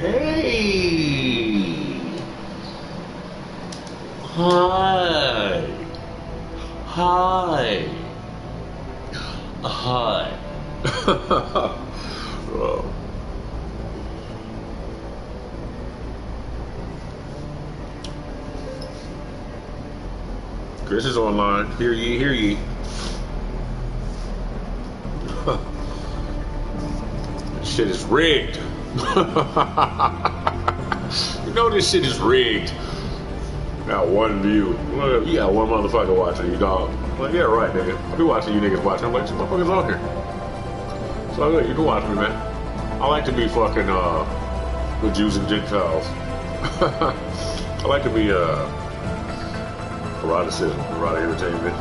Hey! Hi! Hi! Hi! Oh. Chris is online. Hear ye, hear ye. This shit is rigged. You know this shit is rigged. Got one view. Look, you got one motherfucker watching you, dog. I'm like, yeah, right, nigga. I be watching you niggas watching. I'm like, this motherfucker's on here. So good, you can watch me, man. I like to be fucking with Jews and Gentiles. I like to be eroticism, erotic entertainment.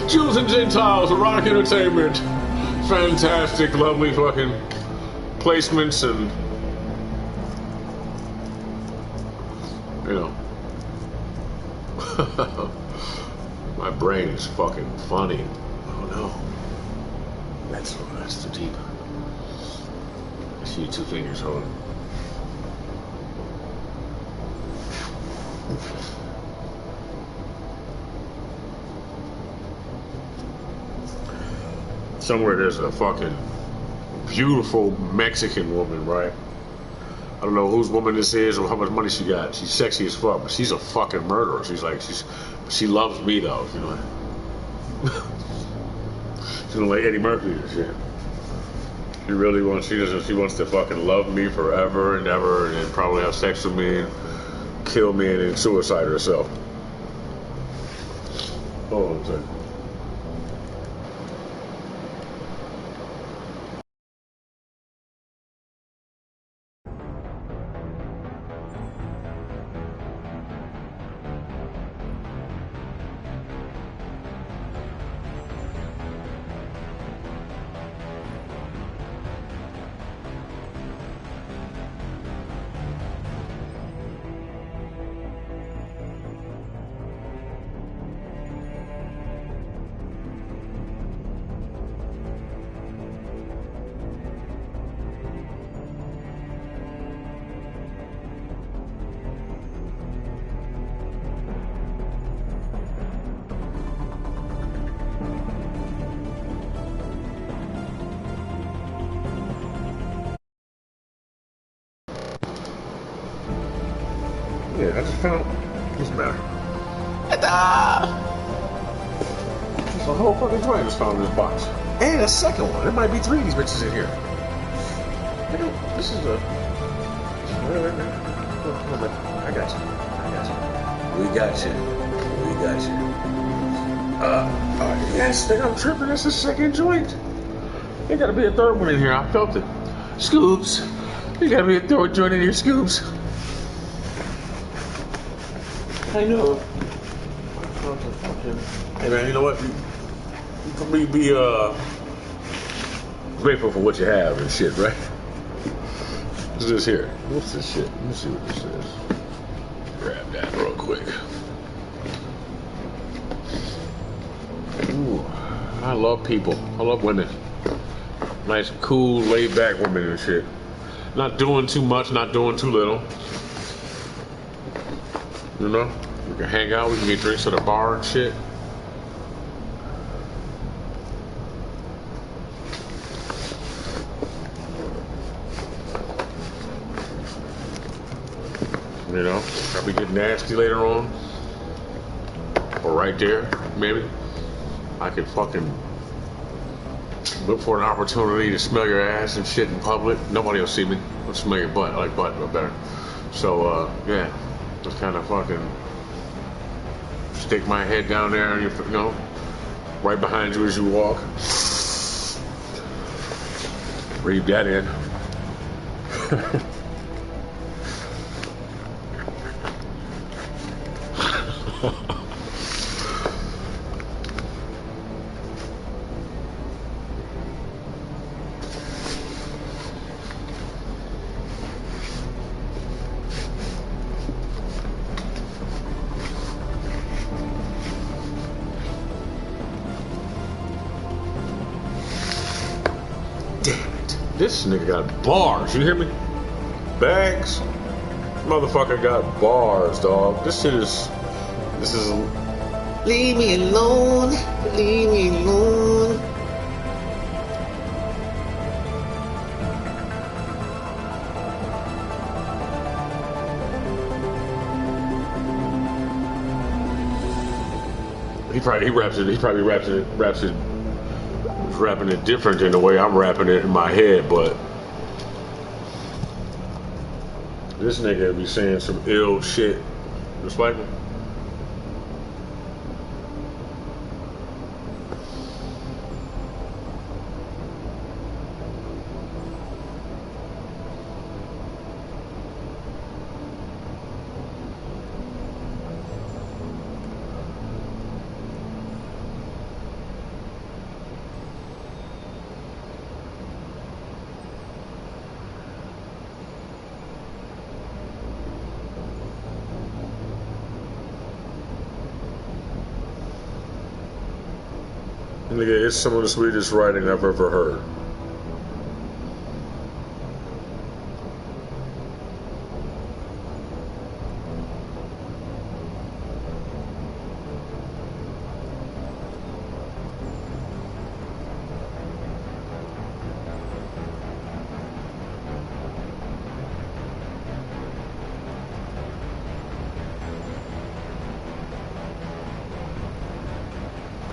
Jews and Gentiles, erotic entertainment. Fantastic, lovely fucking placements and, you know. My brain's fucking funny. Oh no. That's too deep. I see 2 fingers, hold on. Somewhere there's a fucking beautiful Mexican woman, right? I don't know whose woman this is or how much money she got. She's sexy as fuck, but she's a fucking murderer. She loves me though, you know. She's like Eddie Murphy and shit. She wants to fucking love me forever and ever and then probably have sex with me and kill me and then suicide herself. Hold on a second. Yeah, I just found. What's the matter? There's a whole fucking joint just found in this box. And a second one. There might be 3 of these bitches in here. This is a. I got you. We got you. Yes, think I'm tripping. That's the second joint. There gotta be a 3rd one in here. I felt it. Scoops. There gotta be a 3rd joint in here, Scoops. I know. Hey man, you know what? You be grateful for what you have and shit, right? What's this here? What's this shit? Let me see what this is. Grab that real quick. Ooh, I love people. I love women. Nice, cool, laid back women and shit. Not doing too much, not doing too little. You know, we can hang out, we can get drinks at the bar and shit. You know, probably get nasty later on. Or right there, maybe. I could fucking look for an opportunity to smell your ass and shit in public. Nobody will see me. I'll smell your butt. I like butt better. So, yeah. Just kind of fucking stick my head down there and, you know, right behind you as you walk. Breathe that in. Damn it. This nigga got bars, you hear me? Bags, motherfucker got bars, dog. This is. Leave me alone. Leave me alone. He probably rapping it different than the way I'm rapping it in my head, but this nigga be saying some ill shit. Just like me. Nigga, it's some of the sweetest writing I've ever heard.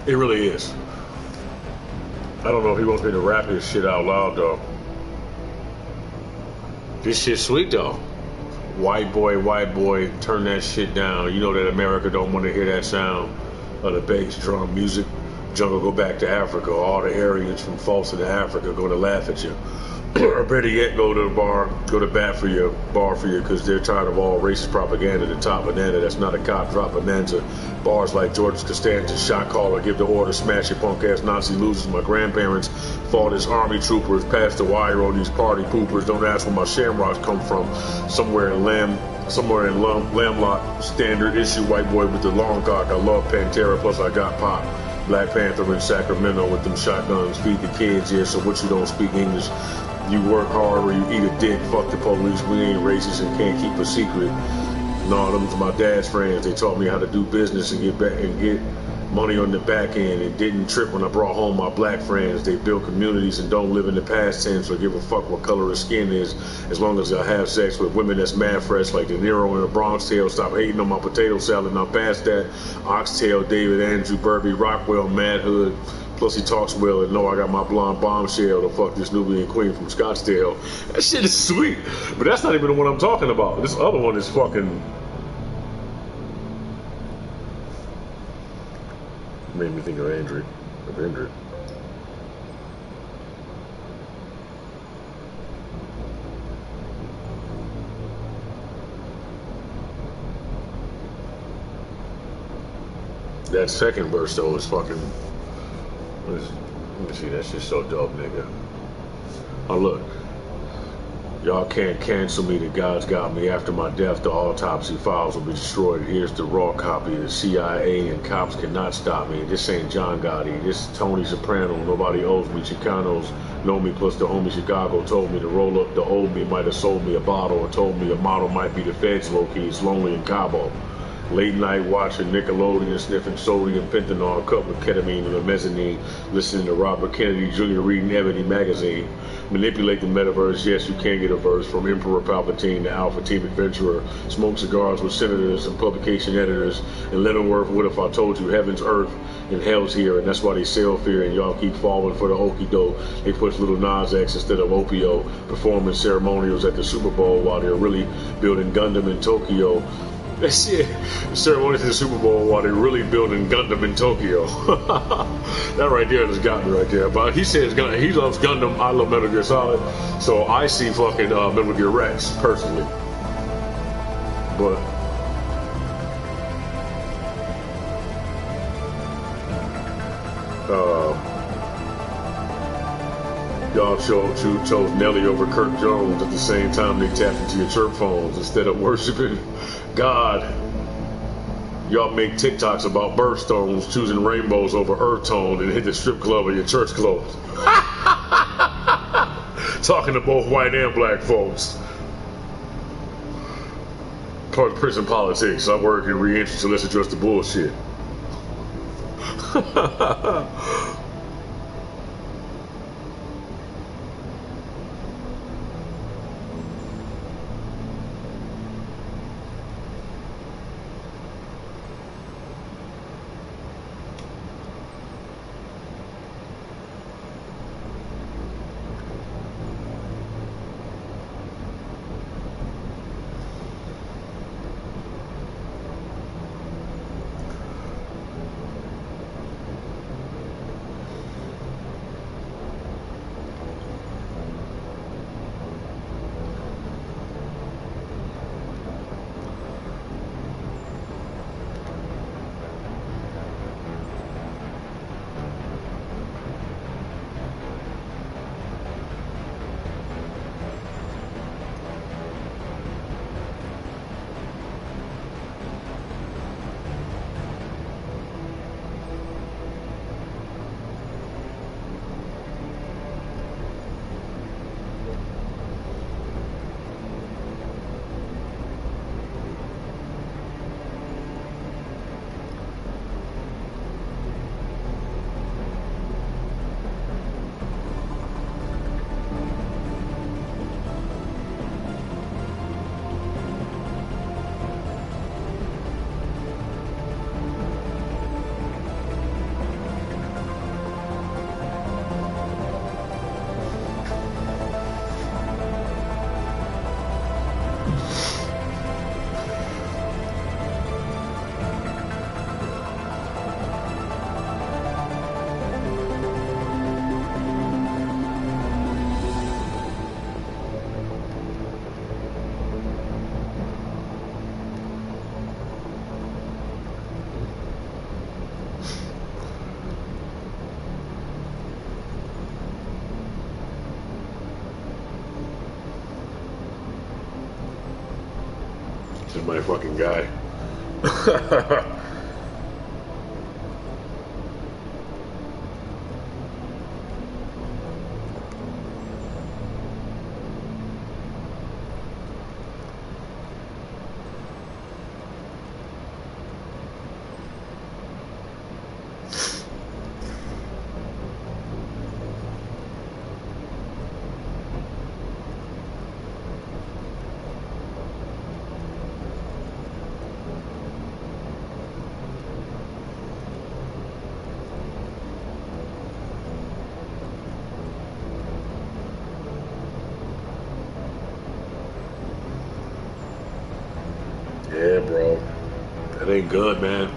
It really is. I don't know if he wants me to rap his shit out loud, though. This shit's sweet, though. White boy, turn that shit down. You know that America don't want to hear that sound of the bass drum music. Jungle, go back to Africa. All the Aryans from Folsom to Africa going to laugh at you. Or better yet, go to the bar, go to bat for you, because they're tired of all racist propaganda. The top banana, that's not a cop, drop bonanza. Bars like George Costanza, shot caller, give the order, smash your punk ass Nazi losers. My grandparents fought as army troopers, passed the wire on these party poopers. Don't ask where my shamrocks come from. Somewhere in Lamlock, standard issue, white boy with the long cock. I love Pantera, plus I got pop. Black Panther in Sacramento with them shotguns, feed the kids, yeah, so what you don't speak English. You work hard or you eat a dick, fuck the police, we ain't racist and can't keep a secret. No, them was my dad's friends, they taught me how to do business and get money on the back end and didn't trip when I brought home my black friends. They build communities and don't live in the past tense or give a fuck what color his skin is, as long as I have sex with women that's mad fresh like De Niro in a Bronx Tale. Stop hating on my potato salad, now past that. Oxtail, David, Andrew, Burby, Rockwell, Mad Hood. Plus he talks well and know I got my blonde bombshell to fuck this Nubian queen from Scottsdale. That shit is sweet, but that's not even the one I'm talking about. This other one is fucking... made me think of Andrew. That second verse though is fucking... Let me see, that's just so dope, nigga. Oh look, y'all can't cancel me, the gods got me. After my death, the autopsy files will be destroyed. Here's the raw copy. The CIA and cops cannot stop me. This ain't John Gotti, this is Tony Soprano. Nobody owes me. Chicanos know me, plus the homie Chicago told me to roll up the old me. Might have sold me a bottle or told me a model might be the feds low-key. It's lonely in Cabo. Late night watching Nickelodeon, sniffing sodium fentanyl, cut with ketamine in the mezzanine, listening to Robert Kennedy Jr. reading Ebony magazine. Manipulate the metaverse, yes, you can get a verse from Emperor Palpatine to Alpha Team Adventurer. Smoke cigars with senators and publication editors. And Leavenworth, what if I told you heaven's earth and hell's here? And that's why they sell fear and y'all keep falling for the okie doke. They push little Nas X instead of Opio, performing ceremonials at the Super Bowl while they're really building Gundam in Tokyo. That shit, ceremonies in the Super Bowl while they're really building Gundam in Tokyo. That right there just got me right there. But he says he loves Gundam, I love Metal Gear Solid. So I see fucking Metal Gear Rex, personally. But y'all chose Nelly over Kirk Jones at the same time they tapped into your chirp phones instead of worshiping God. Y'all make TikToks about birthstones, choosing rainbows over earth tone, and hit the strip club or your church clothes. Talking to both white and black folks. Towards prison politics. Some work and re-entry to let's address the bullshit. This my fucking guy. Yeah, bro. That ain't good, man.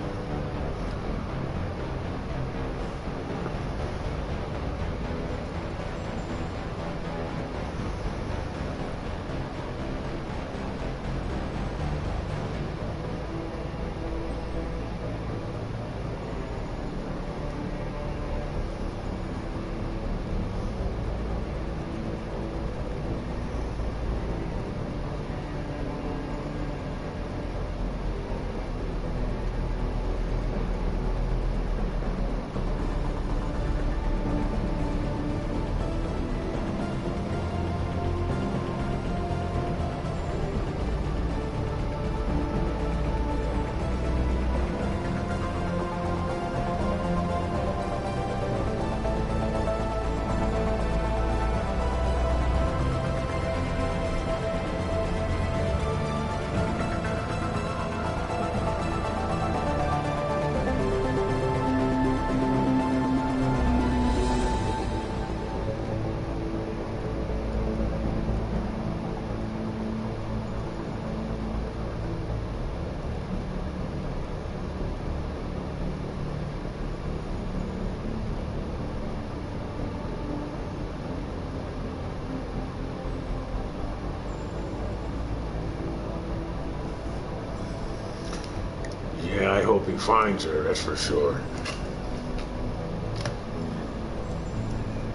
Yeah, I hope he finds her, that's for sure.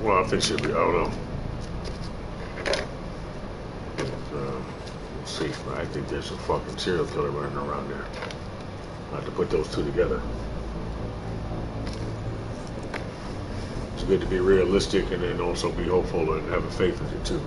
Well, I think she'll be, I don't know. We'll see. I think there's a fucking serial killer running around there. I have to put those two together. It's good to be realistic and then also be hopeful and have a faith in it too.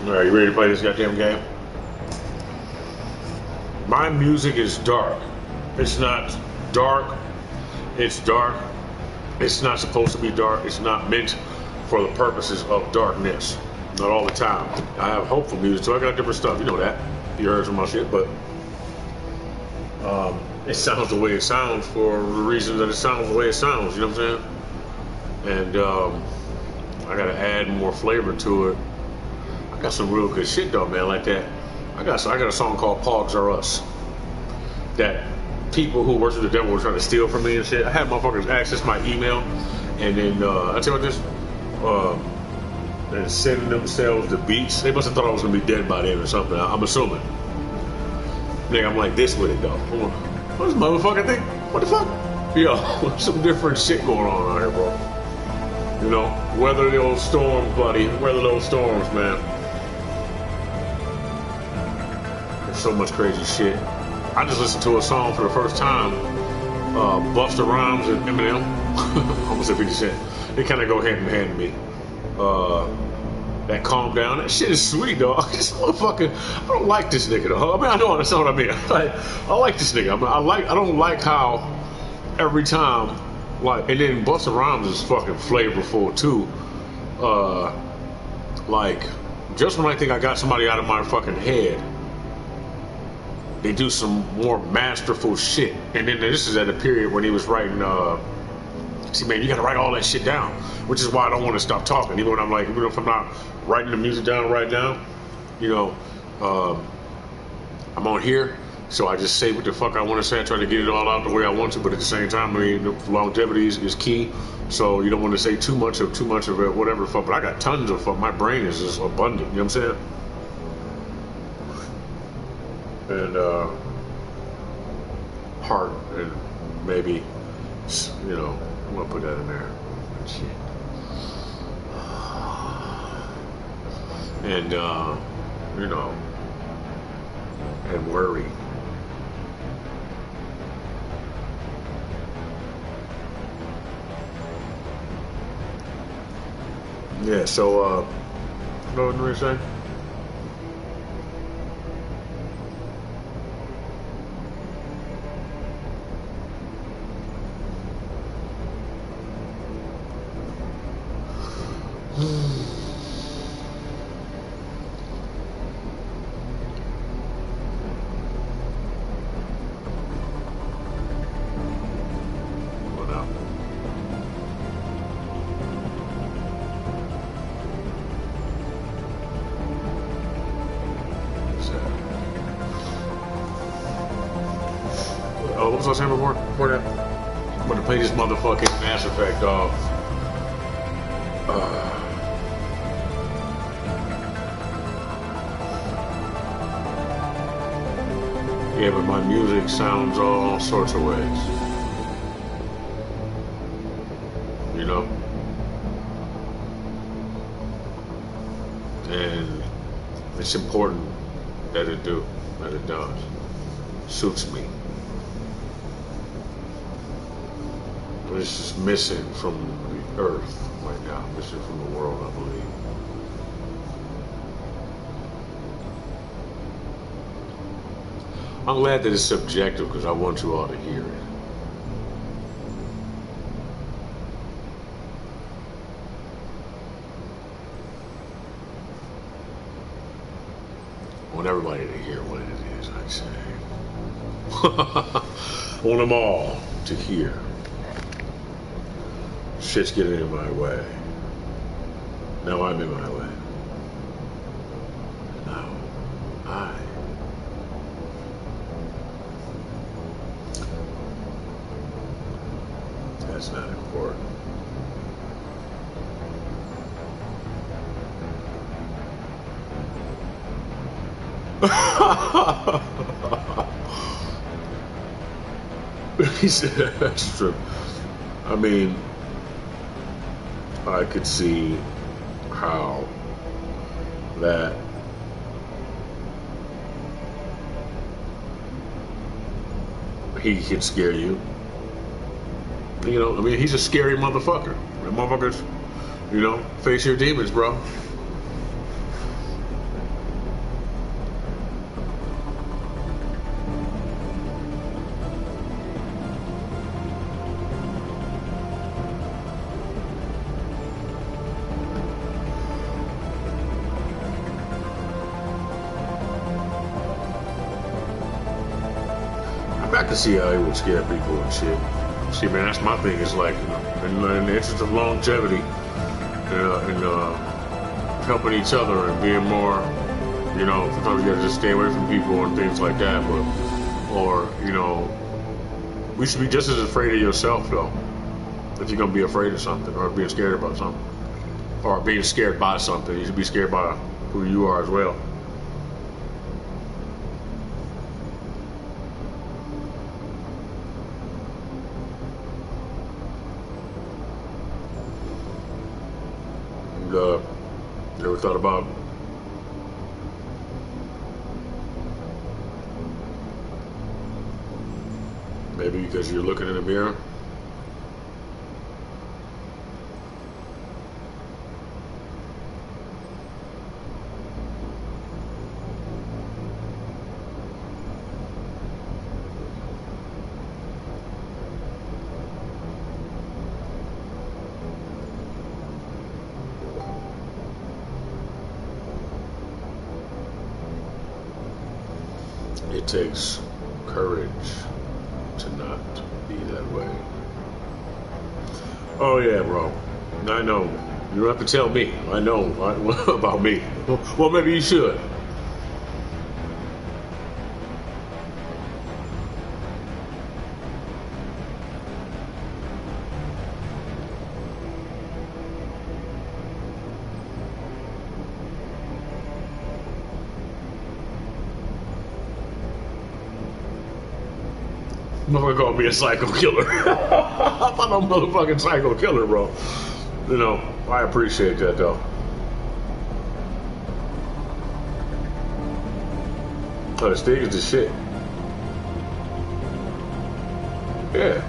Alright, you ready to play this goddamn game? My music is dark. It's not dark. It's dark. It's not supposed to be dark. It's not meant for the purposes of darkness. Not all the time. I have hopeful music, so I got different stuff. You know that. You heard some of my shit, but it sounds the way it sounds for the reason that it sounds the way it sounds. You know what I'm saying? And I gotta add more flavor to it. I got some real good shit though, man. Like that. I got a song called "Pogs Are Us" that people who worship the devil were trying to steal from me and shit. I had motherfuckers access my email, and then I tell you what this. And sending themselves the beats. They must have thought I was gonna be dead by then or something. I'm assuming. Nigga, I'm like this with it though. What this motherfucker think? What the fuck? Yo, some different shit going on out here, bro. You know, weather those storms, buddy. Weather those storms, man. There's so much crazy shit. I just listened to a song for the first time. Busta Rhymes and Eminem. Almost at 50 Cent. They kind of go hand in hand to me. That Calm Down, that shit is sweet, dog. This motherfucker, I don't like this nigga, though. I mean, I know that's not what I mean. I like this nigga. I don't like how every time, like, and then Busta Rhymes is fucking flavorful too. Like, just when I think I got somebody out of my fucking head, they do some more masterful shit. And then this is at a period when he was writing. See, man, you gotta write all that shit down, which is why I don't want to stop talking. Even when I'm like, even if I'm not writing the music down right now, you know, I'm on here, so I just say what the fuck I want to say. I try to get it all out the way I want to, but at the same time, I mean, longevity is key. So you don't want to say too much of it, whatever the fuck. But I got tons of fuck. My brain is just abundant. You know what I'm saying? And heart and maybe, you know. I'm gonna put that in there. Shit. And you know, and worry. Yeah. So, you know what I'm gonna say? What was I saying before that? I'm gonna play this motherfucking Mass Effect, dog. Yeah, but my music sounds all sorts of ways. You know? And it's important that it does. Suits me. It's just missing from the earth right now, missing from the world, I believe. I'm glad that it's subjective because I want you all to hear it. I want everybody to hear what it is I say. I want them all to hear. Shit's getting in my way. Now I'm in my way. Now that's not important. He said that's true. I mean, I could see how that he could scare you. You know, I mean, he's a scary motherfucker. Motherfuckers, you know, face your demons, bro. can see how it would scare people and shit. See, man, that's my thing. It's like, in the interest of longevity and helping each other and being more, sometimes you gotta just stay away from people and things like that. Or we should be just as afraid of yourself, though. If you're gonna be afraid of something or being scared about something or being scared by something, you should be scared by who you are as well. And, you ever thought about maybe because you're looking in the mirror? It takes courage to not be that way. Oh yeah, bro. I know. You don't have to tell me. I know about me. Well, maybe you should. Motherfucker called me a psycho killer. I'm not a motherfucking psycho killer, bro. I appreciate that, though. Oh, the stage is the shit. Yeah.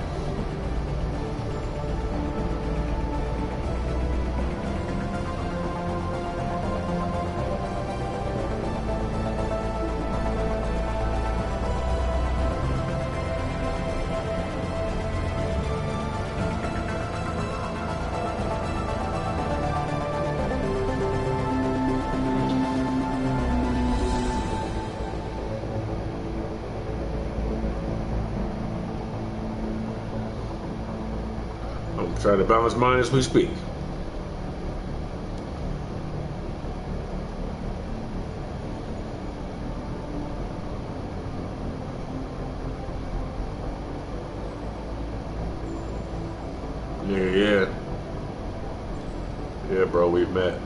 I'm trying to balance mine as we speak. Yeah. Yeah, bro, we've met.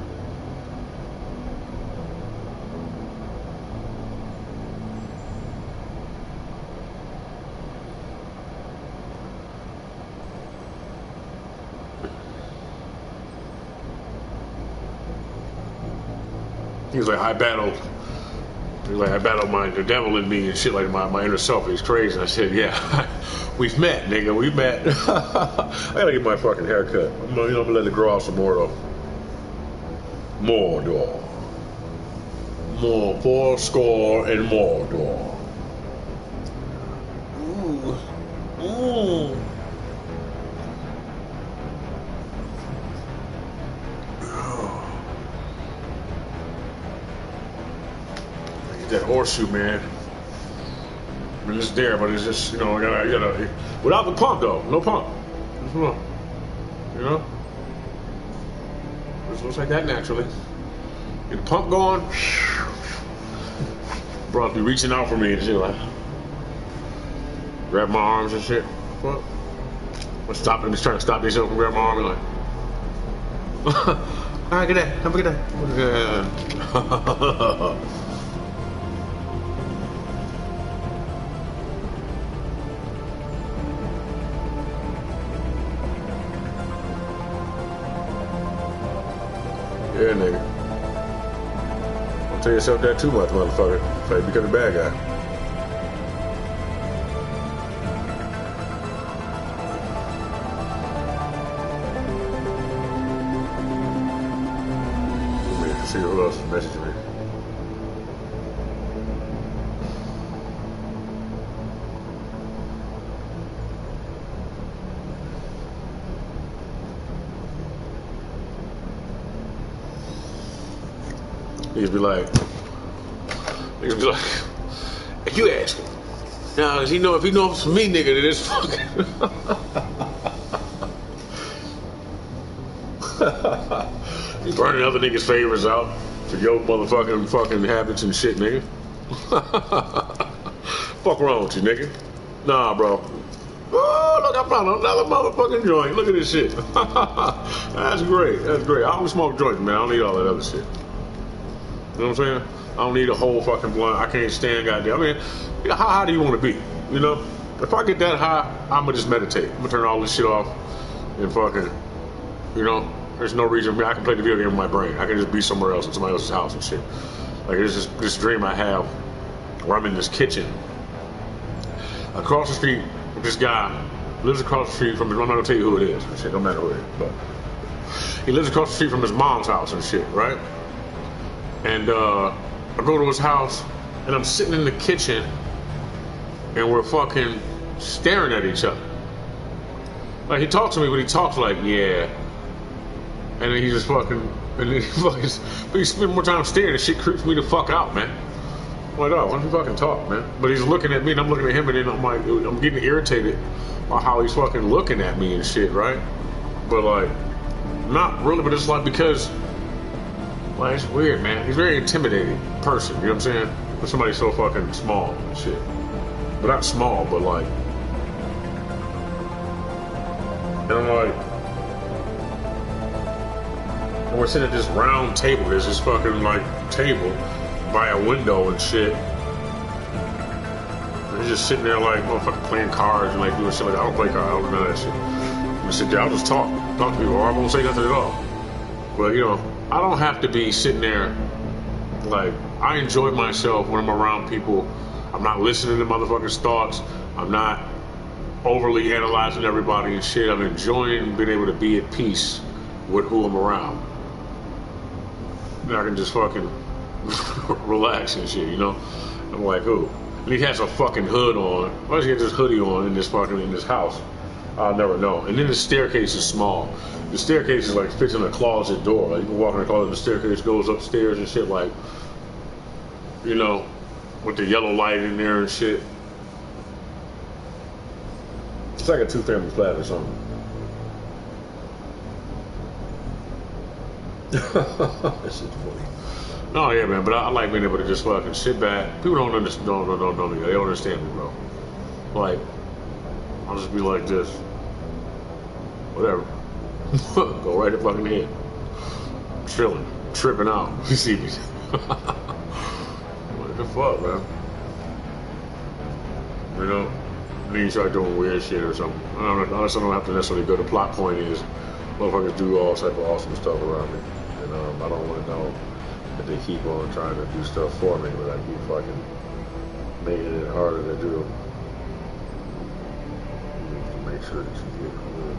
He's like, I battled the devil in me and shit, like my inner self is crazy. And I said, yeah, we've met, nigga, we've met. I gotta get my fucking hair cut. I'm gonna let it grow out some more, though. More, dog. More, 4 and more, dog. Ooh. That horseshoe, man. I mean, it's there, but it's just, I gotta, without the pump, though. No pump. Just pump. It looks like that naturally. Get the pump going. Bro, be reaching out for me and shit, like, grab my arms and shit. What? I'm just trying to stop myself from grabbing my arm and like, all right, get that. Come get that. Yeah, nigga. Don't tell yourself that too much, motherfucker. So you become a bad guy. Let me see who else messaged me. Niggas be like, if you ask him, Nah, cause if he knows for me, nigga, then it's fucking. You burning other niggas' favors out for your motherfucking fucking habits and shit, nigga. Fuck wrong with you, nigga? Nah, bro. Oh, look, I found another motherfucking joint. Look at this shit. That's great. That's great. I only smoke joints, man. I don't need all that other shit. You know what I'm saying? I don't need a whole fucking blunt. I can't stand goddamn. I mean, how high do you want to be? You know? If I get that high, I'm gonna just meditate. I'm gonna turn all this shit off and fucking, you know? There's no reason. I can play the video game with my brain. I can just be somewhere else in somebody else's house and shit. Like, there's this dream I have where I'm in this kitchen. Across the street, this guy lives across the street from his, I'm not gonna tell you who it is and shit, don't matter who it is, but he lives across the street from his mom's house and shit, right? And I go to his house and I'm sitting in the kitchen and we're fucking staring at each other. Like, he talks to me, but he talks like, yeah. And then he just fucking, and then he spend more time staring, and shit creeps me the fuck out, man. I'm like, oh, why don't you fucking talk, man? But he's looking at me, and I'm looking at him, and then I'm like, I'm getting irritated by how he's fucking looking at me and shit, right? But like, not really, but it's like, because, like, it's weird, man. He's a very intimidating person, you know what I'm saying? For somebody so fucking small and shit. But not small, but like, and I'm like, and we're sitting at this round table. There's this fucking like table by a window and shit. And he's just sitting there like motherfucking playing cards and like doing shit like that. I don't play cards. I don't do none of that shit. I'm gonna sit there. I'll just talk to people, or I won't say nothing at all. But you know, I don't have to be sitting there. Like, I enjoy myself when I'm around people. I'm not listening to motherfuckers' thoughts. I'm not overly analyzing everybody and shit. I'm enjoying being able to be at peace with who I'm around. And I can just fucking relax and shit, you know? I'm like, who? And he has a fucking hood on. Why does he get this hoodie on in this house? I'll never know. And then the staircase is small. The staircase is like fits in a closet door. Like, you can walk in the closet, the staircase goes upstairs and shit, like, you know, with the yellow light in there and shit. It's like a 2-family flat or something. That shit's funny. No, yeah, man, but I like being able to just fucking sit back. People don't understand, don't me. They don't understand me, bro. Like, I'll just be like this. Whatever. Go right the fucking head. Chilling. Tripping out. You see me. What the fuck, man? You know? Then you start doing weird shit or something. Honestly, I don't have to necessarily go. The plot point is motherfuckers do all type of awesome stuff around me. And I don't want to know that they keep on trying to do stuff for me, but I keep fucking making it harder to do. Make sure that you get good.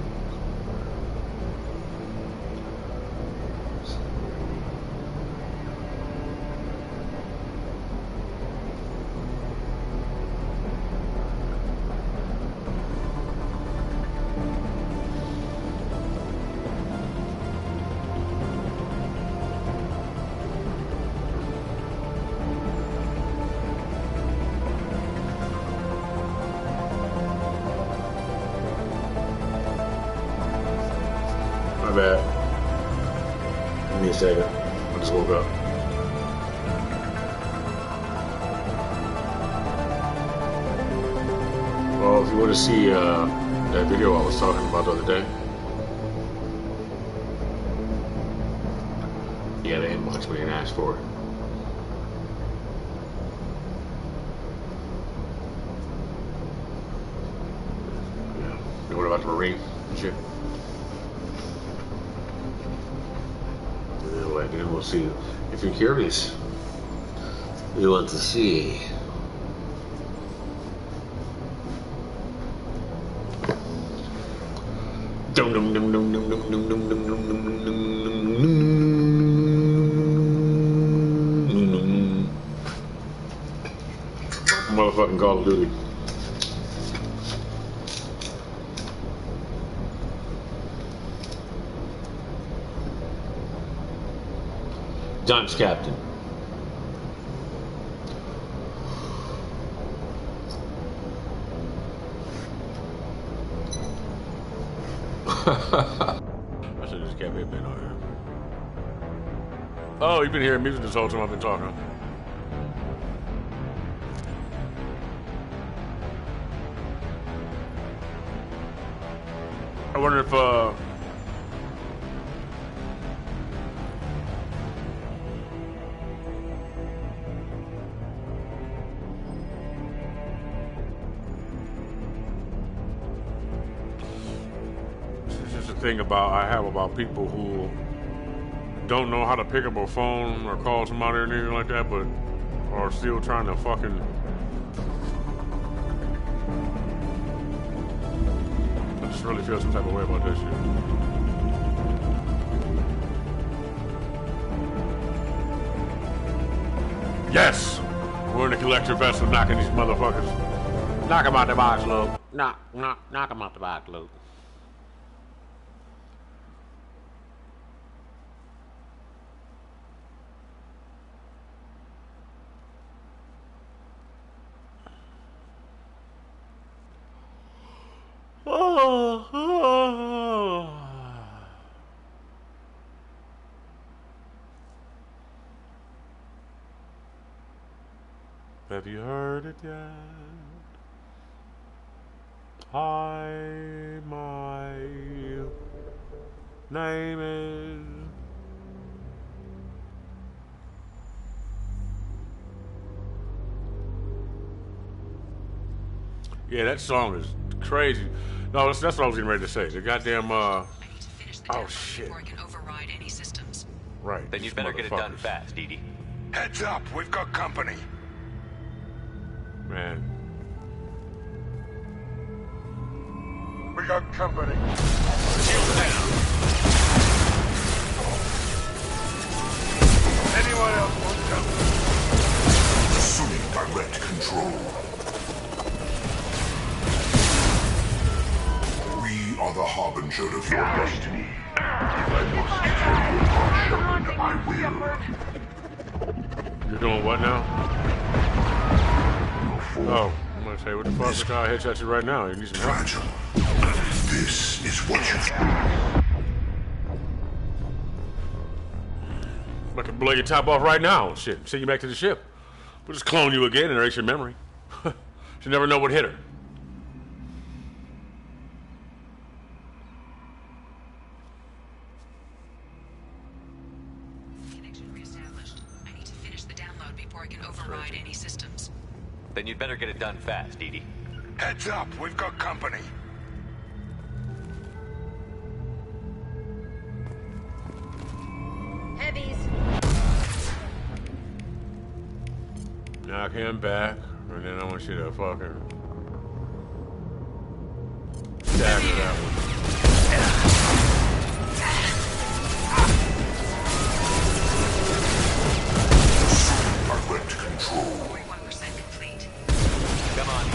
My bad. Give me a second. I just woke up. Well, if you want to see that video I was talking about the other day, you gotta inbox me and ask for it. Yeah. And what about the Marine and shit? And we'll see. If you're curious, you want to see. Motherfucking Call of Duty. Dunce Captain. I should have just kept it been on here. Oh, you've been hearing music this whole time I've been talking. I wonder if this is the thing I have about people who don't know how to pick up a phone or call somebody or anything like that, but are still trying to fucking. I just really feel some type of way about this shit. Yes! We're in the collector vessel knocking these motherfuckers. Knock them out the box, Luke. Knock them out the box, Luke. Have you heard it yet? Hi, my name is. Yeah, that song is crazy. No, that's what I was getting ready to say. The goddamn, I need to finish the oh download shit. before I can override any systems. Right. Then you'd better get it done fast, Edie. Heads up, we've got company. Man. We got company. Shield down. Anyone else want company? Assuming direct control. We are the harbinger of your destiny. If I must kill your Shaman, I will. You're doing what now? Oh, I'm gonna say, what the fuck if I hit at you right now? You need some help. Fragile. This is what you've I can blow your top off right now. Shit, send you back to the ship. We'll just clone you again and erase your memory. You never know what hit her. Connection reestablished. I need to finish the download before I can override any systems. Then you'd better get it done fast, Edie. Heads up, we've got company. Heavies. Knock him back, and then I want you to fucking stagger that one. direct control. 41% complete. Come on.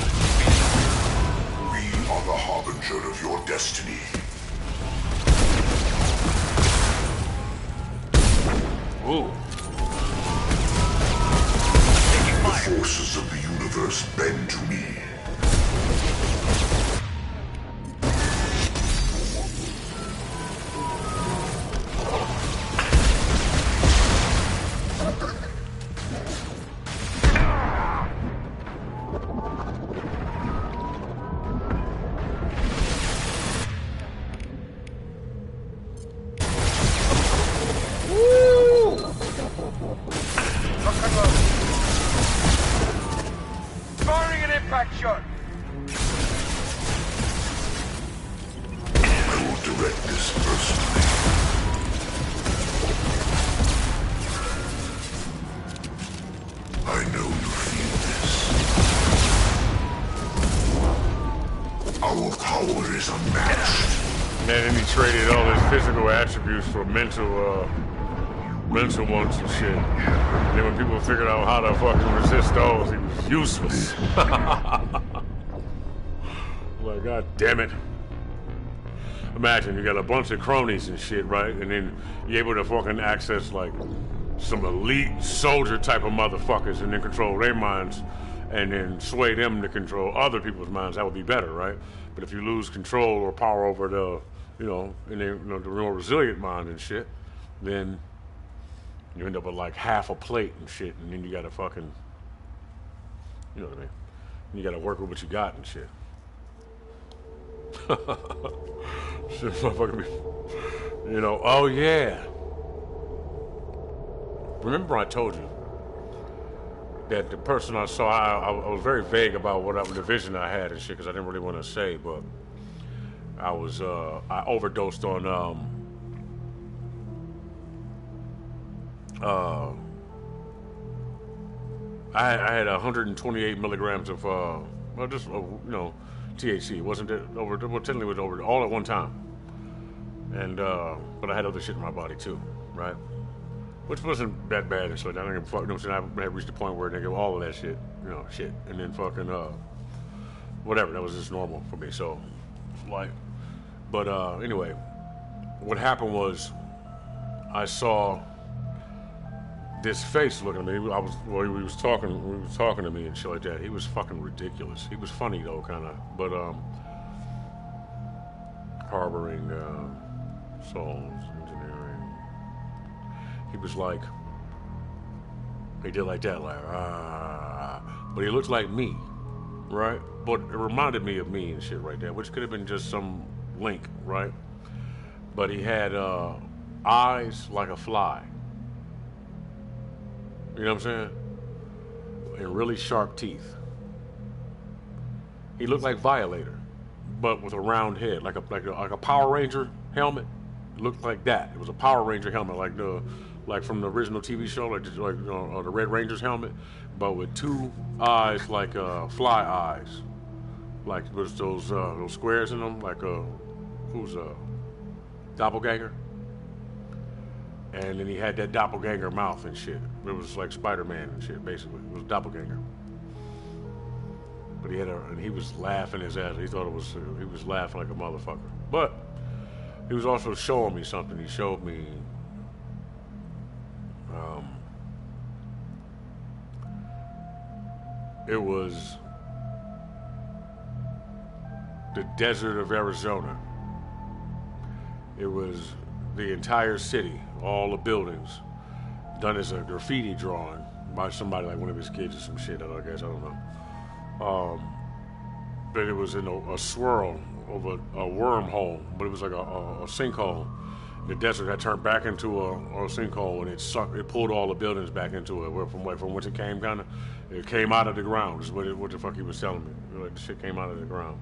We are the harbinger of your destiny. Ooh. The forces of the universe bend to me. Firing an impact shot. I will direct this personally. I know you feel this. Our power is unmatched. And then he traded all his physical attributes for mental ones and shit. And then when people figured out how to fucking resist those, he was useless. Like, god damn it. Imagine you got a bunch of cronies and shit, right? And then you're able to fucking access like some elite soldier type of motherfuckers and then control their minds and then sway them to control other people's minds. That would be better, right? But if you lose control or power over the you know, and they're, you know, the real resilient mind and shit, then you end up with like half a plate and shit, and then you gotta fucking, you know what I mean? You gotta work with what you got and shit. Shit, motherfucker be, you know, oh yeah. Remember I told you that the person I saw, I was very vague about what the vision I had and shit, because I didn't really want to say, but I was, I overdosed on, I had 128 milligrams of, well, just, you know, THC. It wasn't over, well, technically it was over all at one time. And, but I had other shit in my body too, right? Which wasn't that bad and shit. I didn't fuck, you know what I'm saying? I had reached the point where nigga, all of that shit, you know, shit. And then fucking, whatever, that was just normal for me, so, like, but, anyway, what happened was, I saw this face looking at me. He was talking to me and shit like that. He was fucking ridiculous. He was funny though, kind of, but harboring souls, engineering. He was like, he did like that, like but he looked like me, right? But it reminded me of me and shit right there, which could have been just some link, right? But he had eyes like a fly. You know what I'm saying? And really sharp teeth. He looked like Violator, but with a round head, like a Power Ranger helmet. It looked like that. It was a Power Ranger helmet, like from the original TV show, like the Red Ranger's helmet, but with two eyes like fly eyes, like with those squares in them, like who's a doppelganger. And then he had that doppelganger mouth and shit. It was like Spider-Man and shit, basically. It was doppelganger. But he was laughing his ass. He thought he was laughing like a motherfucker. But he was also showing me something. He showed me, it was the desert of Arizona. It was the entire city, all the buildings, done as a graffiti drawing by somebody, like one of his kids or some shit, I guess, I don't know. But it was in a swirl of a wormhole, but it was like a sinkhole. The desert had turned back into a sinkhole, and it pulled all the buildings back into it, from which it came, kind of. It came out of the ground, is what the fuck he was telling me. Like, the shit came out of the ground.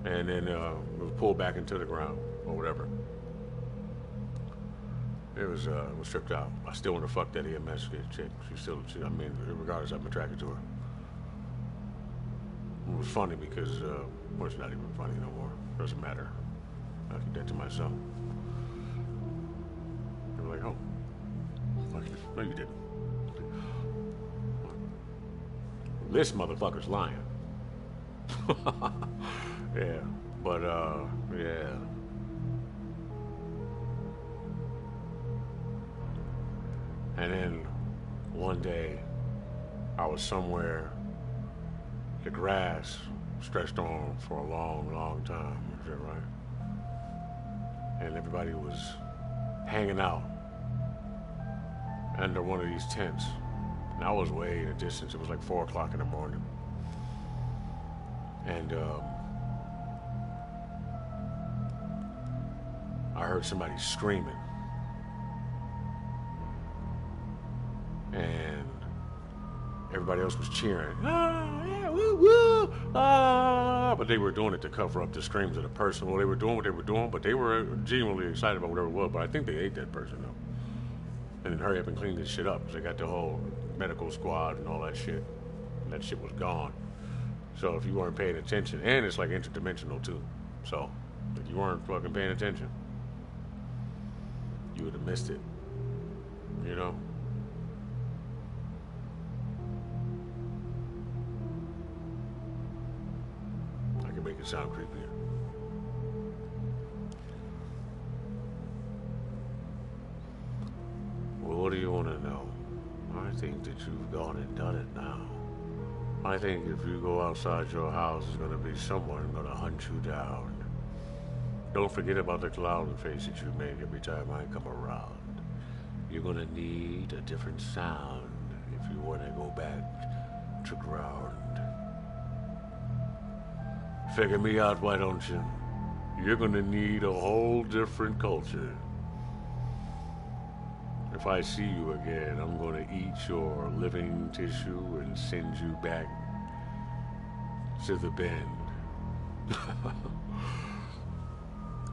And then it was pulled back into the ground, or whatever. It was stripped out. I still want to fuck that EMS chick. I mean, regardless, I'm attracted to her. It was funny because, well, it's not even funny no more. It doesn't matter. I keep that to myself. They were like, oh. No, you didn't. This motherfucker's lying. Yeah, but, yeah. And then one day, I was somewhere, the grass stretched on for a long, long time, is that right? And everybody was hanging out under one of these tents. And I was way in the distance. It was like 4 o'clock in the morning. And I heard somebody screaming. And everybody else was cheering. Ah, yeah, woo, woo, ah. But they were doing it to cover up the screams of the person. Well, they were doing what they were doing, but they were genuinely excited about whatever it was. But I think they ate that person, though. And then hurry up and clean this shit up, because they got the whole medical squad and all that shit. And that shit was gone. So if you weren't paying attention, and it's like interdimensional, too. So if you weren't fucking paying attention, you would have missed it. You know? Make it sound creepier. Well, what do you want to know? I think that you've gone and done it now. I think if you go outside your house, there's going to be someone going to hunt you down. Don't forget about the clown face that you make every time I come around. You're gonna need a different sound if you want to go back to ground. Figure me out, why don't you? You're gonna need a whole different culture. If I see you again, I'm gonna eat your living tissue and send you back to the bend.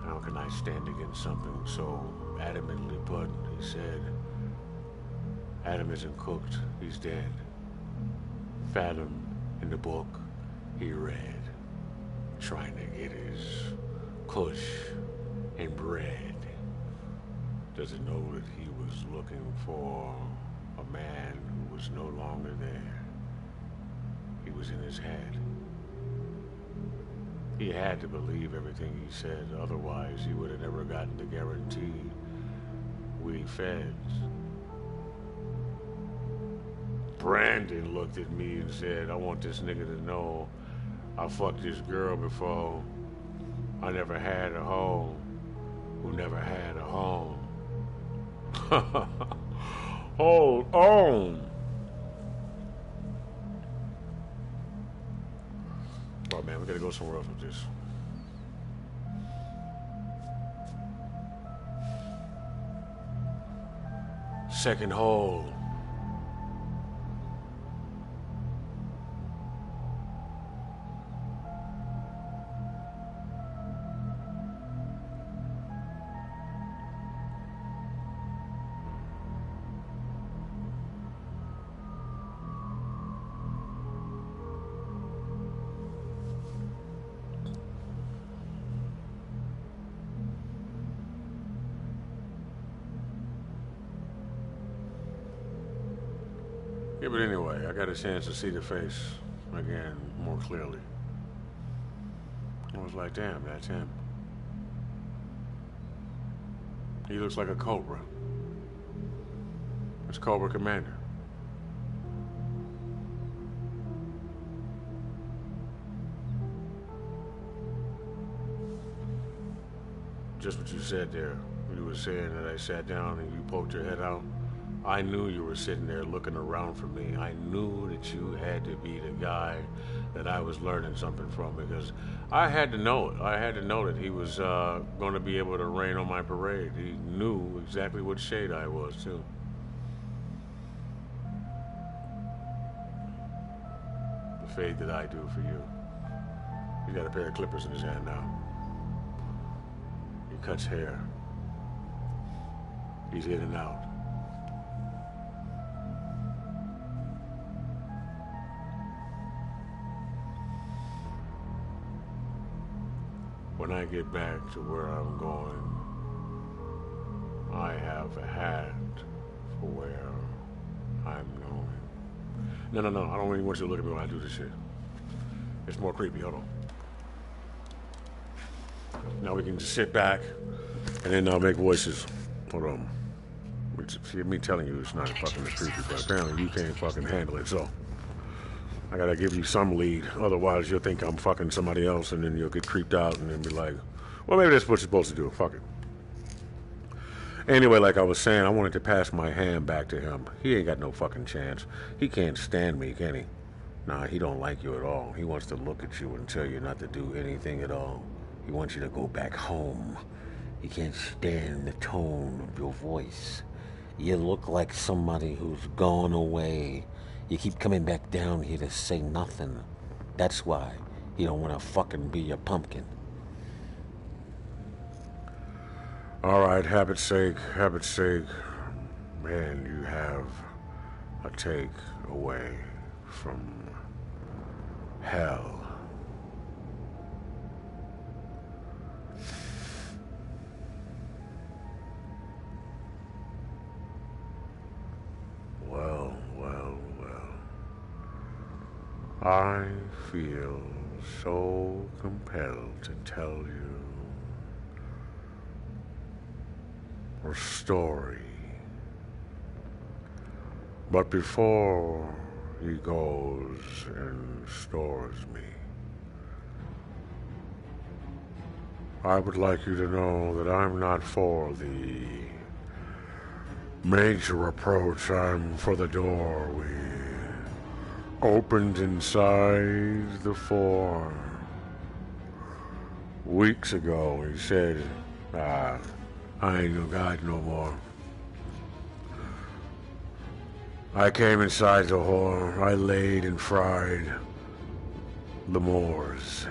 How can I stand against something so adamantly put? He said, Adam isn't cooked, he's dead. Fathom in the book he read, trying to get his kush and bread. Doesn't know that he was looking for a man who was no longer there. He was in his head. He had to believe everything he said, otherwise he would have never gotten the guarantee we feds. Brandon looked at me and said, I want this nigga to know I fucked this girl before. I never had a hoe who never had a home. Hold on. Oh man, we gotta go somewhere else with this. Second hole. Yeah, but anyway, I got a chance to see the face again more clearly. I was like, damn, that's him. He looks like a Cobra. It's Cobra Commander. Just what you said there. You were saying that I sat down and you poked your head out. I knew you were sitting there looking around for me. I knew that you had to be the guy that I was learning something from, because I had to know it. I had to know that he was going to be able to rain on my parade. He knew exactly what shade I was, too. The fade that I do for you. He's got a pair of clippers in his hand now. He cuts hair. He's in and out. When I get back to where I'm going, I have a hat for where I'm going. No, I don't really want you to look at me when I do this shit. It's more creepy, hold on. Now we can just sit back, and then I'll make voices. Hold on. See, me telling you it's not fucking creepy, but apparently you can't fucking handle it, so I gotta give you some lead. Otherwise, you'll think I'm fucking somebody else, and then you'll get creeped out, and then be like, well, maybe that's what you're supposed to do. Fuck it. Anyway, like I was saying, I wanted to pass my hand back to him. He ain't got no fucking chance. He can't stand me, can he? Nah, he don't like you at all. He wants to look at you and tell you not to do anything at all. He wants you to go back home. He can't stand the tone of your voice. You look like somebody who's gone away. You keep coming back down here to say nothing. That's why he don't want to fucking be your pumpkin. All right, habit's sake. Man, you have a take away from hell. Well. I feel so compelled to tell you a story. But before he goes and stores me, I would like you to know that I'm not for the major approach. I'm for the door. We opened inside the form. Weeks ago, he said, I ain't no God no more. I came inside the whore. I laid and fried the Moors.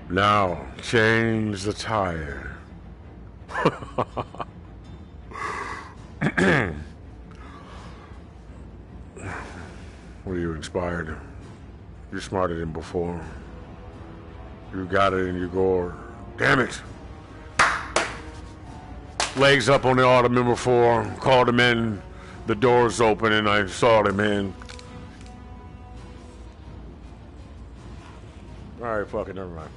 Now, change the tire. Were you inspired? You're smarter than before. You got it in your gore. Damn it! Legs up on the ottoman before, called him in. The doors open and I saw them in. Alright, fuck it, never mind.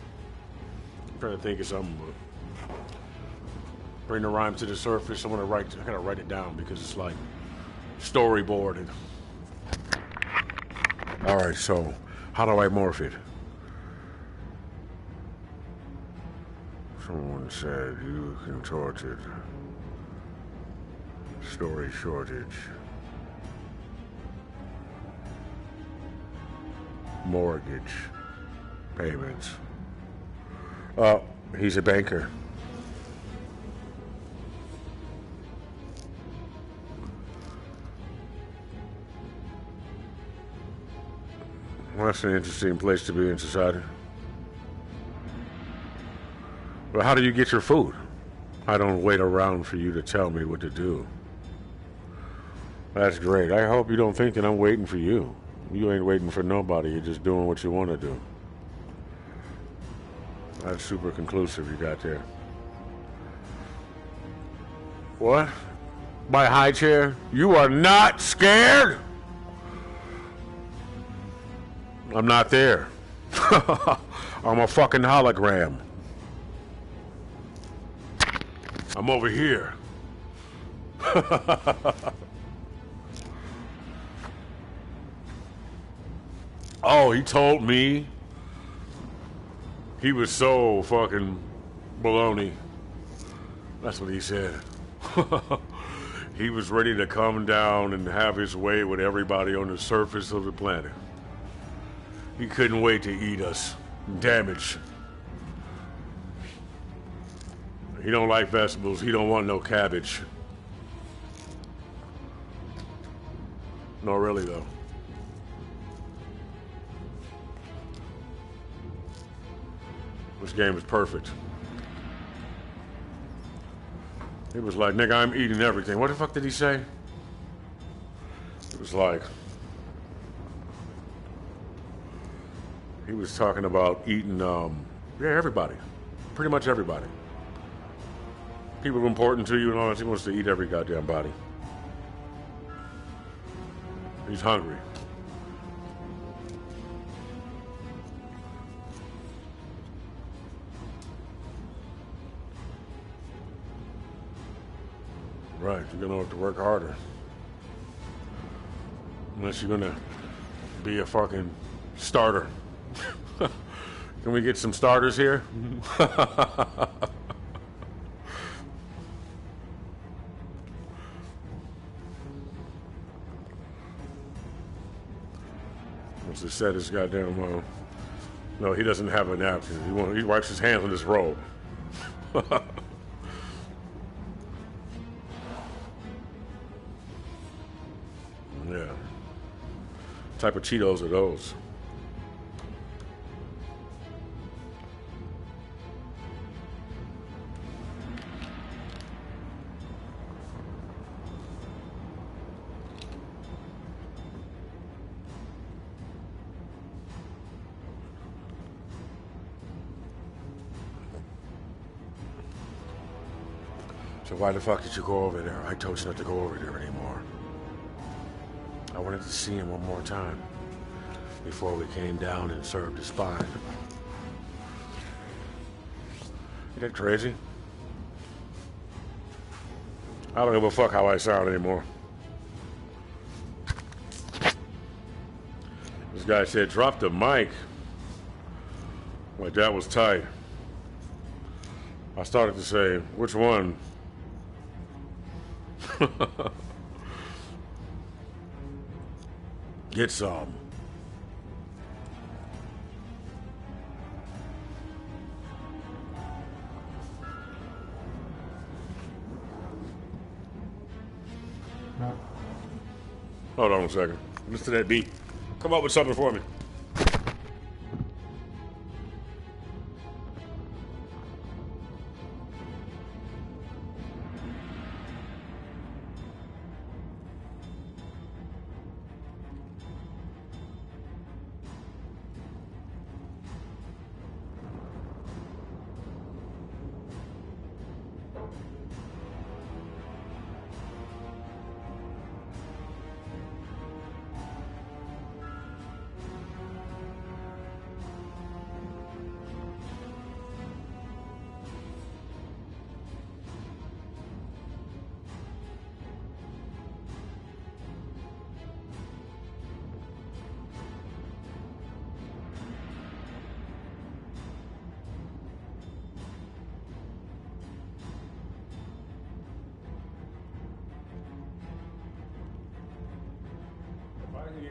I'm trying to think of something, but bring the rhyme to the surface. I gotta write it down because it's like storyboarded. Alright, so how do I morph it? Someone said you contorted. Story shortage. Mortgage payments. Oh, he's a banker. Well, that's an interesting place to be in society. But how do you get your food? I don't wait around for you to tell me what to do. That's great. I hope you don't think that I'm waiting for you. You ain't waiting for nobody. You're just doing what you want to do. That's super conclusive you got there. What? By high chair? You are not scared? I'm not there. I'm a fucking hologram. I'm over here. Oh, he told me he was so fucking baloney. That's what he said. He was ready to come down and have his way with everybody on the surface of the planet. He couldn't wait to eat us. Damage. He don't like vegetables. He don't want no cabbage. No, really, though. This game is perfect. He was like, nigga, I'm eating everything. What the fuck did he say? It was like... He was talking about eating, yeah, everybody. Pretty much everybody. People who are important to you and all that. He wants to eat every goddamn body. He's hungry. Right, you're gonna have to work harder. Unless you're gonna be a fucking starter. Can we get some starters here? What's to set his goddamn no, he doesn't have a napkin. He wipes his hands on his robe. Yeah. What type of Cheetos are those? So why the fuck did you go over there? I told you not to go over there anymore. I wanted to see him one more time before we came down and served his spine. You that crazy? I don't give a fuck how I sound anymore. This guy said, drop the mic. Like, that was tight. I started to say, which one? Get some. Hold on a second. Listen to that beat. Come up with something for me.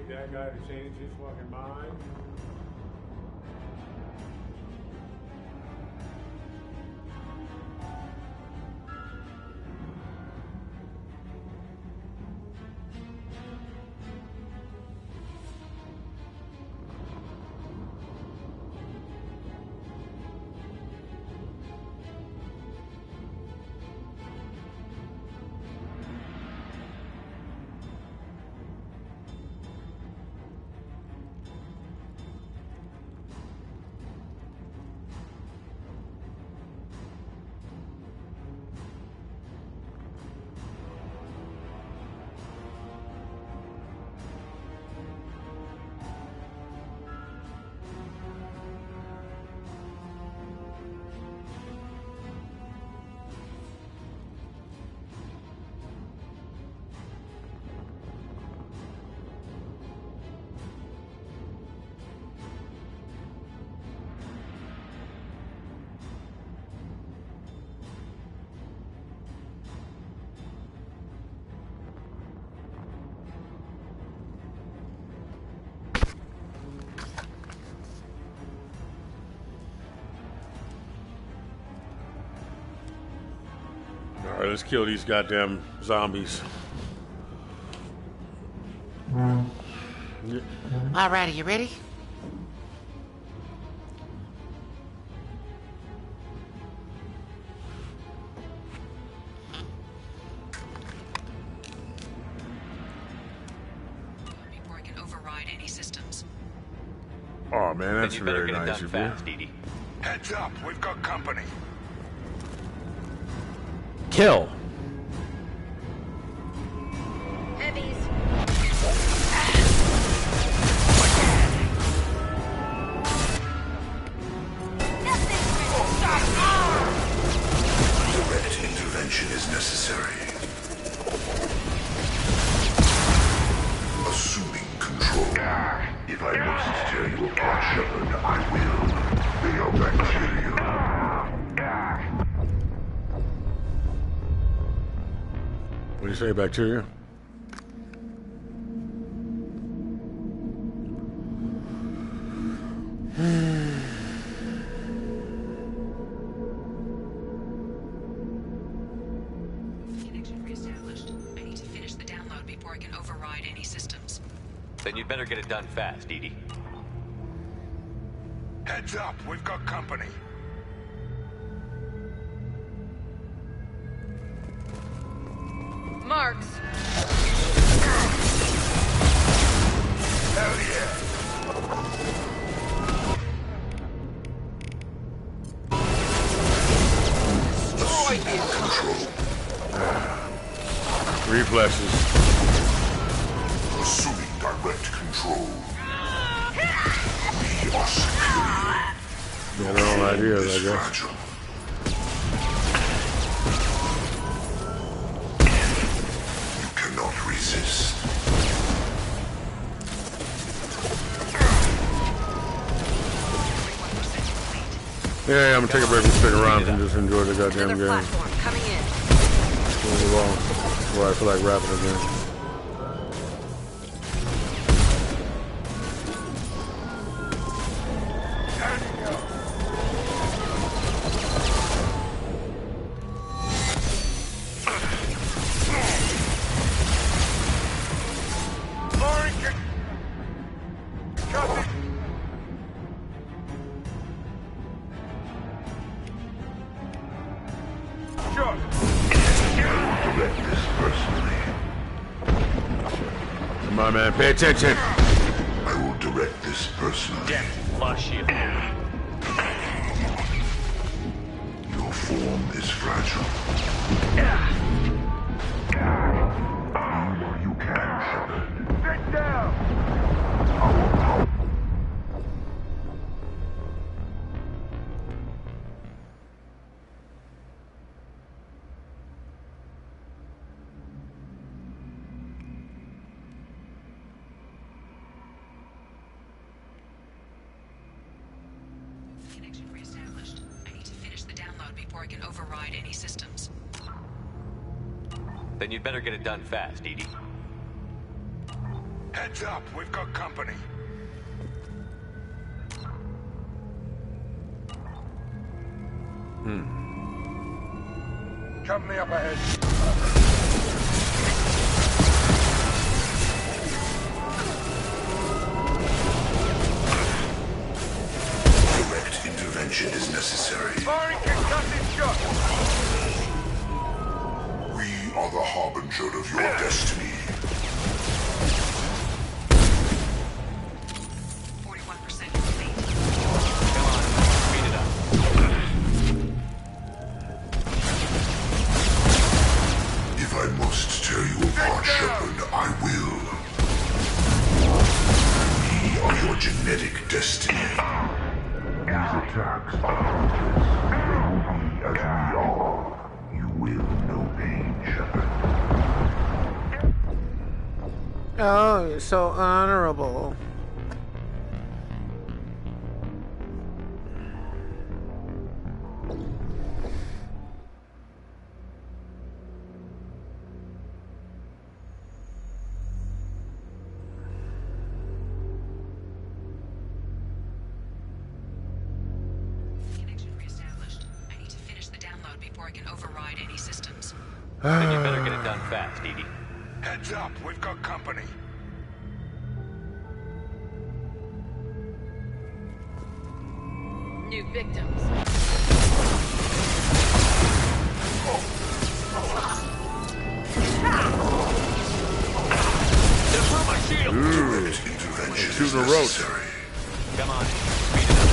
That guy to change his fucking mind. All right, let's kill these goddamn zombies. All right, are you ready? Before I can override any systems. Oh man, that's Then you better very get it nice done of you. fast, Edie. Heads up, we've got company. Kill. Heavies. Direct intervention is necessary. Assuming control. If I must tear you apart, Shepard, I will. They are bacteria. What do you say, bacteria? Connection reestablished. I need to finish the download before I can override any systems. Then you'd better get it done fast, Edie. Heads up, we've got company. Marks. Hell yeah. Reflexes. Assuming direct control. We are superior. Yeah, their own ideas, I Is guess. fragile. You cannot resist. Yeah, I'm gonna take a break and stick around and just enjoy the goddamn Another game. platform coming in. Move on. Before I feel like rapping again. Come on, man, pay attention. I will direct this personally. Lost shield. Your form is fragile. Do what you can, Shepard. Sit down! Connection reestablished. I need to finish the download before I can override any systems. Then you'd better get it done fast, Edie. Heads up, we've got company. Company up ahead. Direct intervention is necessary. Firing concussive shot! We are the harbinger of your destiny. 41% complete. Come on, speed it up. If I must tear you apart, Shepard, I will. We are your genetic destiny. These attacks are hopeless. They will be as we are. You will know pain, Shepard. Oh, you're so honorable. Connection reestablished. I need to finish the download before I can override any systems. Then you'd better get it done fast, Edie. Heads up, we've got company. New victims. Direct intervention is Shooting a roach. necessary. Come on, speed it up.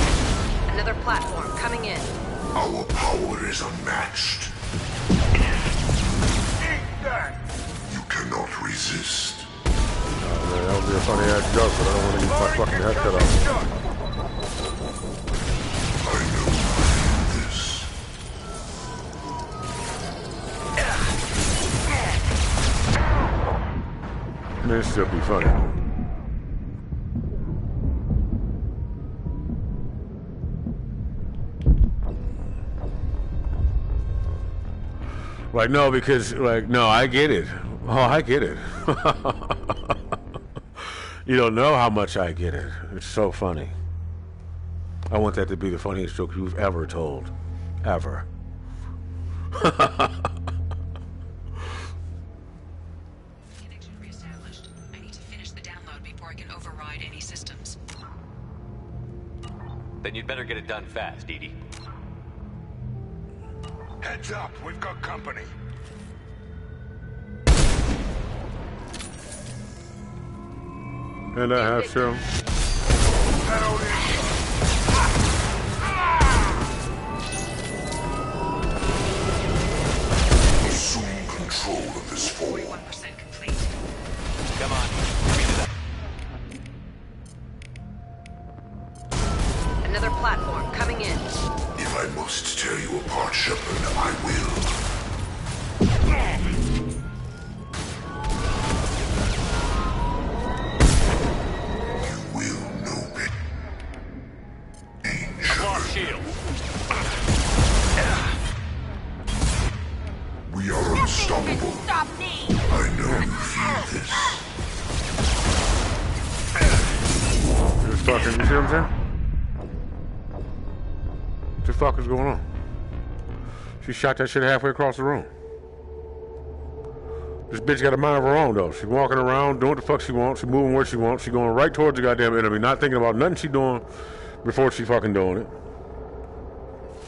Another platform coming in. Our power is unmatched. Eat that! You cannot resist. Man, that would be a funny ass joke, but I don't want to get my fucking head cut off. Shot! I know this. This should be funny. Like, no, because, like, no, I get it. Oh, I get it. You don't know how much I get it. It's so funny. I want that to be the funniest joke you've ever told. Ever. Connection reestablished. I need to finish the download before I can override any systems. Then you'd better get it done fast, Edie. Heads up, we've got company. And I have to. Settled in. Assume control of this form. 41% complete. Come on, speed it up. Another platform coming in. If I must tear you apart, Shepard, I will. You will know pain, Lost Shepard. shield. there? What the fuck is going on? She shot that shit halfway across the room. This bitch got a mind of her own, though. She walking around, doing what the fuck she wants. She moving where she wants. She going right towards the goddamn enemy, not thinking about nothing she doing before she fucking doing it.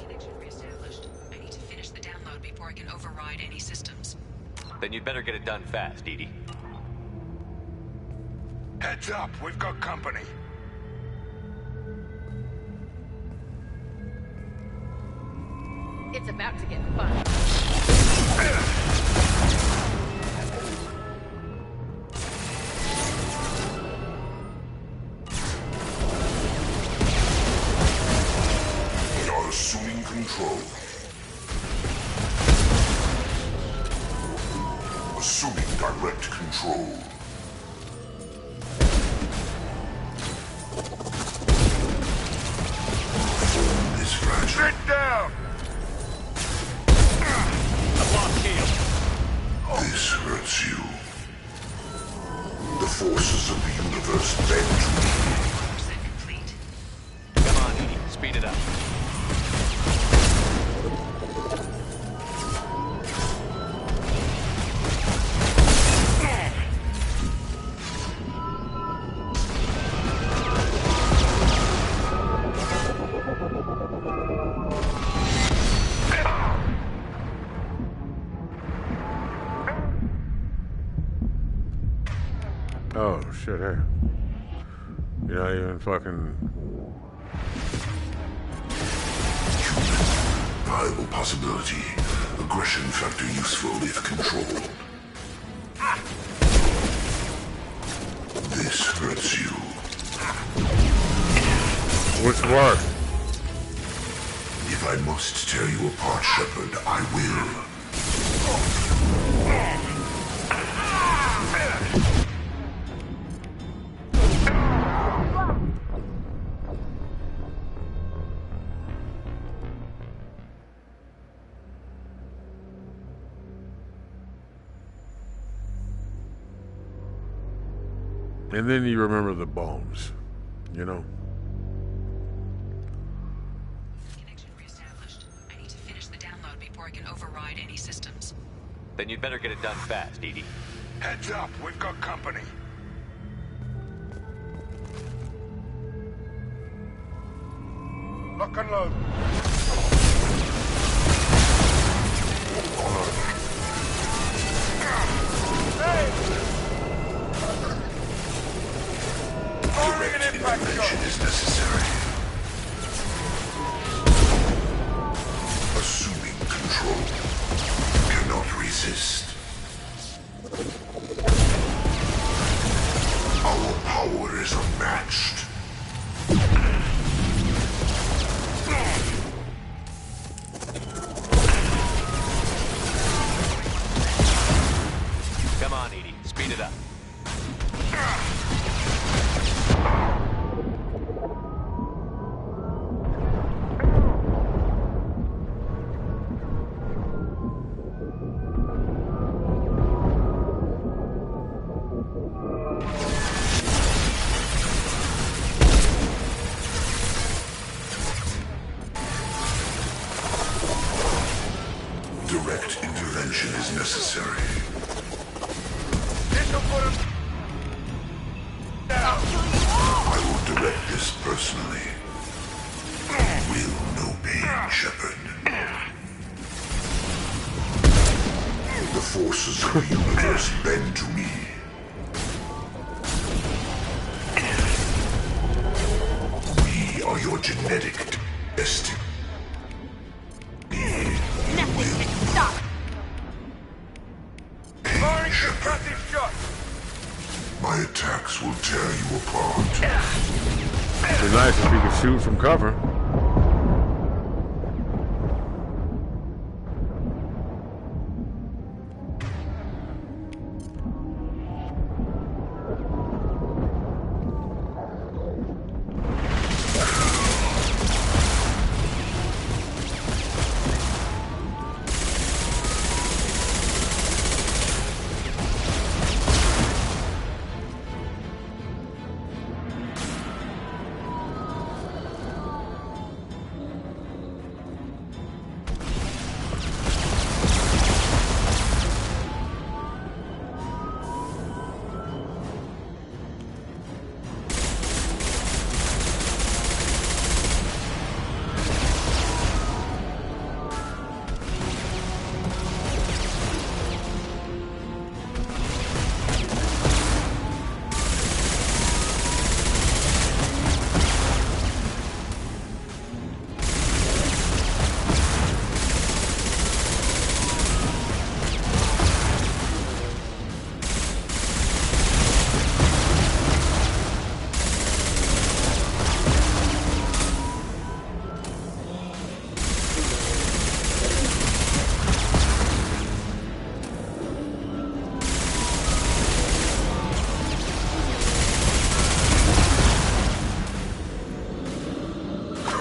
Connection reestablished. I need to finish the download before I can override any systems. Then you'd better get it done fast, Edie. Heads up, we've got company. It's about to get fun. We are assuming control. Assuming direct control. Form is fragile. Get down! This hurts you. The forces of the universe bend to me. 100% complete. Come on, Edie. Speed it up. Oh, shit, hey. You're not even fucking... Viable possibility. Aggression factor useful if controlled. This hurts you. What's worse? If I must tear you apart, Shepard, I will. And then you remember the bones, you know? Connection reestablished. I need to finish the download before I can override any systems. Then you'd better get it done fast, Edie. Heads up, we've got company. Lock and load. Firing an impact Intervention shot. is necessary. Assuming control. Cannot resist. Our power is unmatched. Come on, Edie. Speed it up. Direct intervention is necessary. This'll put him down. I will direct this personally. Will no pain, Shepard. The forces of the universe bend to me. We are your genetic destiny. Nothing can stop. Firing concussive shot. My attacks will tear you apart. It'd be nice if he could shoot from cover.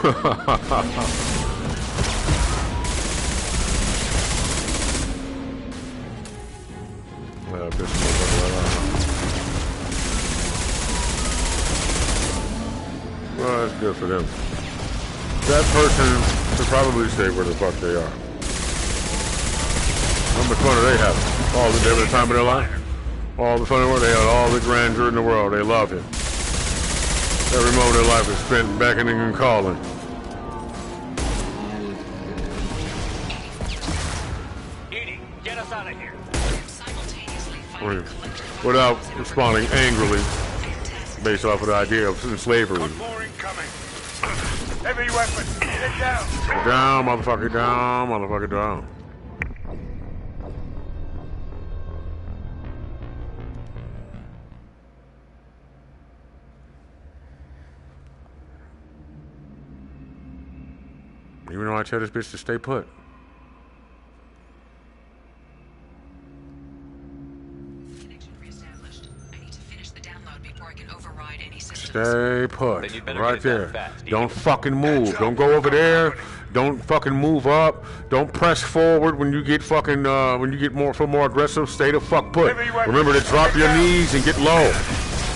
Piss the motherfucker right off. Well, that's good for them. That person should probably stay where the fuck they are. How much fun do they have? All the time of their life? All the fun in the world. They have all the grandeur in the world. They love him. Every moment of their life is spent beckoning and calling. Edie, get us out of here. Simultaneously fighting collective Without responding angrily based off of the idea of slavery. Got more incoming. Heavy weapon. Get down. Down, motherfucker, down, motherfucker, down. Even though I tell this bitch to stay put. connection reestablished. I need to finish the download before I can override any systems. Stay put. Then you'd better Right get it done there. fast, Edie. Don't fucking move. Don't go over there. Don't fucking move up. Don't press forward when you get fucking when you get more aggressive. Stay the fuck put. Remember to drop your knees and get low.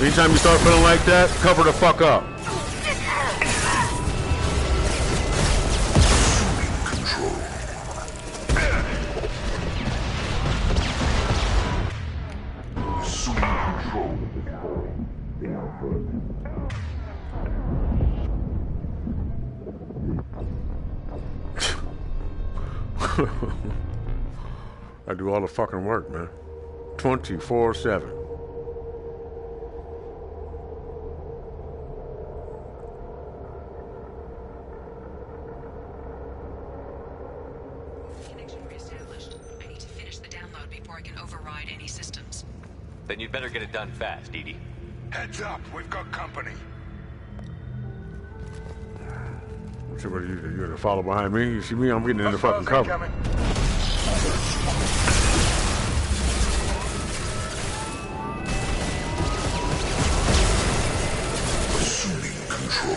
Anytime you start feeling like that, cover the fuck up. I do all the fucking work, man. 24/7. Connection reestablished. I need to finish the download before I can override any systems. Then you'd better get it done fast, Edie. Heads up, we've got company. So what are you gonna follow behind me? You see me? I'm getting in the fucking cover. Incoming. Assuming control.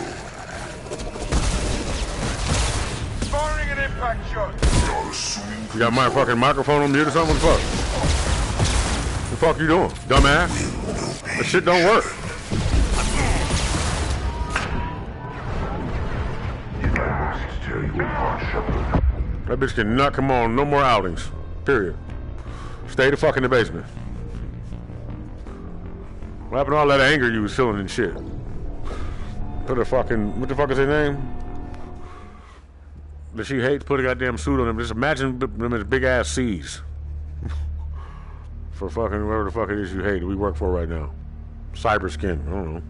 Firing an impact shot. We are assuming You got my fucking microphone on mute or something? What the fuck? The fuck you doing, dumbass? That shit don't work. I must tear you apart, Shepard. That bitch cannot come on. No more outings. Period. Stay the fuck in the basement. What happened to all that anger you was feeling and shit? Put a fucking, what the fuck is his name? That she hates, put a goddamn suit on him. Just imagine them as big ass C's. For fucking whatever the fuck it is you hate that we work for right now. Cyber skin, I don't know.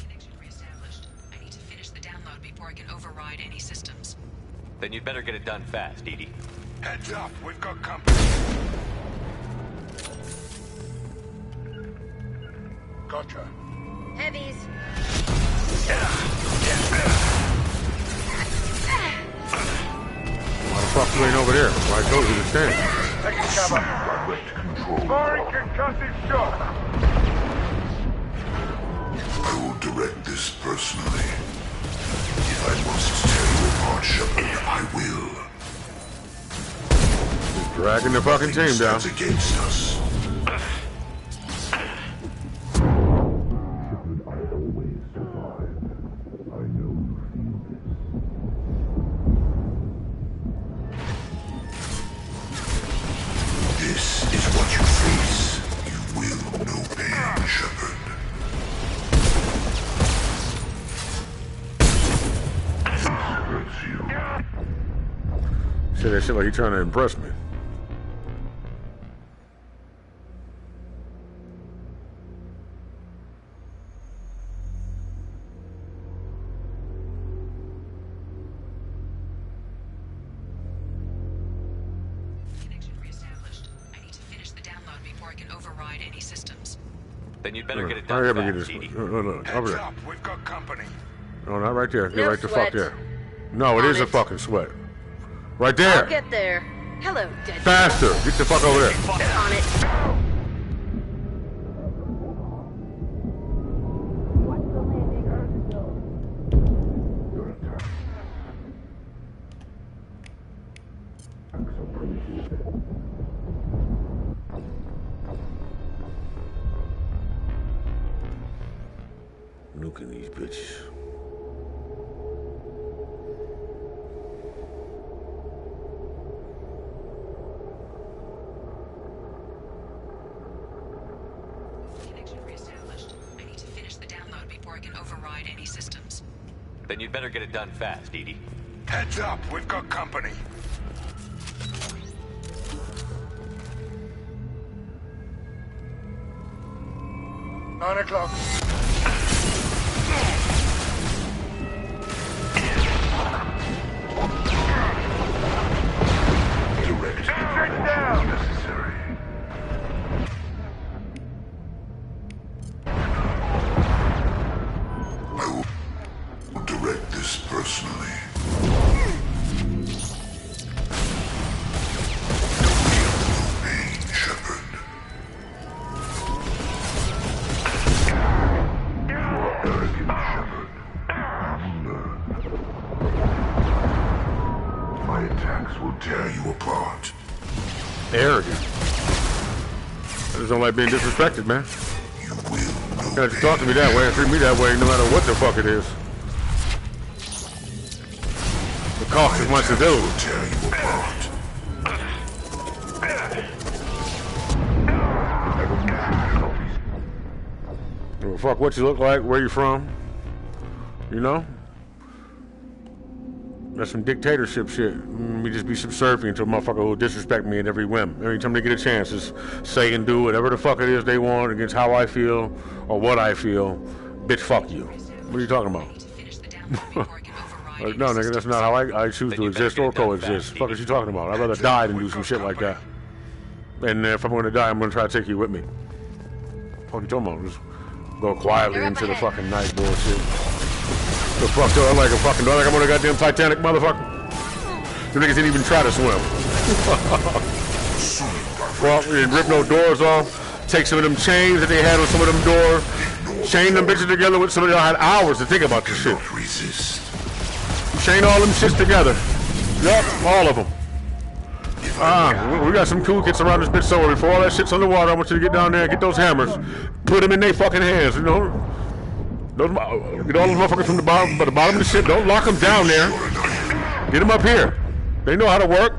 Connection reestablished. I need to finish the download before I can override any systems. Then you'd better get it done fast, Edie. Heads up, we've got company. Gotcha. Heavies. Why the fuck you ain't over there? Well, I told you to stand. Taking cover. Direct control. Firing concussive shot. I will direct this personally. If I must tear you apart, Shepard, I will. Just dragging the fucking team down. Stands against us. Shepard, I always survive. I know you feel this. This is what you face. You will know pain, Shepard. This hurts you. Say that shit like he trying to impress me. Connection reestablished. I need to finish the download before I can override any systems. Then you'd better get it Hurry done up and get fast, this. Edie. No, over Heads there. up, we've got company. No, not right there. Get No right the fuck sweat. there. No, it On is a it. fucking sweat. Right I'll there. get there. Hello, dead. Faster. Get the fuck over there. On it. these bitches. Connection reestablished. I need to finish the download before I can override any systems. Then you'd better get it done fast, Edie. Heads up, we've got company. Nine o'clock. Direct Get down! necessary. I will direct this personally. Pain, Shepard. You are arrogant, Shepard. You will learn. My attacks will tear you apart. Arrogant. I just don't like being disrespected, man. You will know You gotta talk to me that way and treat me that way no matter what the fuck it is. The cost is my civility. will tear you apart. Well, fuck what you look like, where you from. You know? That's some dictatorship shit. Me just be subservient to a motherfucker who will disrespect me at every whim. Every time they get a chance, just say and do whatever the fuck it is they want against how I feel or what I feel. Bitch, fuck you. What are you talking about? I need to finish the download before I can override any No, nigga, that's not how I choose Then to you better exist get or it done coexist. fast, Fuck is you talking about? I'd rather die than do some shit like that. And if I'm gonna die, I'm gonna try to take you with me. What you talking about? Just go quietly You're up into the ahead. fucking night bullshit. The fuck do I like a fucking do I like I'm on a goddamn Titanic, motherfucker? The niggas didn't even try to swim. Well, they rip no doors off, take some of them chains that they had on some of them doors, chain them bitches together with some of y'all had hours to think about this shit. Resist. Chain all them shits together. Yup, all of them. We got some cool kids around this bitch somewhere. Before all that shit's underwater, I want you to get down there and get those hammers. Put them in their fucking hands, you know? Those, get all those motherfuckers from the bottom of the ship. Don't lock them down there. Get them up here. They know how to work.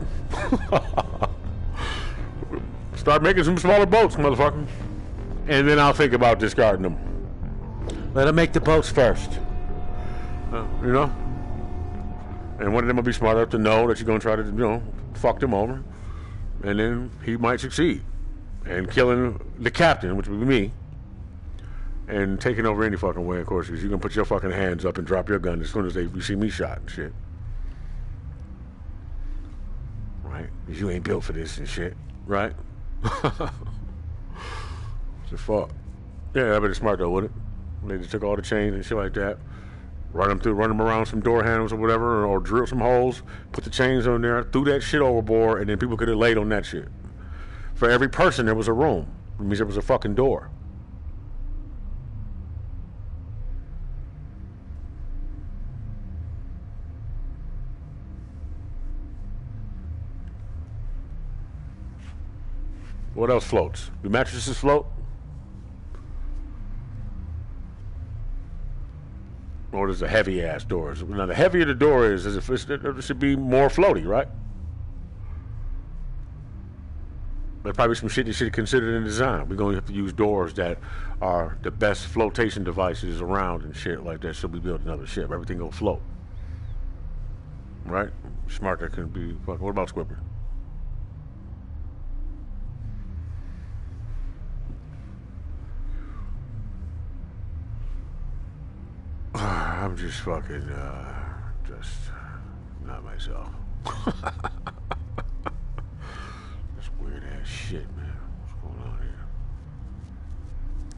Start making some smaller boats, motherfucker. And then I'll think about discarding them. Let them make the boats first. You know? And one of them will be smart enough to know that you're going to try to, you know, fuck them over. And then he might succeed. And killing the captain, which would be me. And taking over any fucking way, of course, because you're going to put your fucking hands up and drop your gun as soon as you see me shot and shit. Right? Because you ain't built for this and shit. Right? So fuck. Yeah, I better smart though, wouldn't it? They just took all the chains and shit like that. Run them around some door handles or whatever, or drill some holes, put the chains on there, threw that shit overboard, and then people could have laid on that shit. For every person, there was a room. It means there was a fucking door. What else floats? Do mattresses float? Or does the heavy ass doors? Now, the heavier the door is it should be more floaty, right? There's probably some shit you should have considered in design. We're going to have to use doors that are the best flotation devices around and shit like that. So we build another ship. Everything will float. Right? Smart that can be. What about Squipper? I'm just fucking, just not myself. This weird ass shit, man. What's going on here?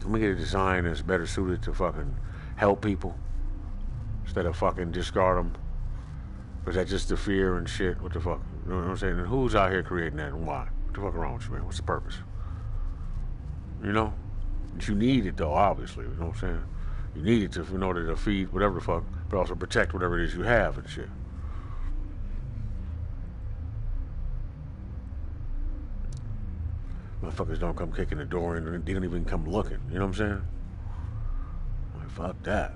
Can we get a design that's better suited to fucking help people instead of fucking discard them? Was that just the fear and shit? What the fuck? You know what I'm saying? And who's out here creating that and why? What the fuck wrong with you, man? What's the purpose? You know? But you need it though, obviously. You know what I'm saying? You need it to, in order to feed whatever the fuck, but also protect whatever it is you have and shit. Motherfuckers don't come kicking the door in, and they don't even come looking. You know what I'm saying? Like, fuck that.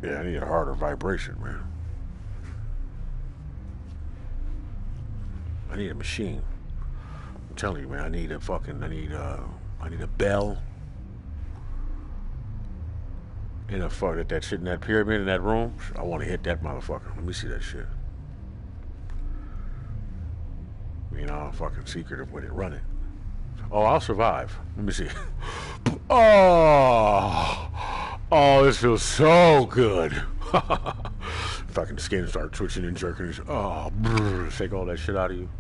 Yeah, I need a harder vibration, man. I need a machine. I'm telling you, man, I need a bell. And a fuck that shit in that pyramid in that room. I want to hit that motherfucker. Let me see that shit. You know, fucking secretive with it. Run it. Oh, I'll survive. Let me see. Oh, this feels so good. Fucking skin start twitching and jerking. Oh, take all that shit out of you.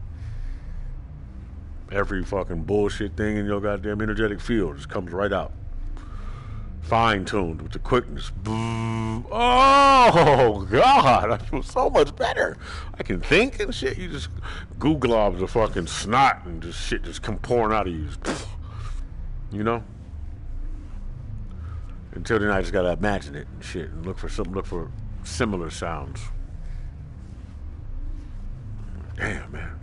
Every fucking bullshit thing in your goddamn energetic field just comes right out. Fine-tuned with the quickness. Oh, God. I feel so much better. I can think and shit. You just goo globs of fucking snot and just shit just come pouring out of you. You know? Until then, I just gotta imagine it and shit and look for similar sounds. Damn, man.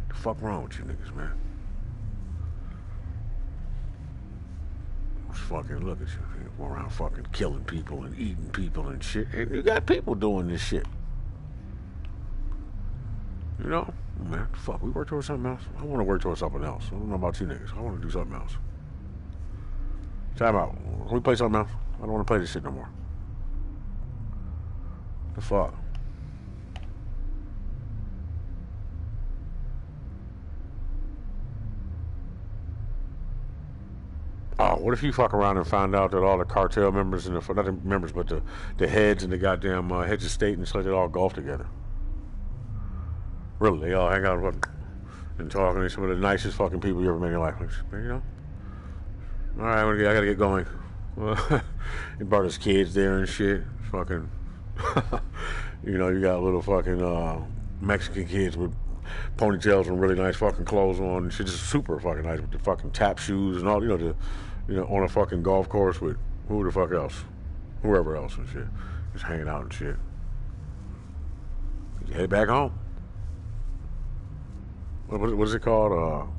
What the fuck wrong with you niggas, man? Just fucking look at you. You go around fucking killing people and eating people and shit. And you got people doing this shit. You know? Man, fuck, we work towards something else. I want to work towards something else. I don't know about you niggas. I want to do something else. Time out. Can we play something else? I don't want to play this shit no more. The fuck? Oh, what if you fuck around and find out that all the cartel members and not the members, but the heads and the goddamn heads of state and stuff, they all golf together? Really, they all hang out and talk, and they're some of the nicest fucking people you ever met in your life. You know? All right, I gotta get going. He brought his kids there and shit. Fucking, you know, you got little fucking Mexican kids with ponytails and really nice fucking clothes on and shit. Just super fucking nice with the fucking tap shoes and all. You know, on a fucking golf course with who the fuck else, whoever else and shit, just hanging out and shit. You head back home. What is it called?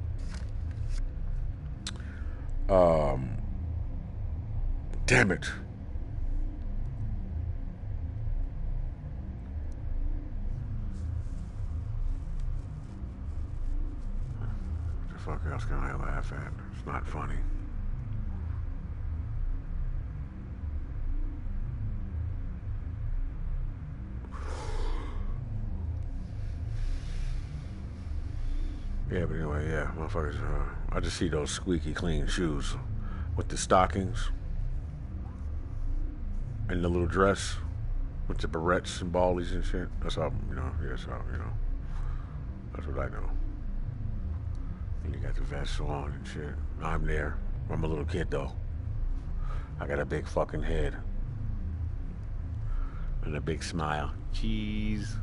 Damn it. What the fuck else can I laugh at? It's not funny. Yeah, but anyway, yeah, motherfuckers, I just see those squeaky clean shoes with the stockings and the little dress with the barrettes and ballies and shit. That's how, you know, that's how, you know, that's what I know. And you got the vest on and shit. I'm there. I'm a little kid, though. I got a big fucking head. And a big smile. Cheese.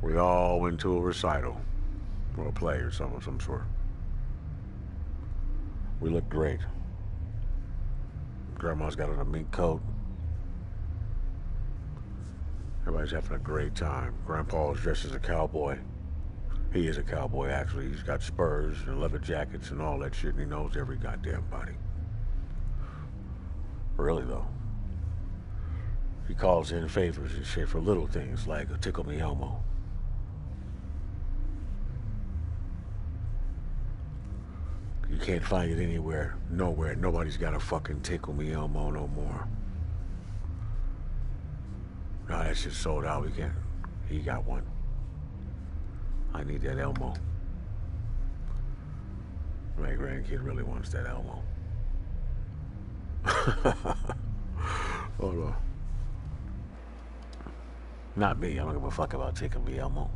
We all went to a recital. Or a play or something of some sort. We look great. Grandma's got on a mink coat. Everybody's having a great time. Grandpa is dressed as a cowboy. He is a cowboy, actually. He's got spurs and leather jackets and all that shit, and he knows every goddamn body. Really, though. He calls in favors and shit for little things like a tickle me Elmo. You can't find it anywhere, nowhere. Nobody's got a fucking tickle me Elmo no more. No, that shit sold out. We can't. He got one. I need that Elmo. My grandkid really wants that Elmo. Hold on. Not me. I don't give a fuck about tickle me Elmo.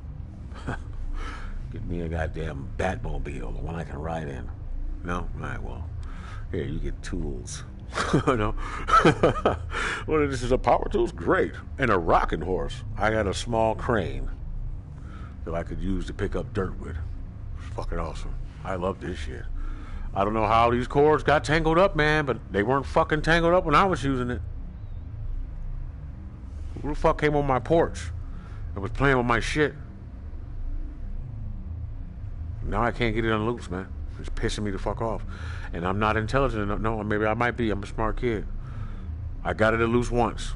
Get me a goddamn Batmobile, the one I can ride in. No? Alright, well. Here, you get tools. No? Well, this is a power tool's great. And a rocking horse. I got a small crane that I could use to pick up dirt with. It's fucking awesome. I love this shit. I don't know how these cords got tangled up, man, but they weren't fucking tangled up when I was using it. Who the fuck came on my porch and was playing with my shit? Now I can't get it unloose, man. It's pissing me the fuck off. And I'm not intelligent enough. No, maybe I might be. I'm a smart kid. I got it loose once.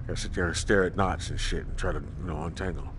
Gotta sit there and stare at knots and shit and try to, untangle.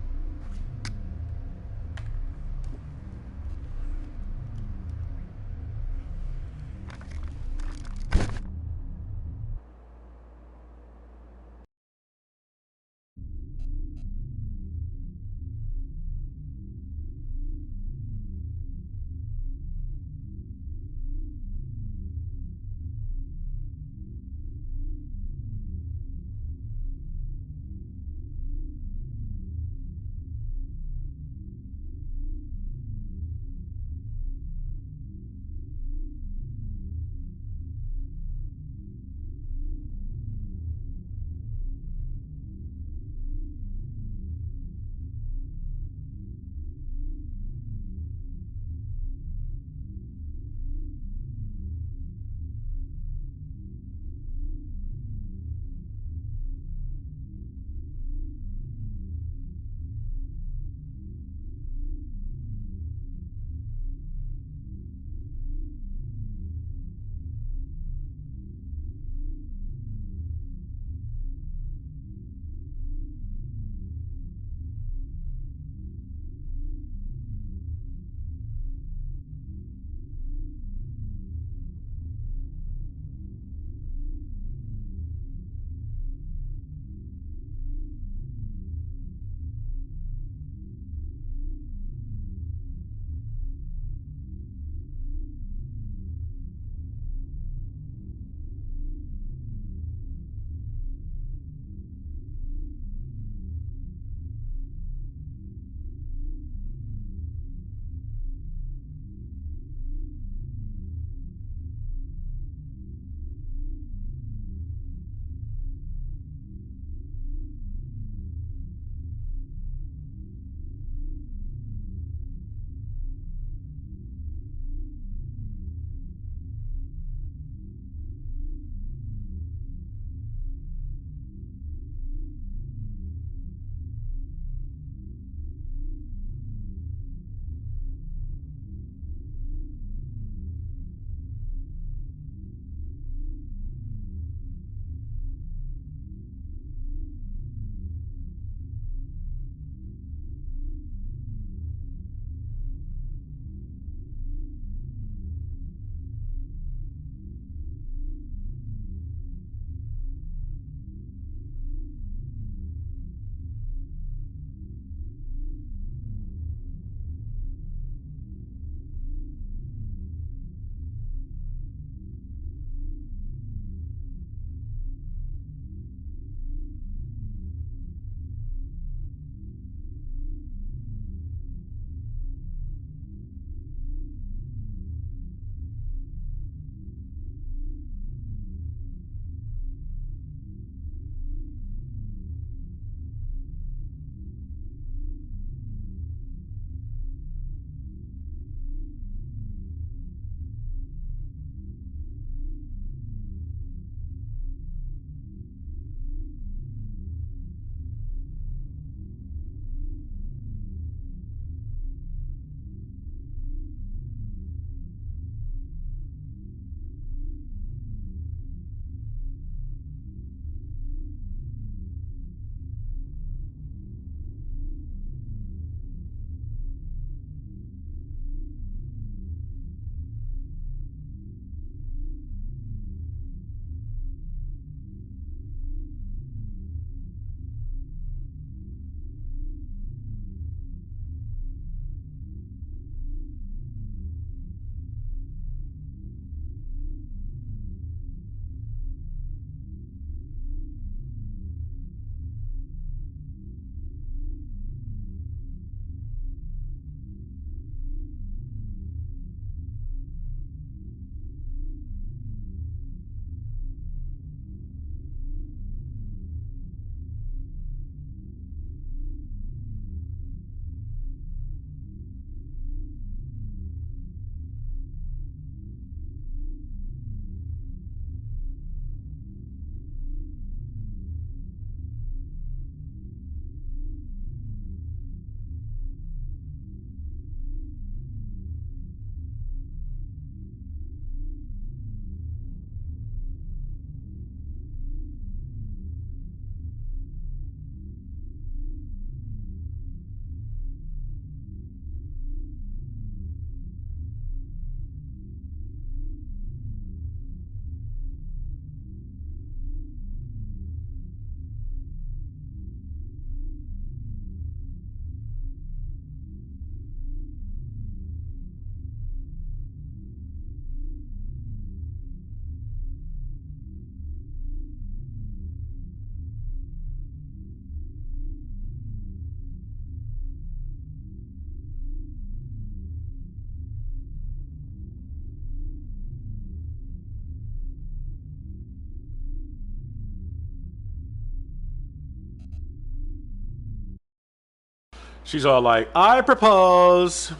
She's all like, I propose.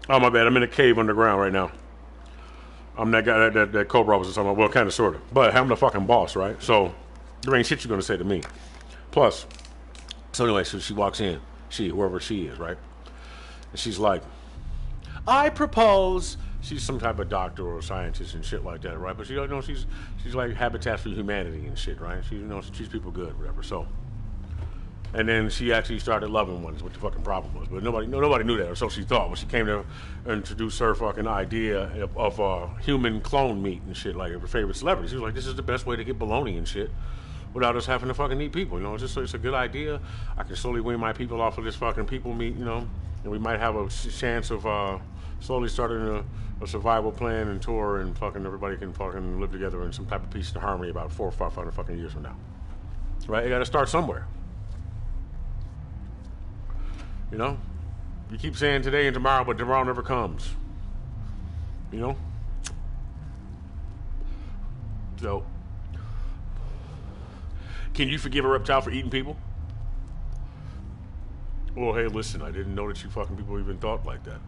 Oh, my bad. I'm in a cave underground right now. I'm that guy that Cobra was talking about. Well, kind of, sort of. But I'm the fucking boss, right? So there ain't shit you're going to say to me. Plus, so anyway, so she walks in. Whoever she is, right? And she's like, I propose. She's some type of doctor or scientist and shit like that, right? But she's like Habitat for Humanity and shit, right? She she treats people good, whatever. So, and then she actually started loving ones. What the fucking problem was, but nobody knew that, or so she thought when she came to introduce her fucking idea of human clone meat and shit, like her favorite celebrity. She was like, this is the best way to get bologna and shit, without us having to fucking eat people. It's a good idea. I can slowly wean my people off of this fucking people meat, and we might have a chance of slowly starting a survival plan and tour, and fucking everybody can fucking live together in some type of peace and harmony about 400 or 500 fucking years from now. Right? You got to start somewhere. You keep saying today and tomorrow, but tomorrow never comes. So, can you forgive a reptile for eating people? Well, hey, listen, I didn't know that you fucking people even thought like that.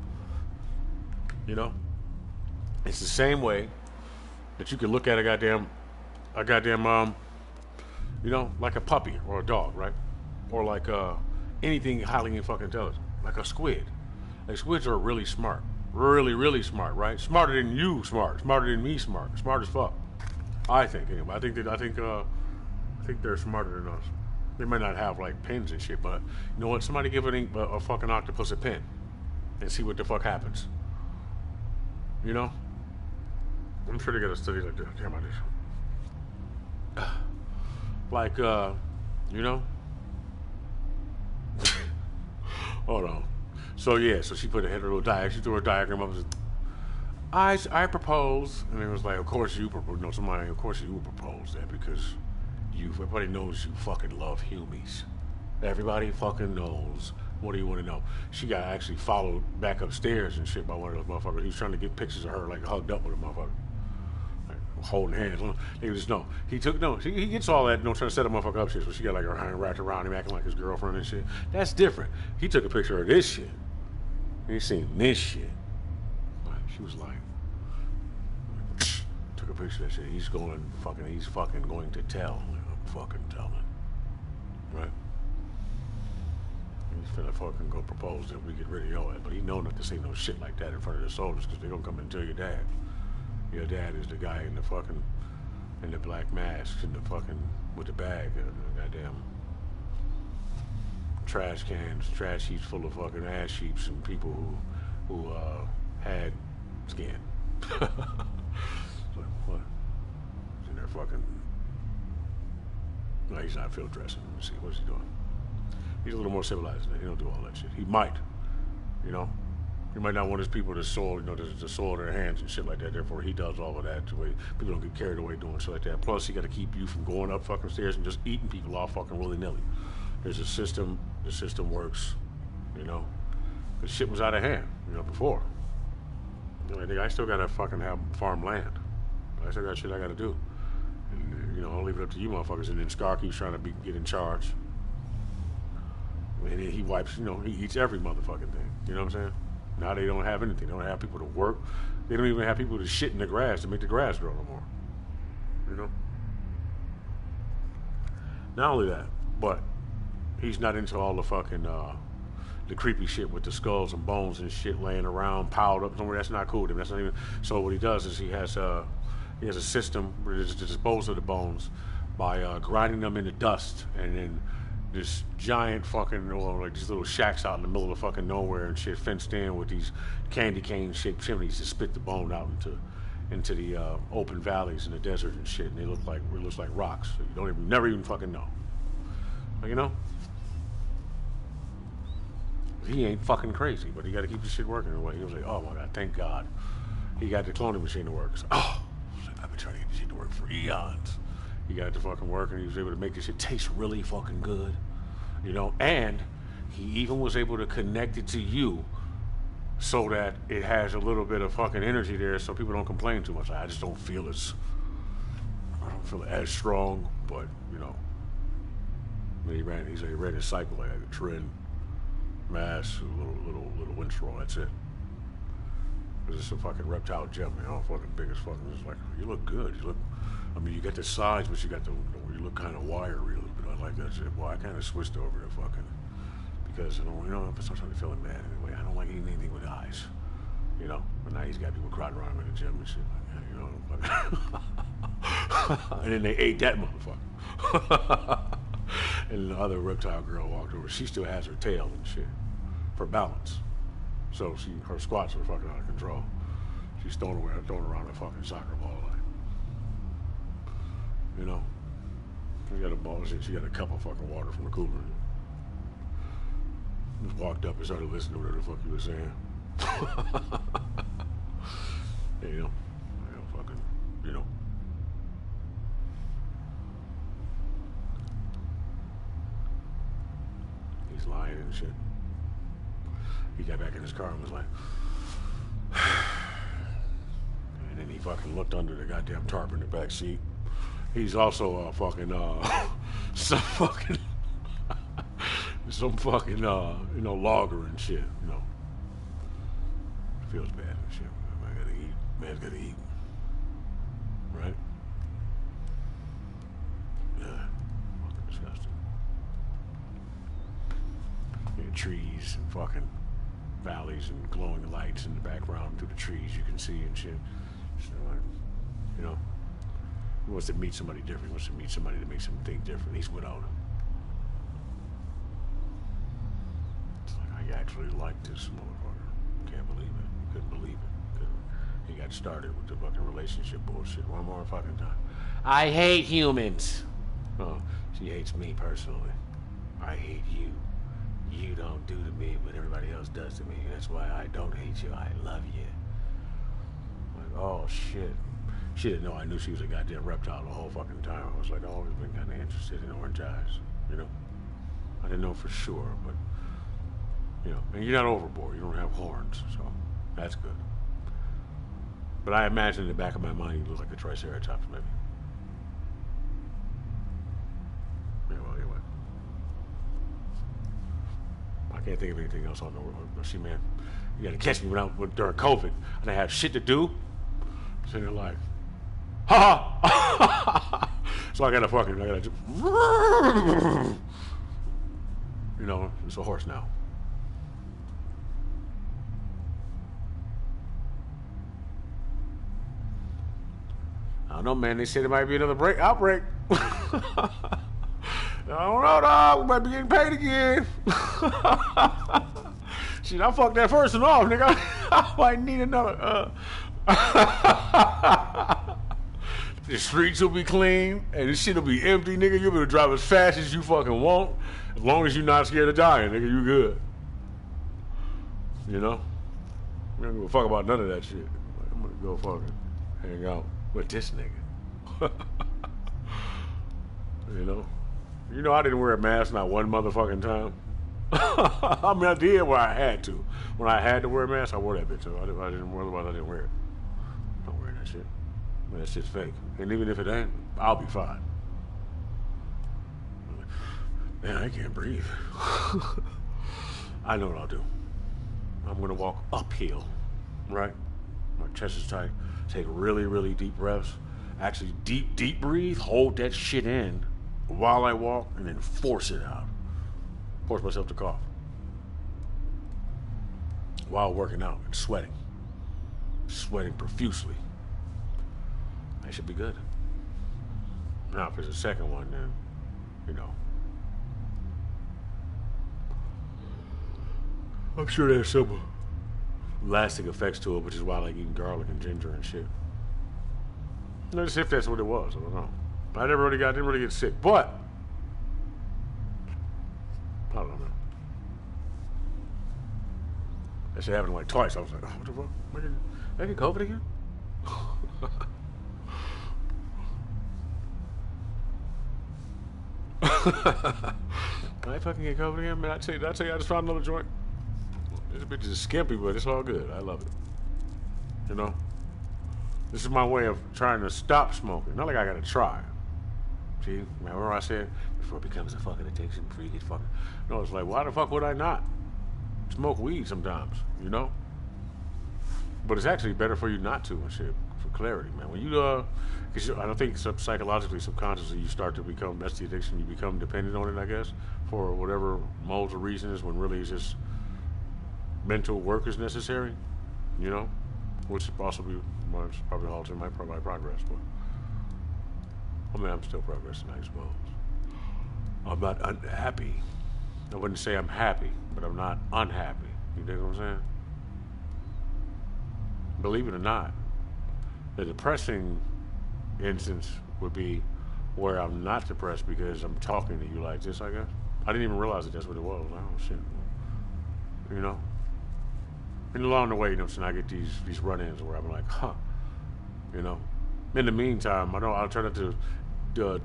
It's the same way that you can look at a goddamn, like a puppy or a dog, right? Or like anything highly fucking intelligent, like a squid. Like squids are really smart, really, really smart, right? Smarter than you, smarter than me, smart as fuck. I think anyway. I think they're smarter than us. They might not have like pens and shit, but you know what? Somebody give a fucking octopus a pen and see what the fuck happens. I'm sure they got a study like that. Damn, I just like hold on. So she put her little diagram. She threw her diagram up. I propose, and it was like, of course you propose. No, somebody, of course you would propose that because everybody knows you fucking love humies. Everybody fucking knows. What do you want to know? She got actually followed back upstairs and shit by one of those motherfuckers. He was trying to get pictures of her like hugged up with a motherfucker, like, holding hands. They just know he gets all that. Trying to set a motherfucker up shit. So she got like her hand wrapped around him, acting like his girlfriend and shit. That's different. He took a picture of this shit. He seen this shit. She was like, took a picture of that shit. He's fucking going to tell. I'm fucking telling, right? He's finna fucking go propose that we get rid of your ass. But he know not to say no shit like that in front of the soldiers because they gonna come and tell your dad. Your dad is the guy in the black mask and the fucking with the bag and the goddamn trash cans, trash heaps full of fucking ass sheeps and people who had skin. So, what? He's in there fucking. No, he's not field dressing. Let me see. What's he doing? He's a little more civilized than that. He don't do all that shit. He might, He might not want his people to soil, to soil their hands and shit like that. Therefore, he does all of that the way people don't get carried away doing shit like that. Plus, he got to keep you from going up fucking stairs and just eating people off fucking willy-nilly. There's a system. The system works, because shit was out of hand, before. I still got to fucking have farm land. I still got shit I got to do. And, I'll leave it up to you motherfuckers. And then Scar keeps trying to get in charge. And he wipes, he eats every motherfucking thing. You know what I'm saying? Now they don't have anything. They don't have people to work. They don't even have people to shit in the grass to make the grass grow no more. Not only that, but he's not into all the fucking, the creepy shit with the skulls and bones and shit laying around, piled up somewhere. That's not cool to him. That's not even. So what he does is he has a system to dispose of the bones by grinding them into dust and then this giant fucking, like these little shacks out in the middle of fucking nowhere and shit, fenced in with these candy cane shaped chimneys to spit the bone out into the open valleys in the desert and shit, and it looks like rocks. So you never even fucking know. He ain't fucking crazy, but he got to keep the shit working away. He was like, oh my god, thank God, he got the cloning machine to work. So, I've been trying to get this shit to work for eons. He got it to fucking work, and he was able to make this shit taste really fucking good, and he even was able to connect it to you so that it has a little bit of fucking energy there so people don't complain too much. I just don't feel as strong, but he ran his cycle like a trend. mask, a little windscreen. That's it. Cause it's a fucking reptile gym, man. All fucking big as fucking. It's like you look good. You look. I mean, you got the size, but you got you look kind of wiry a little bit. I like that shit. Well, I kind of switched over to fucking because I'm starting to feel bad anyway. I don't like eating anything with eyes. But now he's got people crowding around him in the gym and shit like that, and then they ate that motherfucker. And the other reptile girl walked over. She still has her tail and shit for balance. So her squats are fucking out of control. She's throwing around a fucking soccer ball like. She got a ball. She got a cup of fucking water from the cooler. Just walked up and started listening to whatever the fuck you was saying. He's lying and shit. He got back in his car and was like, and then he fucking looked under the goddamn tarp in the back seat. He's also some fucking logger and shit. Feels bad and shit. I gotta eat. Man's gotta eat. Right? Yeah. Fucking disgusting. Trees and fucking valleys and glowing lights in the background through the trees you can see and shit. So, he wants to meet somebody different. He wants to meet somebody that makes him think different. He's without him. It's like, I actually like this motherfucker. Can't believe it. Couldn't believe it. He got started with the fucking relationship bullshit one more fucking time. I hate humans. Oh, she hates me personally. I hate you. You don't do to me what everybody else does to me. That's why I don't hate you. I love you. Like, oh shit. She didn't know I knew she was a goddamn reptile the whole fucking time. I was like, I've always been kind of interested in orange eyes. I didn't know for sure, but and you're not overboard. You don't have horns, so that's good. But I imagine in the back of my mind, you look like a triceratops, maybe. Yeah, well, anyway. I can't think of anything else on the world. See, man, you gotta catch me during COVID, and I have shit to do. So they're like, ha ha! So I gotta just, it's a horse now. I don't know, man. They said there might be another outbreak. I don't know, dog. We might be getting paid again. Shit, I fucked that first one off, nigga. I might need another. The streets will be clean, and this shit will be empty, nigga. You'll be able to drive as fast as you fucking want, as long as you're not scared of dying, nigga. You good. We don't give a fuck about none of that shit. I'm gonna go fucking hang out with this nigga. I didn't wear a mask not one motherfucking time. I mean, I did where I had to. When I had to wear a mask, I wore that bitch. So I didn't wear it, otherwise I didn't wear it. Don't wear that shit. Man, that shit's fake. And even if it ain't, I'll be fine. Man, I can't breathe. I know what I'll do. I'm gonna walk uphill, right? My chest is tight. Take really, really deep breaths. Actually, deep breathe. Hold that shit in while I walk, and then force it out. Force myself to cough while working out and sweating profusely. I should be good. Now, if there's a second one, then I'm sure there's some lasting effects to it, which is why I like eating garlic and ginger and shit. Notice if that's what it was. I don't know. I didn't really get sick, but I don't know. That shit happened like twice. I was like, oh, what the fuck? Did I get COVID again? I fucking get COVID again, man. I tell you, I just found another joint. This bitch is skimpy, but it's all good. I love it. This is my way of trying to stop smoking. Not like I gotta try. See, remember I said before it becomes a fucking addiction, before you get fucking. No, it's like, why the fuck would I not? smoke weed sometimes, you know? But it's actually better for you not to and shit, for clarity, man. When you, because I don't think psychologically, subconsciously, you start to become, that's the addiction, you become dependent on it, I guess, for whatever modes or reasons, when really it's just mental work is necessary, you know? Which possibly, well, it's probably halting my progress, but I mean, I'm still progressing, I suppose. I'm not unhappy. I wouldn't say I'm happy, but I'm not unhappy. You dig what I'm saying? Believe it or not, the depressing instance would be where I'm not depressed because I'm talking to you like this, I guess. I didn't even realize that that's what it was. Like, oh, shit. You know? And along the way, you know, so I get these run-ins where I'm like, huh. You know? In the meantime, I'll try not to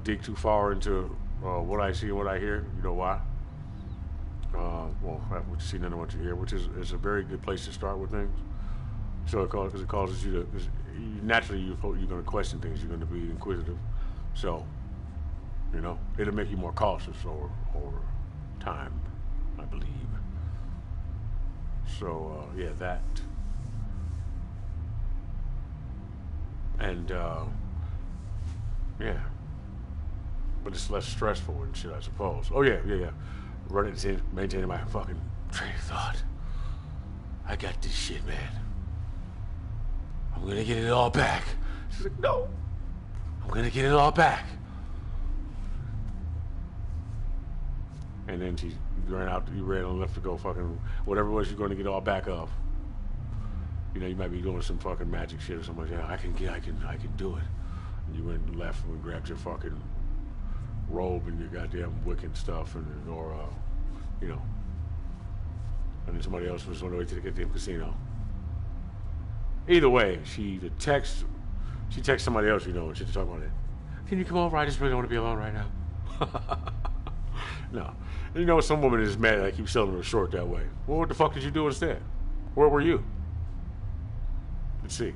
dig too far into what I see and what I hear. You know why? Well, what you see, none of what you hear, which is a very good place to start with things. So because it causes you to, because naturally you're going to question things, you're going to be inquisitive. So, you know, it'll make you more cautious over time, I believe. So, yeah, that. And, yeah. But it's less stressful and shit, I suppose. Oh, yeah. Maintaining my fucking train of thought. I got this shit, man. I'm gonna get it all back. She's like, no. I'm gonna get it all back. And then you ran and left to go fucking, whatever it was you're gonna get all back of. You know, you might be doing some fucking magic shit or something like that. I can do it. And you went and left and grabbed your fucking robe and your goddamn Wiccan stuff or you know. And then somebody else was on the way to the goddamn casino. Either way, she texts somebody else, you know, and she's talking about it. Can you come over? I just really don't want to be alone right now. No. You know, some woman is mad that I keep selling her short that way. Well, what the fuck did you do instead? Where were you? Let's see.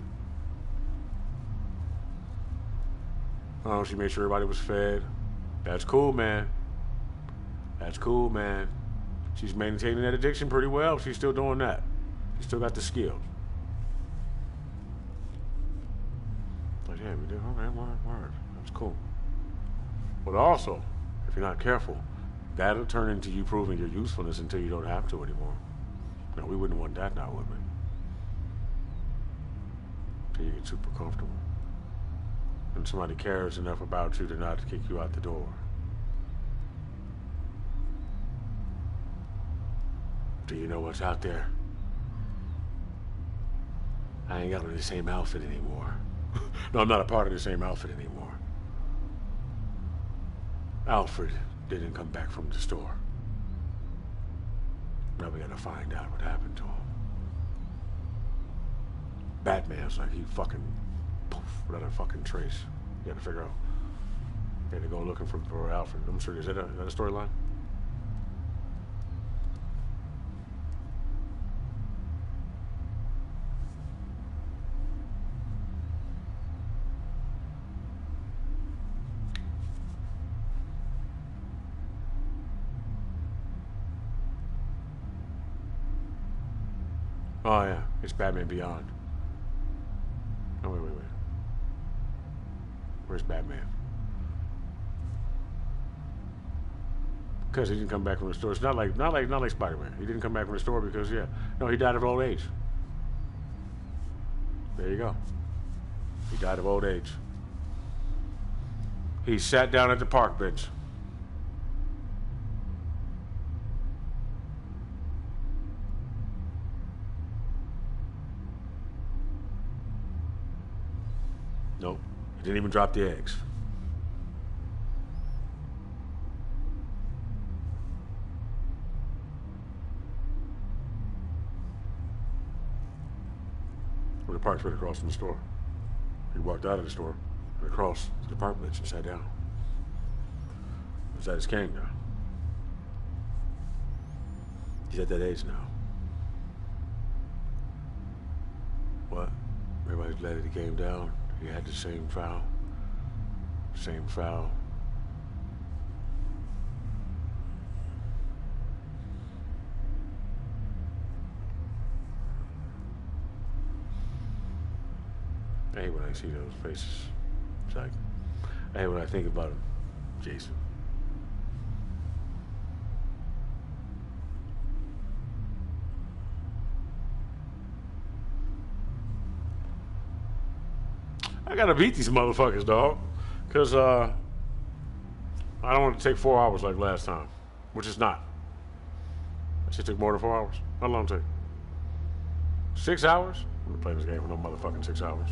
Oh, she made sure everybody was fed. That's cool, man. That's cool, man. She's maintaining that addiction pretty well. She's still doing that. She's still got the skills. Like, yeah, we did. Okay, word. That's cool. But also, if you're not careful, that'll turn into you proving your usefulness until you don't have to anymore. No, we wouldn't want that now, would we? Until you get super comfortable. And somebody cares enough about you to not kick you out the door. Do you know what's out there? I ain't got on the same outfit anymore. No, I'm not a part of the same outfit anymore. Alfred didn't come back from the store. Now we gotta find out what happened to him. Batman's like he fucking poof without a fucking trace. You gotta figure out. You gotta go looking for Alfred. I'm sure, is that a storyline? Oh yeah, it's Batman Beyond. Oh wait. Where's Batman? Because he didn't come back from the store. It's not like Spider-Man. He didn't come back from the store because he died of old age. There you go. He died of old age. He sat down at the park bench. Nope. He didn't even drop the eggs. Well, the park's right across from the store. He walked out of the store and across to the park bench and sat down. He's at his cane now. He's at that age now. What? Everybody's glad that he came down. He had the same foul. Same foul. I hate when I see those faces. It's like, I hate when I think about him, Jason. I gotta beat these motherfuckers, dog. Because, I don't want to take 4 hours like last time. Which is not. That shit took more than 4 hours. How long did it take? 6 hours? I'm gonna play this game for no motherfucking 6 hours.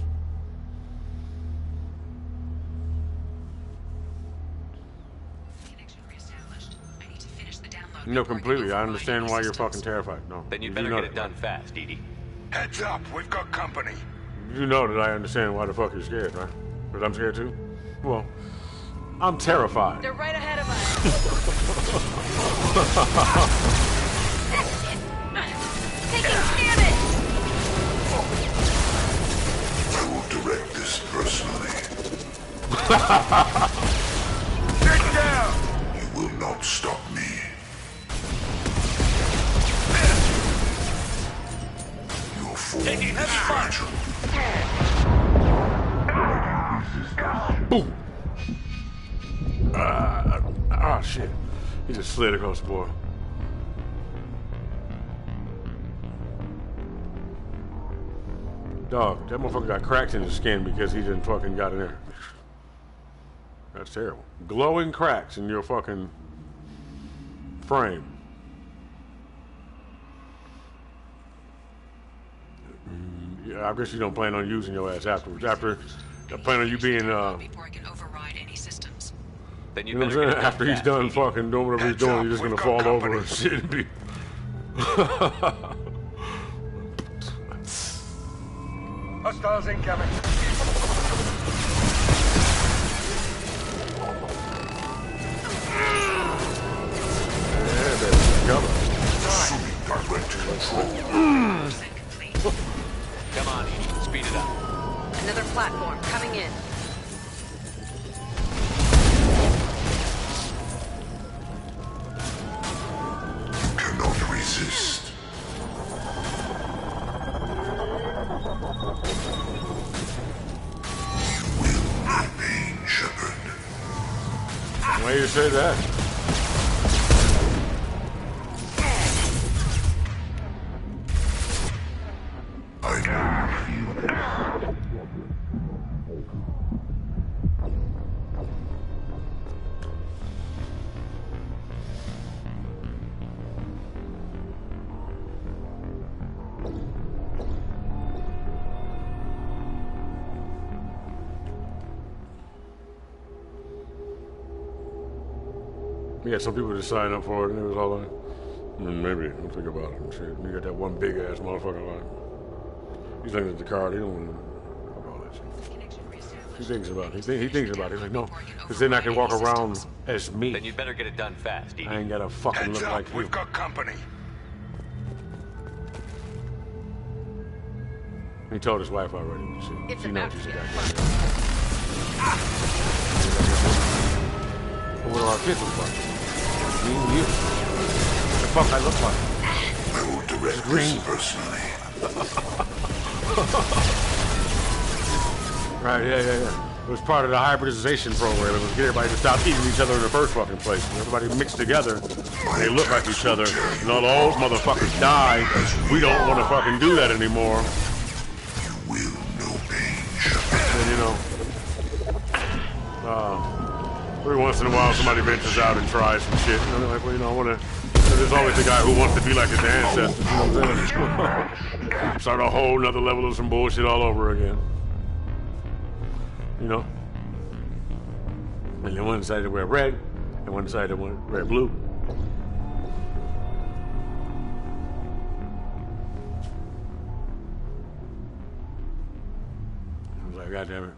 Connection reestablished. I need to finish the download. No, before I can completely. I override understand any why you're systems. fucking terrified. No. Then you'd you better know get it that. done fast, Edie. Heads up, we've got company. You know that I understand why the fuck you're scared, right? But I'm scared too? Well, I'm terrified. They're right ahead of us. Taking damage! I will direct this personally. Get down! You will not stop me. Your form Taking is heavy fire. fragile. Boom! Shit. He just slid across the board. Dog, that motherfucker got cracks in his skin because he didn't fucking got in there. That's terrible. Glowing cracks in your fucking frame. Yeah, I guess you don't plan on using your ass afterwards. After, I plan on you being, Before I can override any systems. Then you you'd know what I'm better saying? get it done After he's fast, done Edie. fucking doing whatever he's Heads doing, up, you're just we've gonna got fall over company. and shit and be. Hostiles incoming. Yeah, baby, cover. Assuming direct control. 100% complete. Come on, Edie. Speed it up. Another platform coming in. Cannot resist. You will know pain, Shepard. Why you say that? I know you feel this. Yeah, some people just signed up for it and it was all like, maybe, don't think about it and shit. You got that one big ass motherfucker like, he's looking at the card, he don't want to talk about that shit. Connection reestablished. He thinks about it. He thinks about it. He's like, no, because then I can walk around as Then me. you'd better get it done fast, Edie. I ain't gotta fucking Heads look up, like you. we've got company. He told his wife already. It's She about knows to he's a get goddamn. fun. What do our kids look like? Me and you. What the fuck I look like? I will direct this personally. Right, yeah. It was part of the hybridization program. It was get everybody to stop eating each other in the first fucking place. And everybody mixed together. And they look like each other. And all those motherfuckers die. We don't want to fucking do that anymore. You will know pain, Shepard. And you know, every once in a while somebody ventures out and tries some shit. And they're like, well, you know, I want to. There's always the guy who wants to be like his ancestors. You know what I'm saying? Start a whole nother level of some bullshit all over again. You know? And then one decided to wear red, and one decided to wear blue. I was like, God damn it.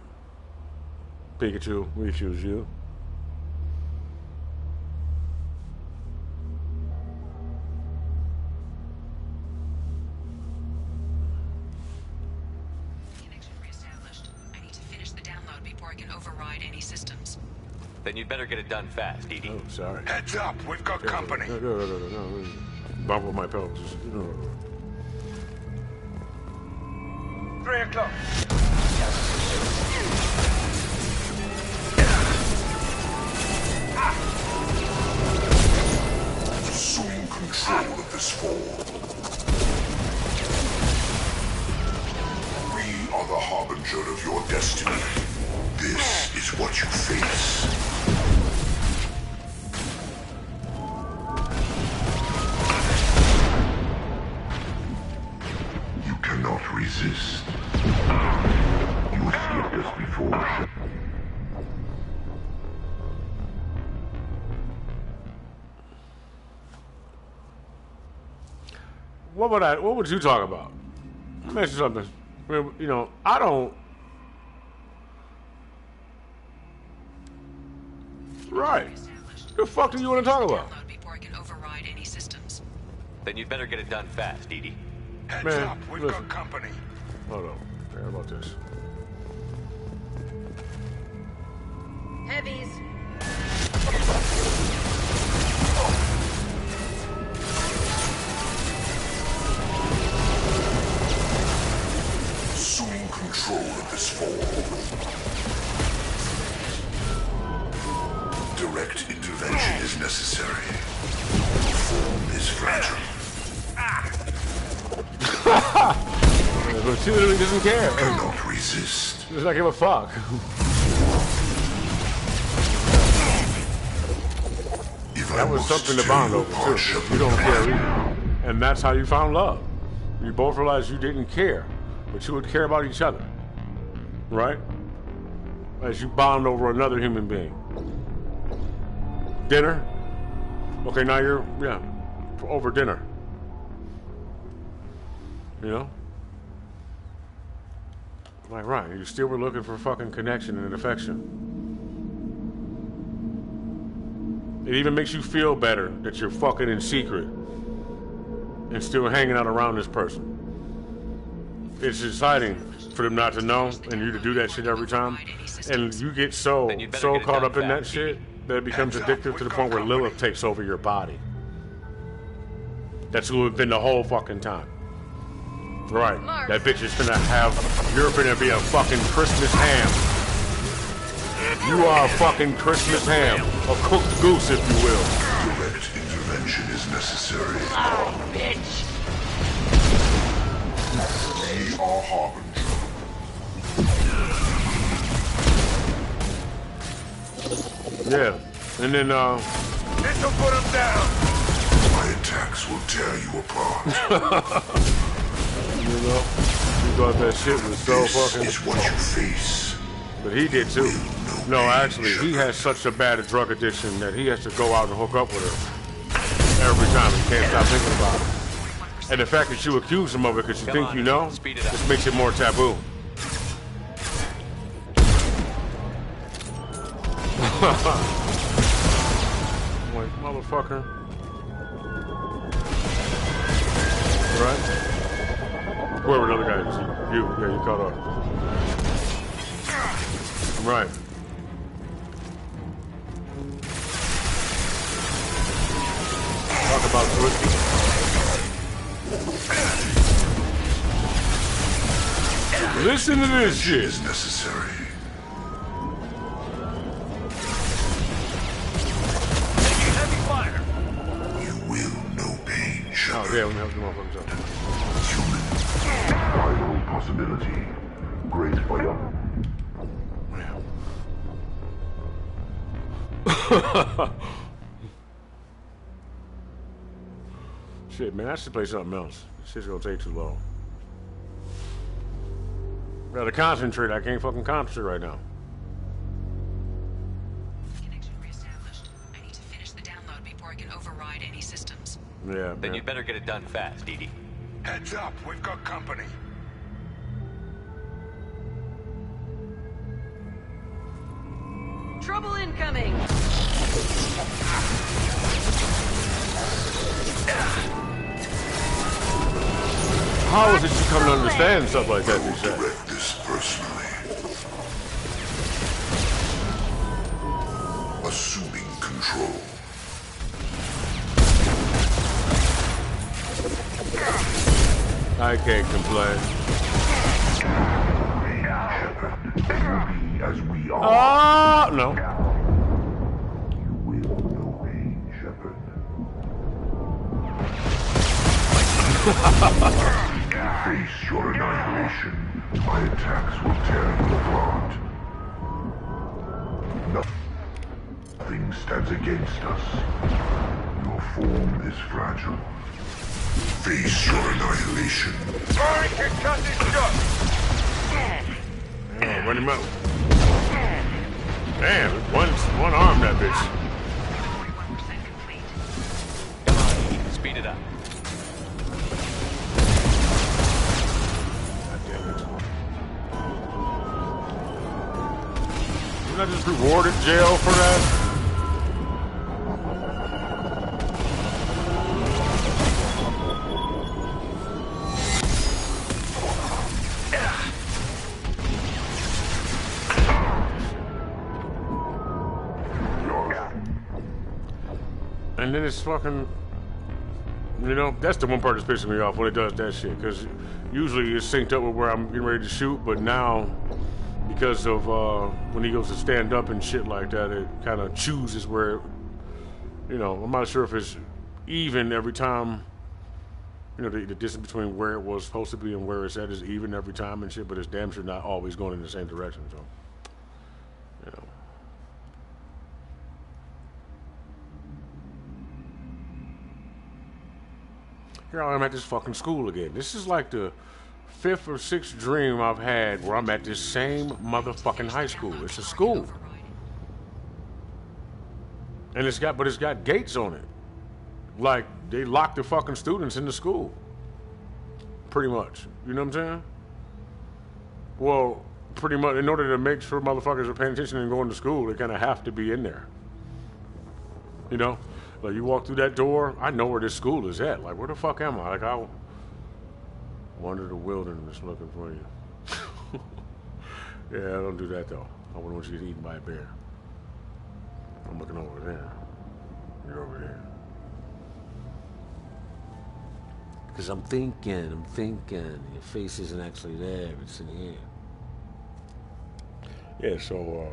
Pikachu, we choose you. Connection reestablished. I need to finish the download before I can override any systems. Then you'd better get it done fast, Edie. Oh, sorry. Heads up, we've got company. No. Bump with my pelvis. 3 o'clock. Assume control of this form. We are the harbinger of your destiny. This is what you face. You cannot resist. You escaped us before. What would you talk about? Let me ask you something. You know, I don't. Right. What the fuck do you want to talk about? Download before I can override any systems. Then you'd better get it done fast, Edie. Heads Man, up, we've listen. got company. Hold on. How about this? Heavies. Assume control of this form. Direct intervention is necessary. The form is fragile. But she literally doesn't care. Cannot resist. Does not give a fuck. If I That was must something to tear bond you over apart, too. shall You don't be care mine. either. And that's how you found love. You both realized you didn't care, but you would care about each other. Right? As you bond over another human being. Dinner? Okay, now you're, over dinner. You know? Like, right, you still were looking for fucking connection and affection. It even makes you feel better that you're fucking in secret and still hanging out around this person. It's exciting for them not to know and you to do that shit every time. And you get so Then you'd better get it caught done up in that fast, shit that it becomes addictive to the point where Lilith takes over your body. That's who it's been the whole fucking time. Right. Mark. That bitch is you're finna be a fucking Christmas ham. You are a fucking Christmas ham. A cooked goose, if you will. Direct intervention is necessary. Bitch. We are harbinger. Yeah. And then, This'll put him down. My attacks will tear you apart. you know, you thought that shit was so This fucking... is what you face. But he did too. No, actually, he has such a bad drug addiction that he has to go out and hook up with her every time. He can't stop thinking about it. And the fact that you accuse him of it because you Come think on, you know, speed it up. just makes it more taboo. Like, motherfucker. Right? Whoever another guy is. You caught up. Right. Talk about twisting. Listen to this shit. Is necessary. Taking heavy fire. You will know pain, Oh, Shepard. yeah, let me help you motherfuckers up. Human. Vital possibility. Great fire. Shit, man, I should play something else. This shit's gonna take too long. Gotta concentrate. I can't fucking concentrate right now. Connection reestablished. I need to finish the download before I can override any systems. Yeah, Then man. you'd better get it done fast, Edie. Heads up, we've got company. Trouble incoming. How is it you come to understand stuff like that, you say? Direct this personally. Assuming control. I can't complain. Shepard, you will be as we are. Oh, no. You will Face your annihilation. My attacks will tear you apart. Nothing stands against us. Your form is fragile. Face your annihilation. Sorry, concussive shot. Yeah, run him out. Damn, one arm that bitch. 41% complete. Come on, Edie. Speed it up. God damn it. Wasn't I just rewarded jail for that? And then it's fucking, you know, that's the one part that's pissing me off when it does that shit. Because usually it's synced up with where I'm getting ready to shoot, but now, because of when he goes to stand up and shit like that, it kind of chooses where, you know, I'm not sure if it's even every time, you know, the distance between where it was supposed to be and where it's at is even every time and shit, but it's damn sure not always going in the same direction, so, you know. Here I am at this fucking school again. This is like the 5th or 6th dream I've had where I'm at this same motherfucking high school. It's a school. And it's got gates on it. Like, they lock the fucking students in the school. Pretty much. You know what I'm saying? Well, pretty much, in order to make sure motherfuckers are paying attention and going to school, they kind of have to be in there. You know? Like, you walk through that door, I know where this school is at. Like, where the fuck am I? Like, I wander the wilderness looking for you. Yeah, don't do that, though. I wouldn't want you to get eaten by a bear. I'm looking over there. You're over here. Because I'm thinking. Your face isn't actually there, it's in here. Yeah, so,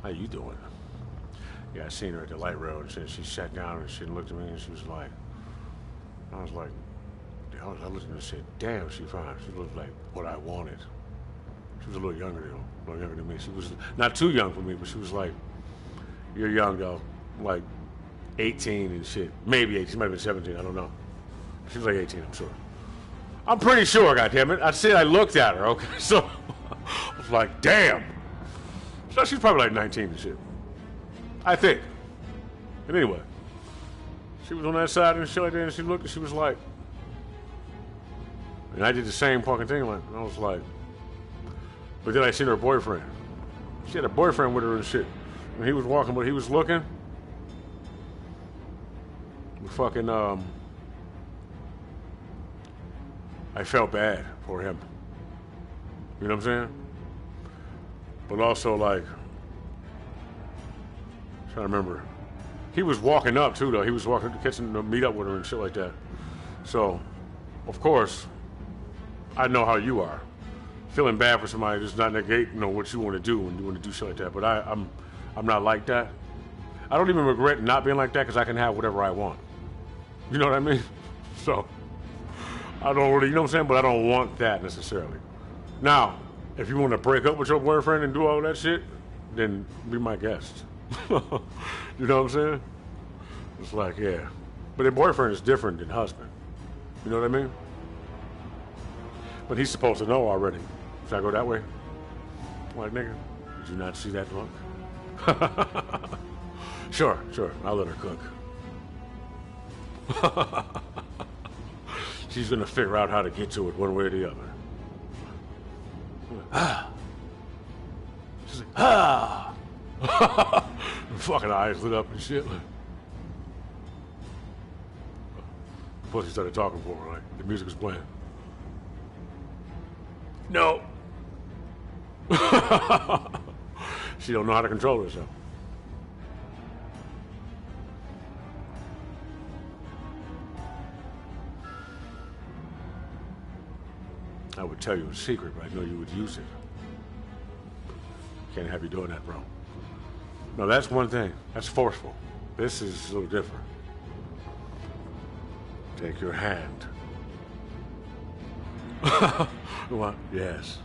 how you doing? Yeah, I seen her at the light rail and she sat down and she looked at me and she was like, I was like, I looked at her and said, damn, she fine. She looked like what I wanted. She was a little younger than me. She was not too young for me, but she was like, you're young though, like 18 and shit. Maybe 18, she might have been 17, I don't know. She was like 18, I'm sure. I'm pretty sure, goddammit. I said I looked at her, okay? So I was like, damn. So she's probably like 19 and shit. I think. And anyway, she was on that side and shit like that, and she looked and she was like, and I did the same fucking thing, like, and I was like, but then I seen her boyfriend. She had a boyfriend with her and shit. And he was walking, but he was looking. Fucking, I felt bad for him. You know what I'm saying? But also, like, I'm trying to remember. He was walking up, too, though. He was walking, catching to meet up with her and shit like that. So, of course, I know how you are. Feeling bad for somebody does not negate, you know, what you want to do when you want to do shit like that. But I'm not like that. I don't even regret not being like that because I can have whatever I want. You know what I mean? So, I don't really, you know what I'm saying? But I don't want that necessarily. Now, if you want to break up with your boyfriend and do all that shit, then be my guest. You know what I'm saying? It's like, yeah. But a boyfriend is different than husband. You know what I mean? But he's supposed to know already. Should I go that way? Like, nigga, did you not see that look? Sure. I'll let her cook. She's gonna figure out how to get to it one way or the other. She's like, fucking eyes lit up and shit. Plus he started talking for her, like the music was playing. No. She don't know how to control herself. I would tell you a secret, but I know you would use it. Can't have you doing that, bro. No, that's one thing. That's forceful. This is a little different. Take your hand. What? Yes.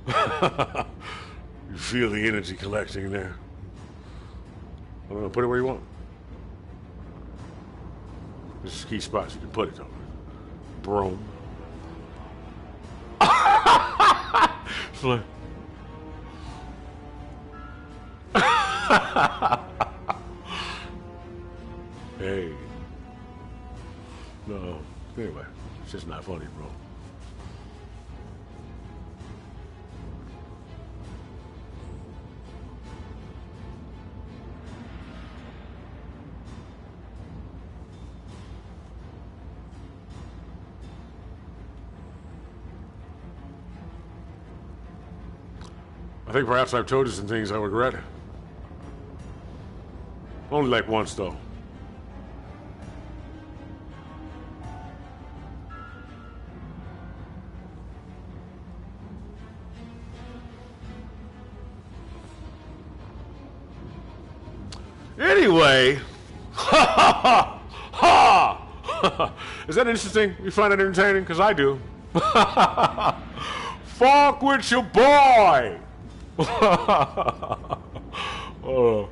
You feel the energy collecting there. I'm gonna put it where you want. This is key spots you can put it though. Broom. It's like... Hey. No. Anyway, it's just not funny, bro. I think perhaps I've told you some things I regret. Only like once, though. Anyway, ha ha ha! Is that interesting? You find it entertaining? Because I do. Fuck with your boy! Oh.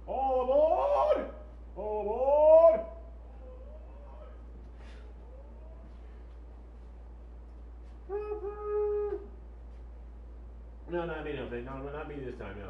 All aboard! All aboard! No, not me, no, not me this time, no.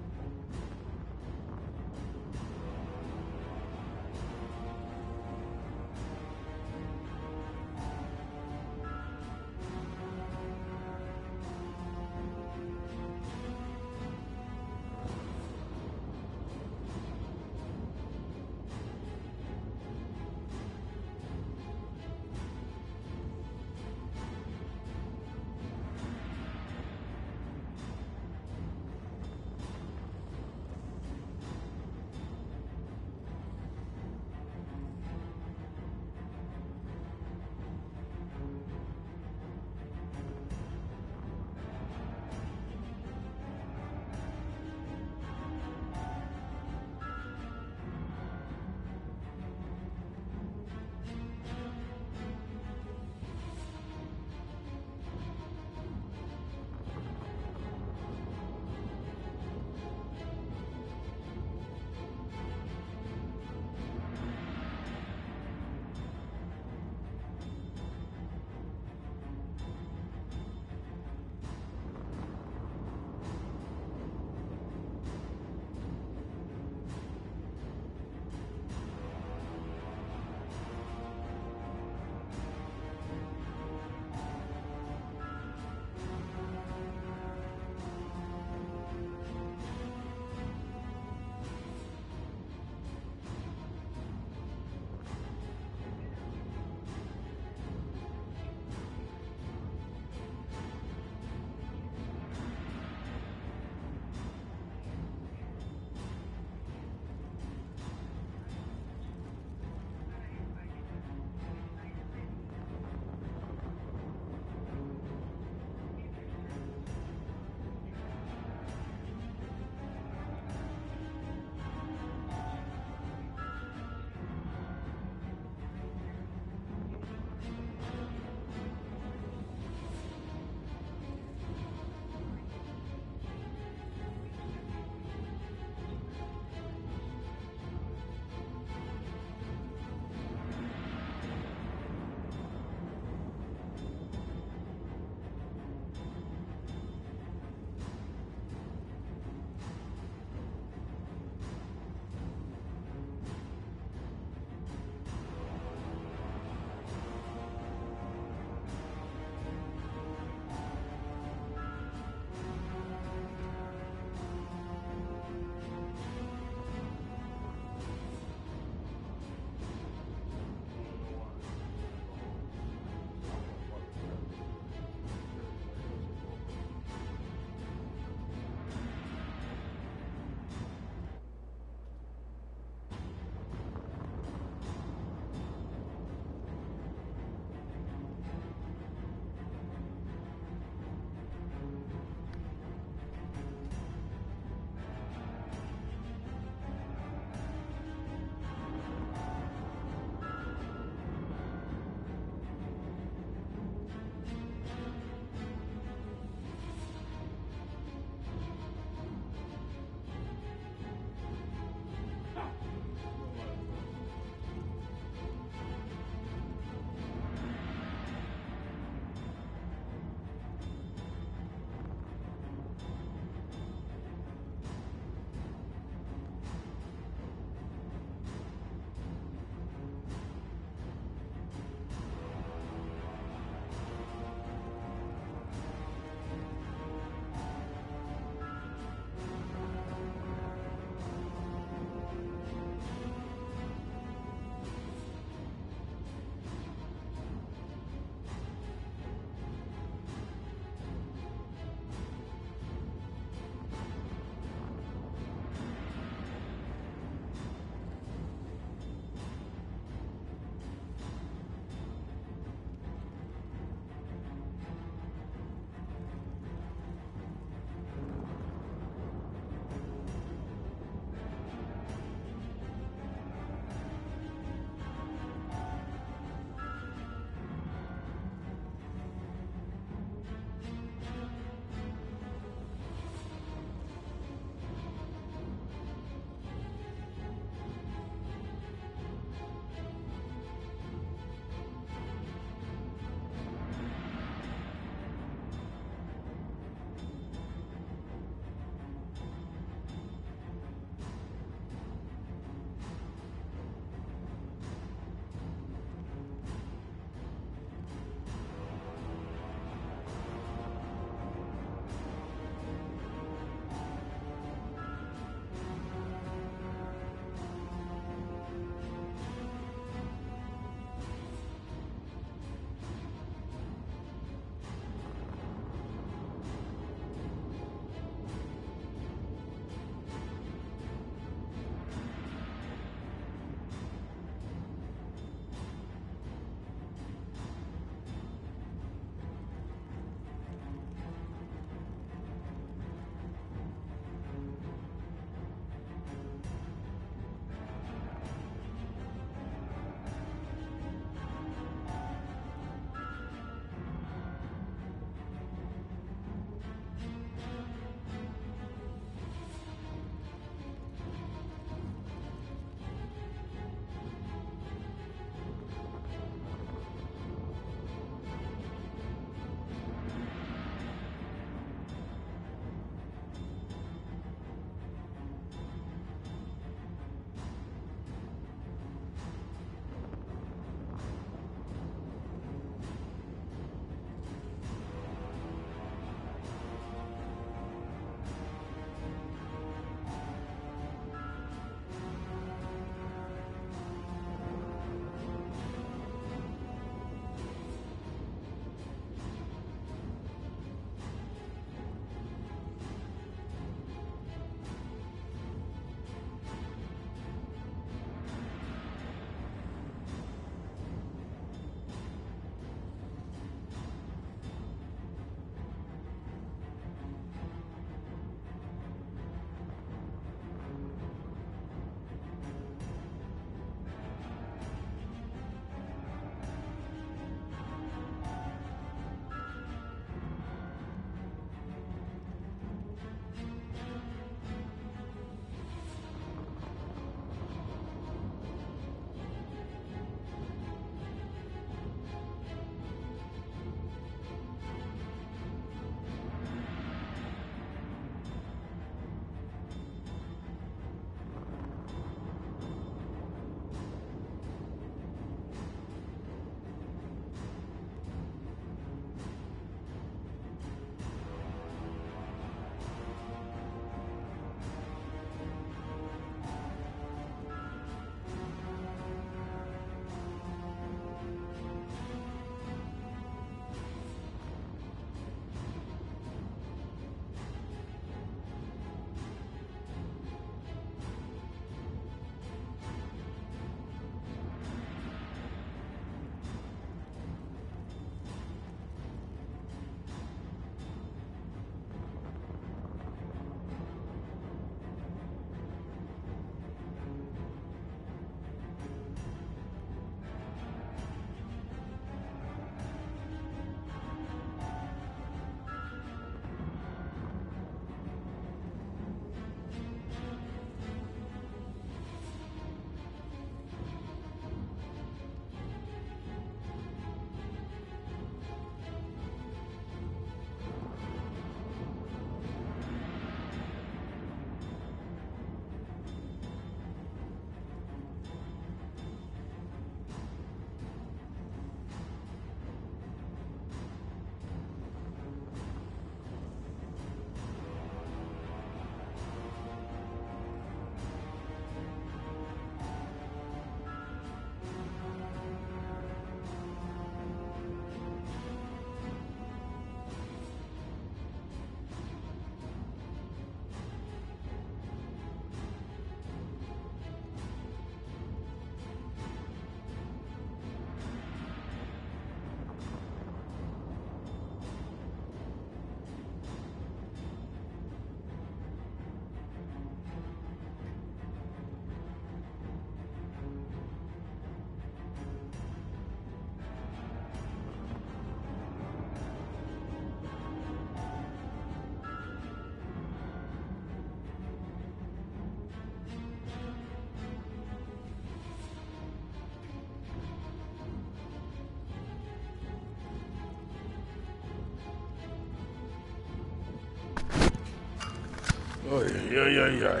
Oh yeah.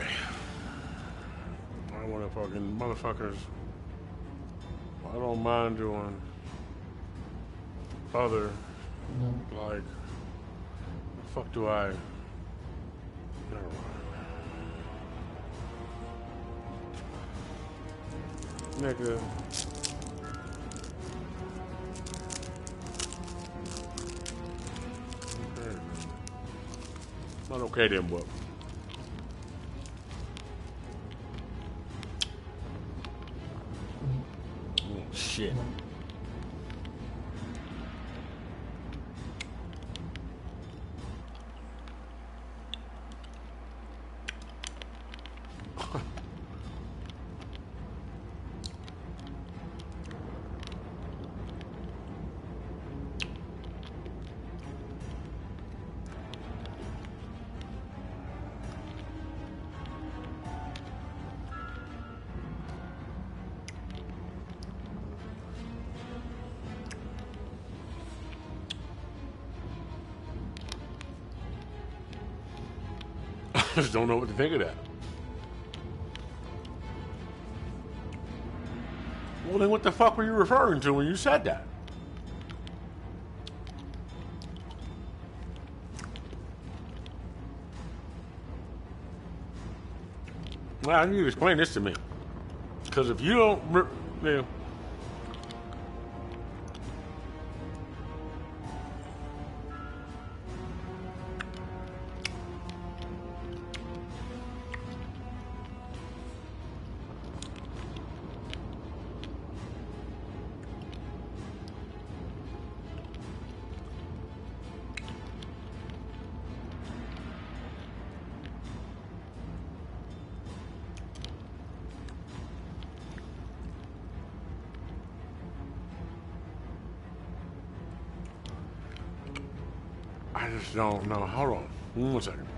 I want to fucking motherfuckers. I don't mind doing other, like, the fuck do I? Never mind. Nigga. Okay. Not okay then, but. Oh, shit. I just don't know what to think of that. Well, then what the fuck were you referring to when you said that? Well, you need to explain this to me. Because if you don't... You know, I just don't know. Hold on. 1 second.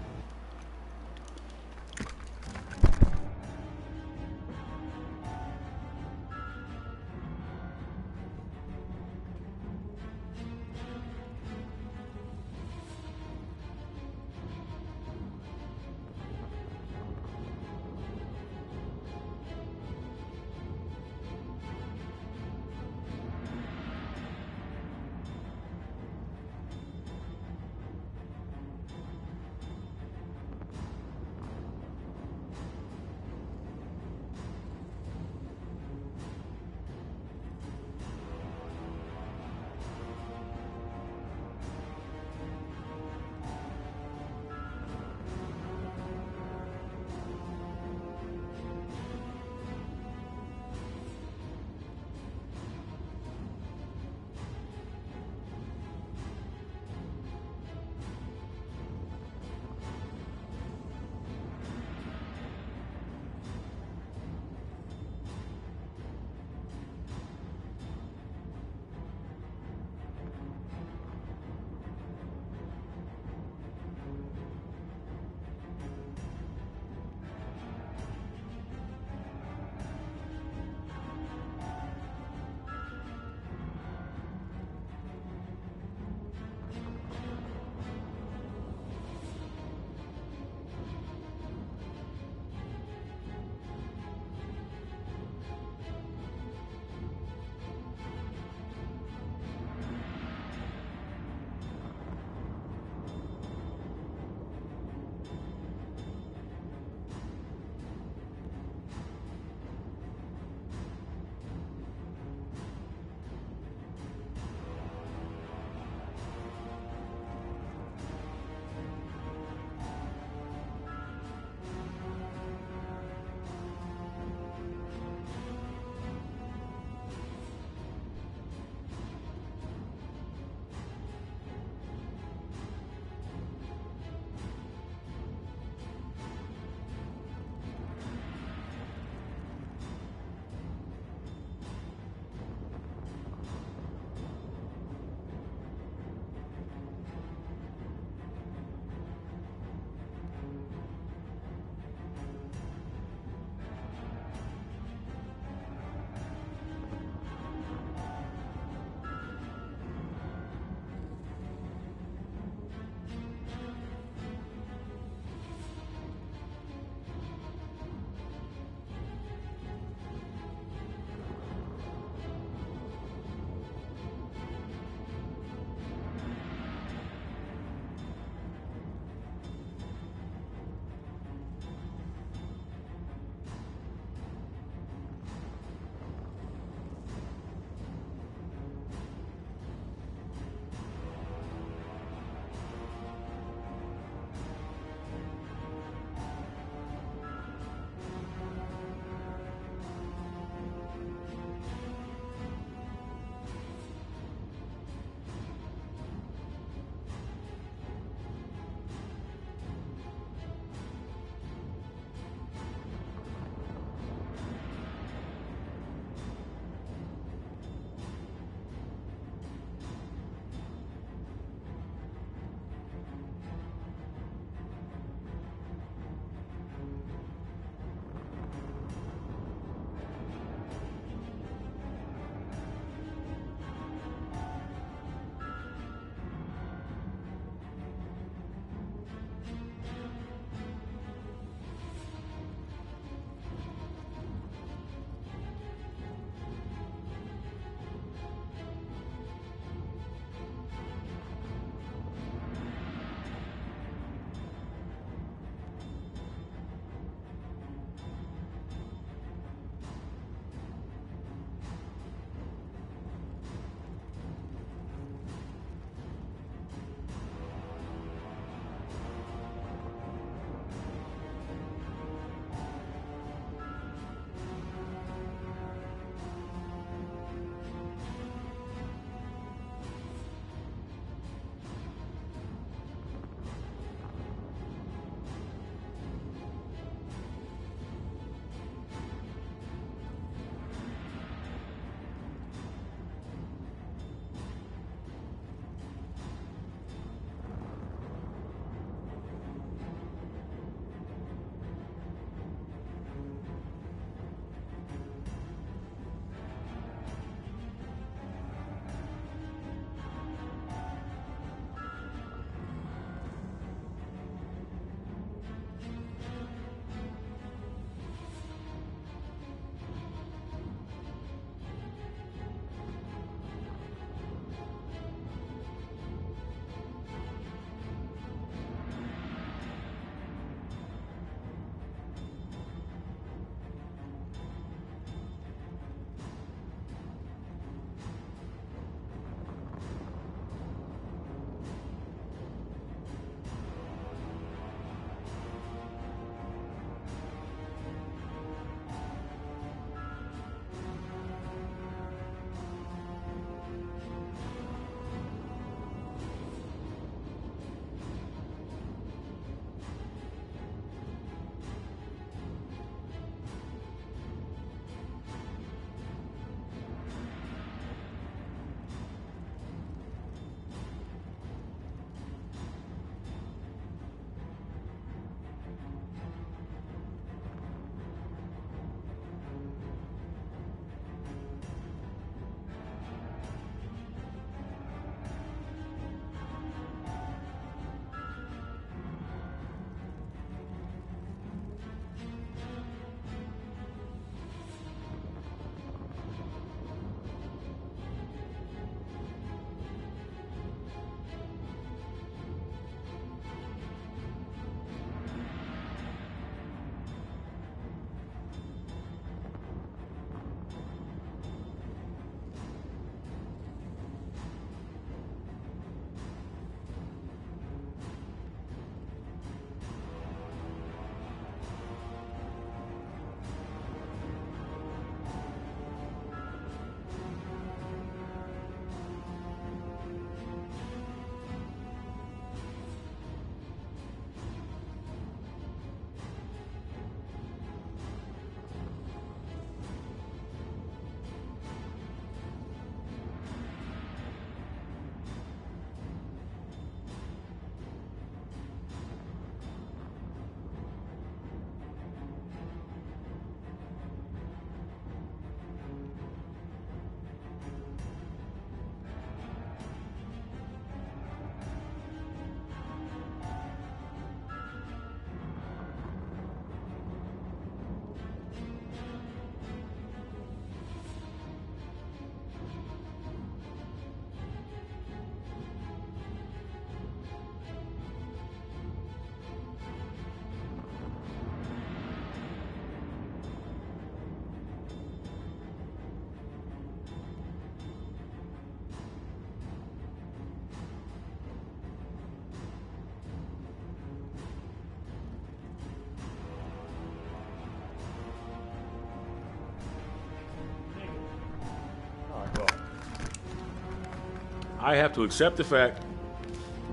I have to accept the fact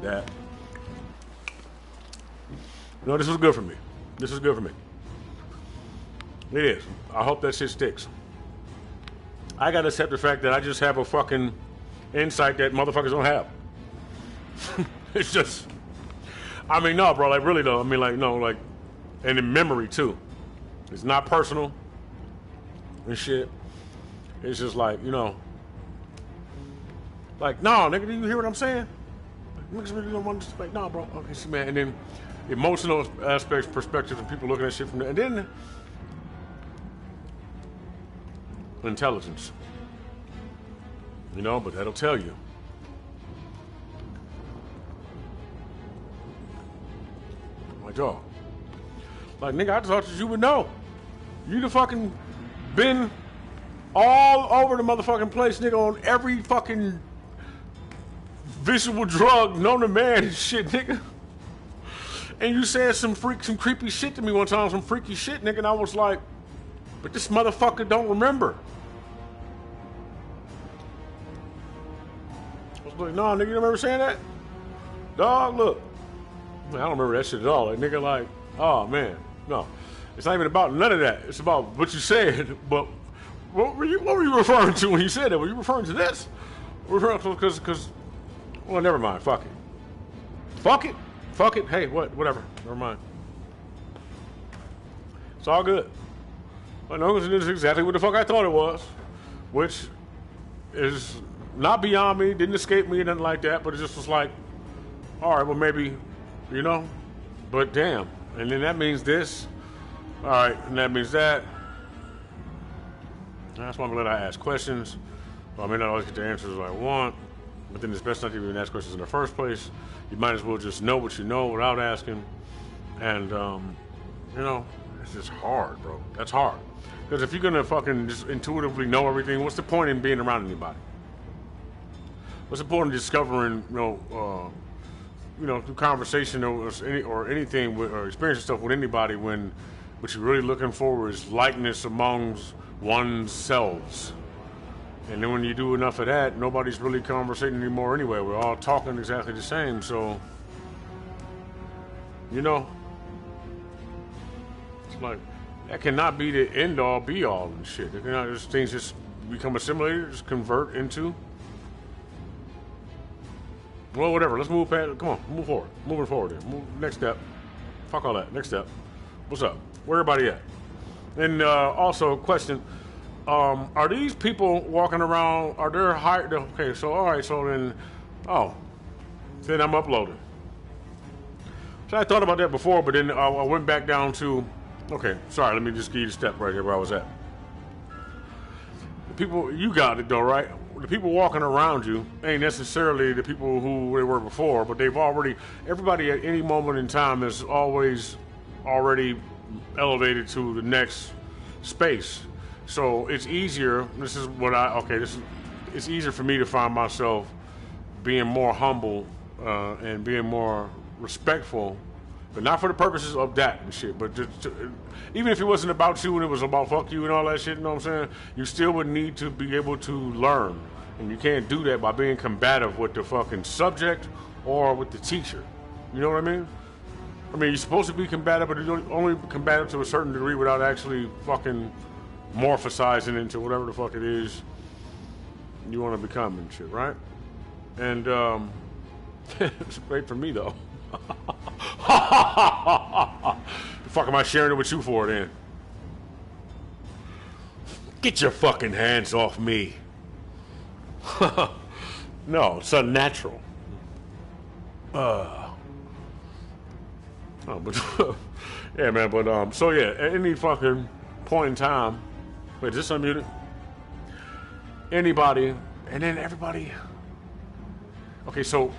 that, no, this was good for me. This is good for me. It is. I hope that shit sticks. I gotta accept the fact that I just have a fucking insight that motherfuckers don't have. It's just, I mean, no, bro, like, really, though. I mean, like, no, like, and in memory, too. It's not personal and shit. It's just like, you know, like, no, nigga, do you hear what I'm saying? Like, niggas really don't want to, like, no, bro. Okay, see, man. And then emotional aspects, perspectives, and people looking at shit from there. And then intelligence. You know, but that'll tell you. Like, yo. Like, nigga, I thought that you would know. You the fucking been all over the motherfucking place, nigga, on every fucking visual drug known to man and shit, nigga. And you said some creepy shit to me one time, some freaky shit, nigga, and I was like, but this motherfucker don't remember. I was like, no, nigga, you remember saying that? Dog, look. Man, I don't remember that shit at all. Like, nigga, like, oh, man, no. It's not even about none of that. It's about what you said, but what were you referring to when you said that? Were you referring to this? Because, well, never mind. Fuck it. Fuck it. Fuck it. Hey, whatever. Never mind. It's all good. I know it's exactly what the fuck I thought it was, which is not beyond me, didn't escape me, nothing like that, but it just was like, all right, well, maybe, you know, but damn. And then that means this. All right, and that means that. That's why I'm glad I ask questions. I may not always get the answers I want, but then it's best not to even ask questions in the first place. You might as well just know what you know without asking. And, you know, it's just hard, bro. That's hard. Because if you're going to fucking just intuitively know everything, what's the point in being around anybody? What's the point in discovering, you know, through conversation or anything or experiencing stuff with anybody when what you're really looking for is likeness amongst one's selves. And then when you do enough of that, nobody's really conversating anymore anyway. We're all talking exactly the same. So, you know, it's like, that cannot be the end all be all and shit. It cannot, just things just become assimilated, just convert into. Well, whatever. Let's move past. Come on, move forward. Moving forward here. Move, next step. Fuck all that. Next step. What's up? Where everybody at? And also, question: are these people walking around? Are they hired? Okay, so all right. So then, then I'm uploading. So I thought about that before, but then I went back down to. Okay, sorry. Let me just give you the step right here where I was at. The people, you got it though, right? The people walking around you ain't necessarily the people who they were before, but they've already, everybody at any moment in time is always already elevated to the next space. So it's easier, it's easier for me to find myself being more humble and being more respectful, but not for the purposes of that and shit, but just even if it wasn't about you and it was about fuck you and all that shit, you know what I'm saying? You still would need to be able to learn. And you can't do that by being combative with the fucking subject or with the teacher. You know what I mean? I mean, you're supposed to be combative, but you're only combative to a certain degree without actually fucking morphosizing into whatever the fuck it is you want to become and shit, right? And, it's great for me, though. The fuck am I sharing it with you for, then? Get your fucking hands off me. No, it's unnatural. Oh, but yeah, man. But so yeah, at any fucking point in time, wait, is this unmuted? Anybody, and then everybody. Okay, so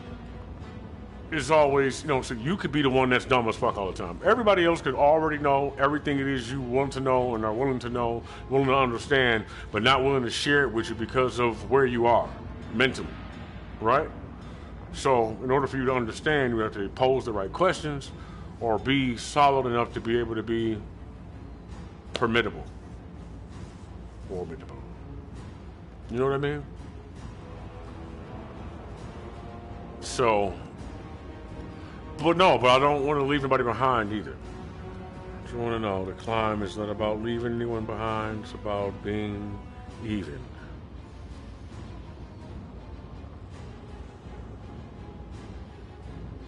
it's always, you know, so you could be the one that's dumb as fuck all the time. Everybody else could already know everything it is you want to know and are willing to know, willing to understand, but not willing to share it with you because of where you are mentally, right? So in order for you to understand, you have to pose the right questions or be solid enough to be able to be formidable. You know what I mean? So, but I don't want to leave anybody behind either. You want to know the climb is not about leaving anyone behind. It's about being even.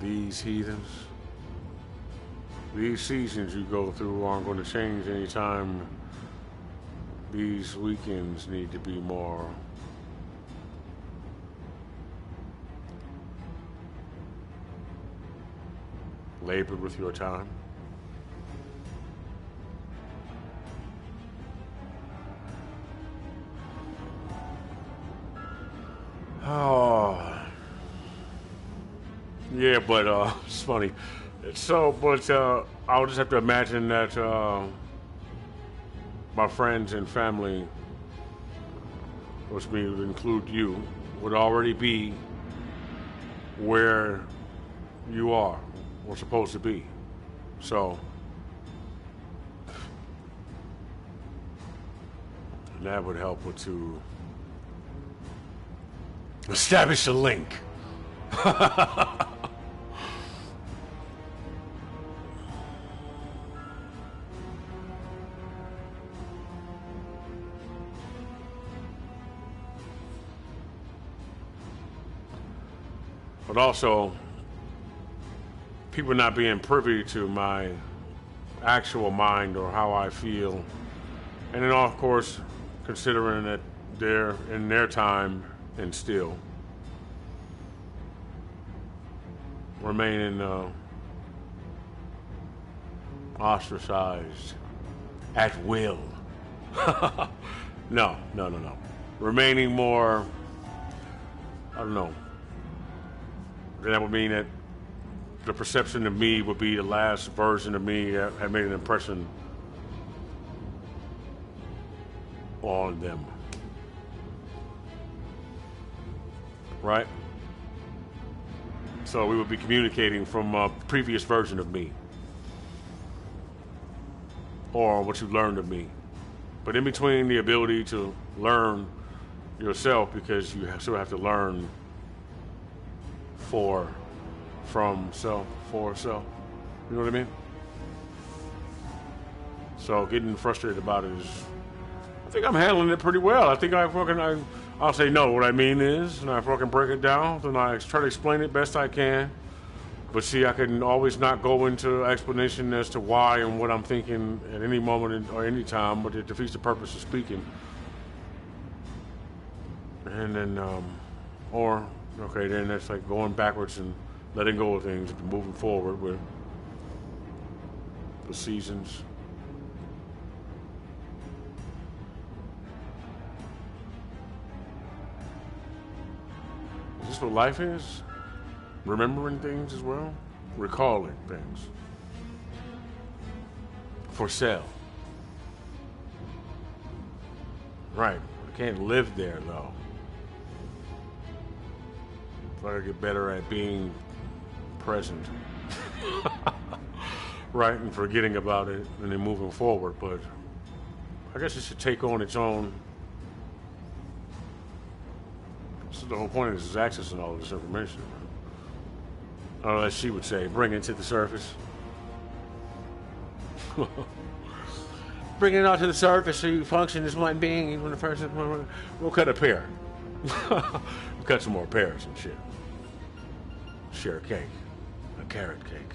These heathens, these seasons you go through aren't going to change anytime. These weekends need to be more labored with your time. Oh, yeah, but it's funny. So, but I'll just have to imagine that my friends and family, which would include you, would already be where you are or supposed to be. So, that would help with to establish a link. But also, people not being privy to my actual mind or how I feel. And then, of course, considering that they're in their time and still remaining ostracized at will. No. Remaining more, I don't know. That would mean that the perception of me would be the last version of me that had made an impression on them. Right? So we would be communicating from a previous version of me. Or what you learned of me. But in between the ability to learn yourself, because you still have to learn from self, for self. You know what I mean? So getting frustrated about it is, I think I'm handling it pretty well. I think I'll say no. What I mean is, and I fucking break it down, and I try to explain it best I can. But see, I can always not go into explanation as to why and what I'm thinking at any moment or any time, but it defeats the purpose of speaking. And then, then that's like going backwards and letting go of things and moving forward with the seasons. Is this what life is? Remembering things as well? Recalling things. For sale. Right. I can't live there though. I gotta get better at being present. Right, and forgetting about it and then moving forward, but I guess it should take on its own. So the whole point of this is accessing all of this information. Or as she would say, bring it to the surface. Bring it out to the surface so you function as one being. Even the person, we'll cut a pear. We'll cut some more pears and shit. Share a cake. A carrot cake.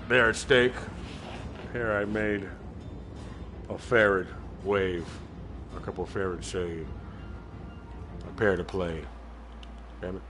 There at stake, here I made a ferret wave. A couple of ferrets shave. A pair to play. Damn it.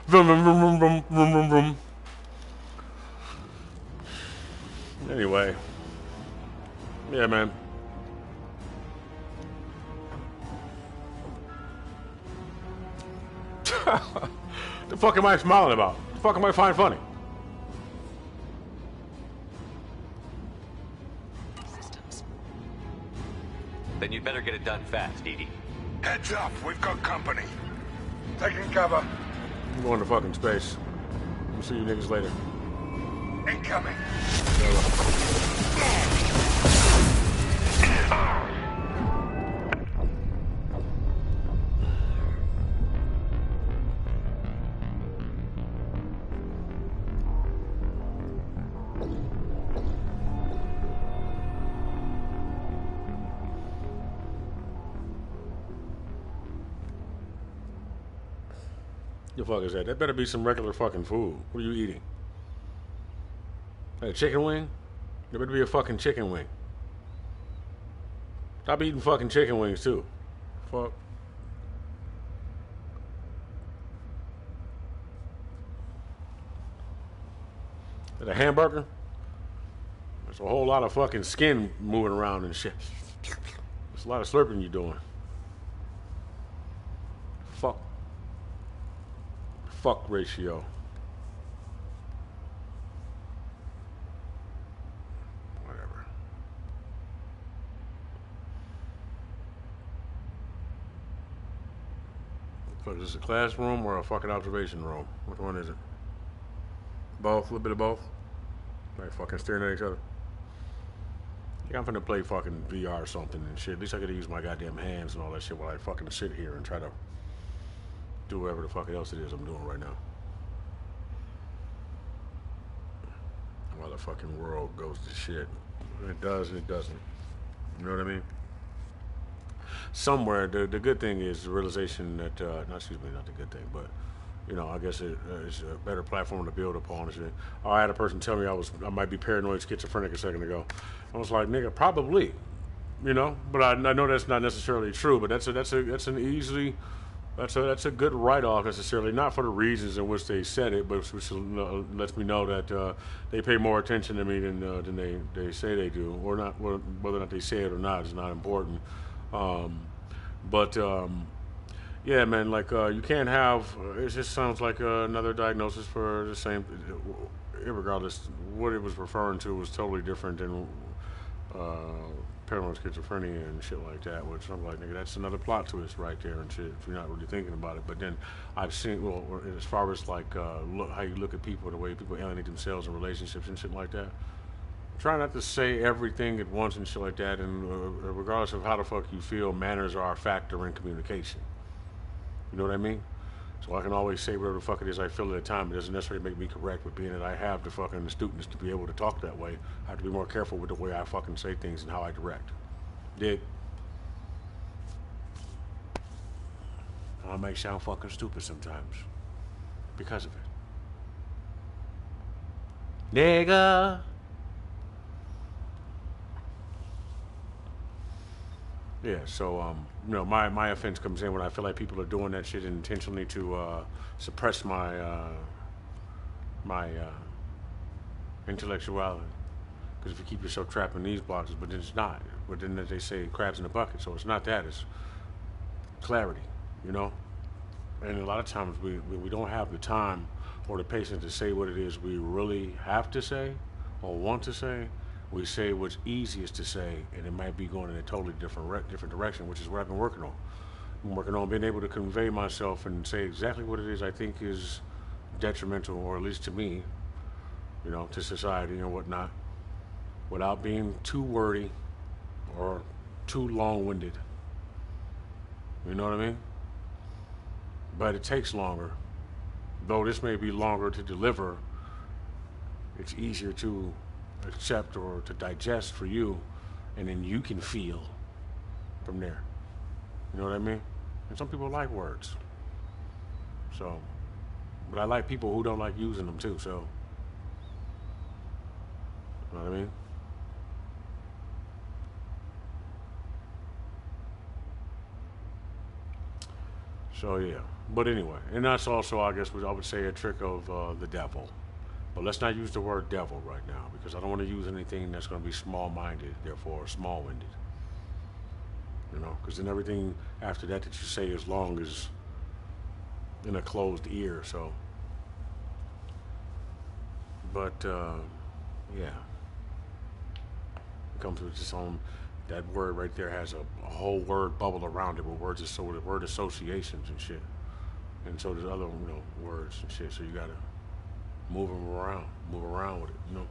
Vroom, vroom, vroom, vroom, vroom, vroom, vroom. Anyway. Yeah, man. The fuck am I smiling about? The fuck am I finding funny? Systems. Then you'd better get it done fast, Edie. Heads up, we've got company. Taking cover. I'm going to fucking space. We'll see you niggas later. Incoming. The fuck is that? That better be some regular fucking food. What are you eating? Like a chicken wing? There better be a fucking chicken wing. Stop eating fucking chicken wings too. Fuck. Is that a hamburger? There's a whole lot of fucking skin moving around and shit. There's a lot of slurping you doing. Fuck. Fuck ratio. Whatever. Fuck, is this a classroom or a fucking observation room? Which one is it? Both? A little bit of both? Like fucking staring at each other? Yeah, I'm finna play fucking VR or something and shit. At least I gotta use my goddamn hands and all that shit while I fucking sit here and try to do whatever the fuck else it is I'm doing right now. While the fucking world goes to shit. It does and it doesn't. You know what I mean? Somewhere, the good thing is the realization that, not the good thing, but, you know, I guess it's a better platform to build upon and shit. I had a person tell me I might be paranoid schizophrenic a second ago. I was like, nigga, probably, you know? But I know that's not necessarily true, but that's a good write-off necessarily, not for the reasons in which they said it, but which lets me know that they pay more attention to me than they say they do, or not. Whether or not they say it or not is not important. Yeah, man, like you can't have. It just sounds like another diagnosis for the same. Irregardless, what it was referring to was totally different than paranoid schizophrenia and shit like that, which I'm like, nigga, that's another plot twist right there and shit, if you're not really thinking about it. But then I've seen, well, as far as like how you look at people, the way people alienate themselves in relationships and shit like that, try not to say everything at once and shit like that, and regardless of how the fuck you feel, manners are a factor in communication. You know what I mean? So I can always say whatever the fuck it is I feel at the time. It doesn't necessarily make me correct, but being that I have the fucking astuteness to be able to talk that way, I have to be more careful with the way I fucking say things and how I direct. Dig? I may sound fucking stupid sometimes because of it. Nigga. Yeah, so you know, my offense comes in when I feel like people are doing that shit intentionally to suppress my intellectuality. Because if you keep yourself trapped in these boxes, but then it's not. But then they say crabs in a bucket, so it's not that. It's clarity, you know. And a lot of times we don't have the time or the patience to say what it is we really have to say or want to say. We say what's easiest to say, and it might be going in a totally different direction, which is what I've been working on. I'm working on being able to convey myself and say exactly what it is I think is detrimental, or at least to me, you know, to society and whatnot, without being too wordy or too long-winded. You know what I mean? But it takes longer. Though this may be longer to deliver, it's easier to accept or to digest for you, and then you can feel from there. You know what I mean? And some people like words. So, but I like people who don't like using them too, so. You know what I mean? So yeah, but anyway, and that's also, I guess, what I would say a trick of the devil. But let's not use the word devil right now because I don't want to use anything that's going to be small-minded, therefore small-winded. You know, because then everything after that that you say is long as in a closed ear. So, but yeah, it comes with its own. That word right there has a whole word bubble around it with words, so with word associations and shit. And so there's other, words and shit. So you gotta move around with it,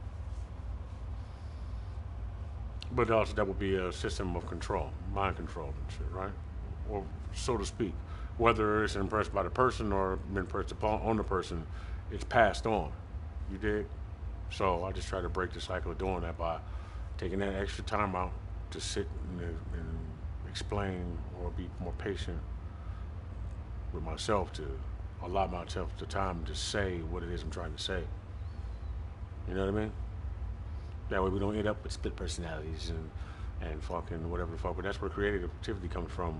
But also that would be a system of control, mind control and shit, right? Or so to speak. Whether it's impressed by the person or impressed upon on the person, it's passed on. You dig? So I just try to break the cycle of doing that by taking that extra time out to sit and explain or be more patient with myself to allow myself the time to say what it is I'm trying to say. You know what I mean? That way we don't end up with split personalities and fucking whatever the fuck. But that's where creativity comes from.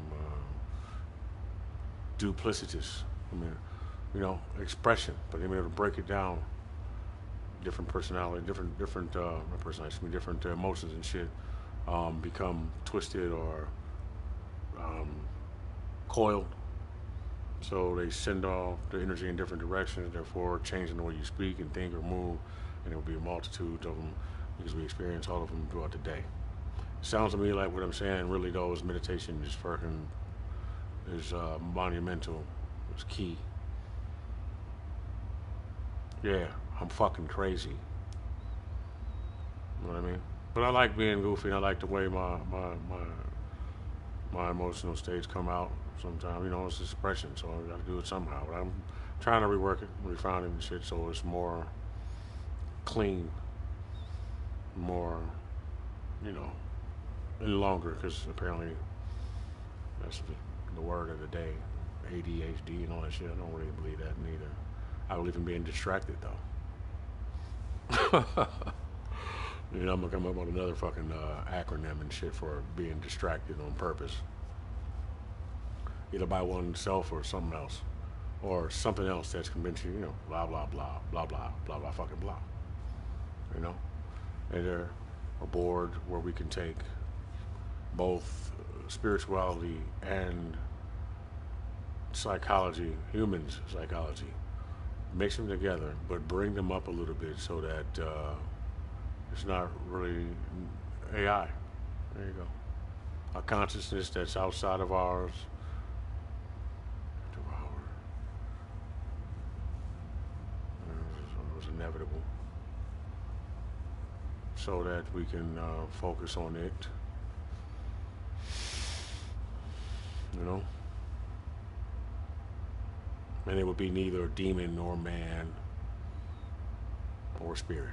Duplicitous. I mean, expression. But being able to break it down, different personality, different not personalities, different emotions and shit become twisted or coiled. So they send off the energy in different directions, therefore changing the way you speak and think or move. And there will be a multitude of them because we experience all of them throughout the day. Sounds to me like what I'm saying really though is meditation is fucking is monumental. It's key. Yeah, I'm fucking crazy. You know what I mean? But I like being goofy and I like the way my emotional states come out sometimes. It's expression, so I gotta do it somehow. But I'm trying to rework it, refine it and shit so it's more clean, more, and longer, because apparently that's the word of the day. ADHD and all that shit. I don't really believe that neither. I believe in being distracted though. I'm gonna come up with another fucking acronym and shit for being distracted on purpose. Either by oneself or something else. Or something else that's convincing you, blah, blah, blah, blah, blah, blah, blah, fucking blah. And there a board where we can take both spirituality and psychology, humans' psychology, mix them together, but bring them up a little bit so that it's not really AI. There you go. A consciousness that's outside of ours. It was inevitable. So that we can focus on it. And it would be neither demon nor man or spirit.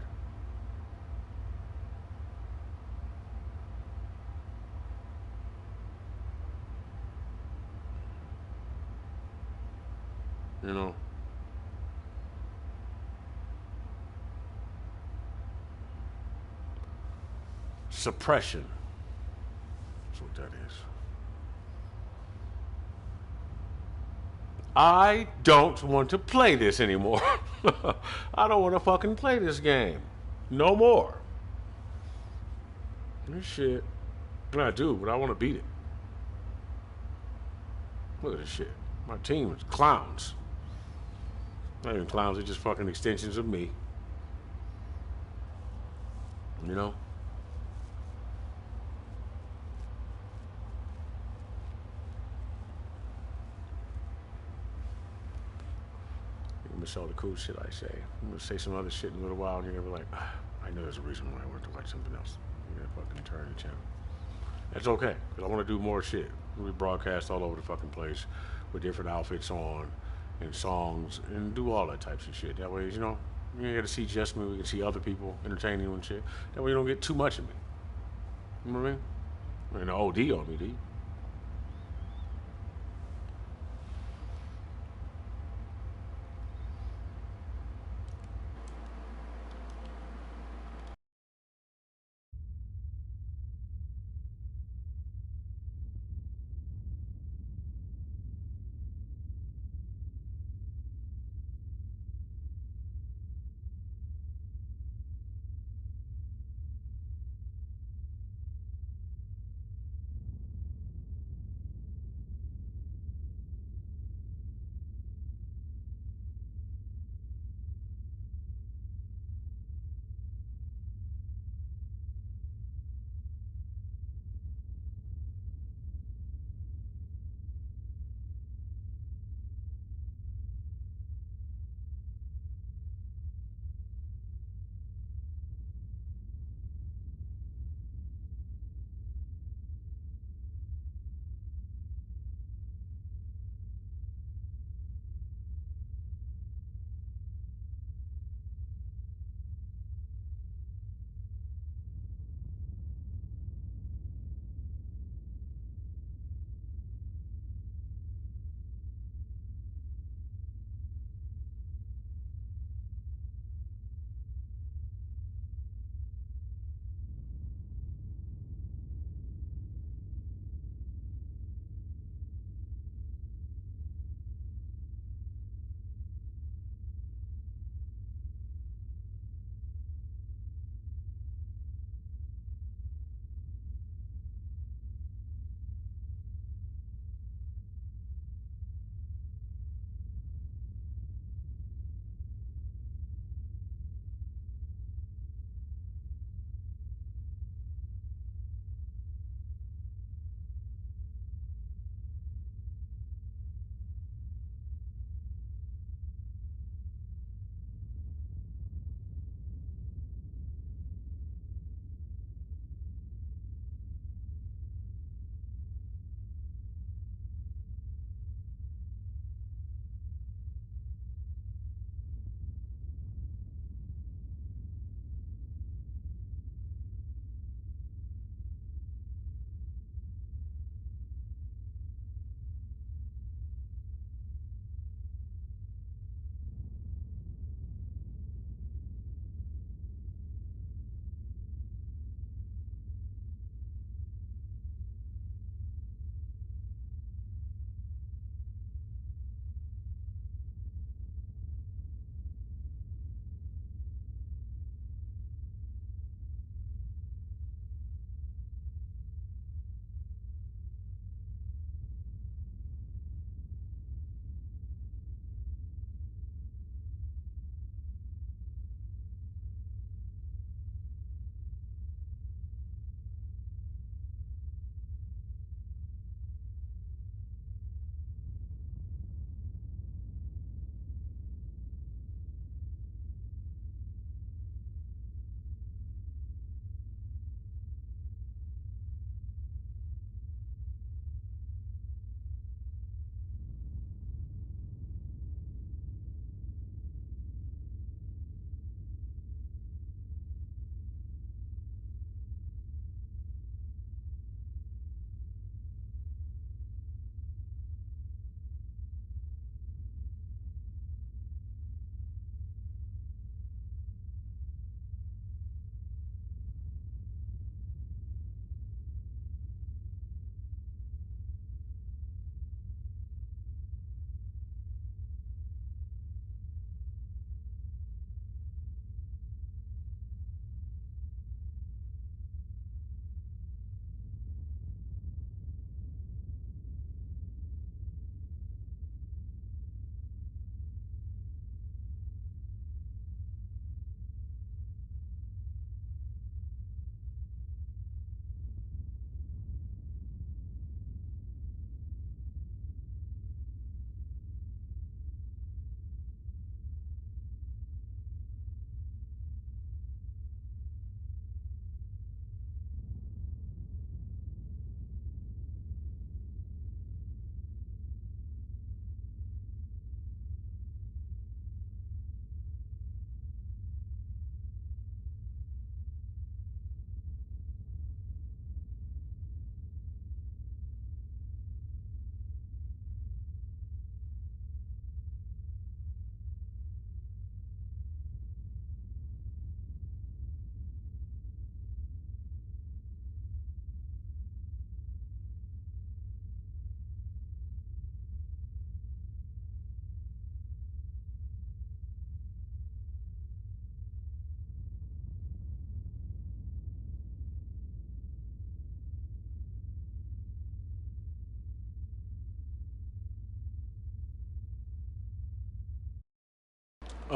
Suppression. That's what that is. I don't want to play this anymore. I don't want to fucking play this game. No more. This shit. I do, but I want to beat it. Look at this shit. My team is clowns. Not even clowns, they're just fucking extensions of me. I'm gonna show the cool shit I say. I'm gonna say some other shit in a little while and you're gonna be like, I know there's a reason why I want to watch something else. You're gonna fucking turn the channel. That's okay, because I want to do more shit. We broadcast all over the fucking place with different outfits on and songs and do all that types of shit. That way, you ain't got to see just me. We can see other people entertaining you and shit. That way you don't get too much of me. You know what I mean? And the OD on me, D.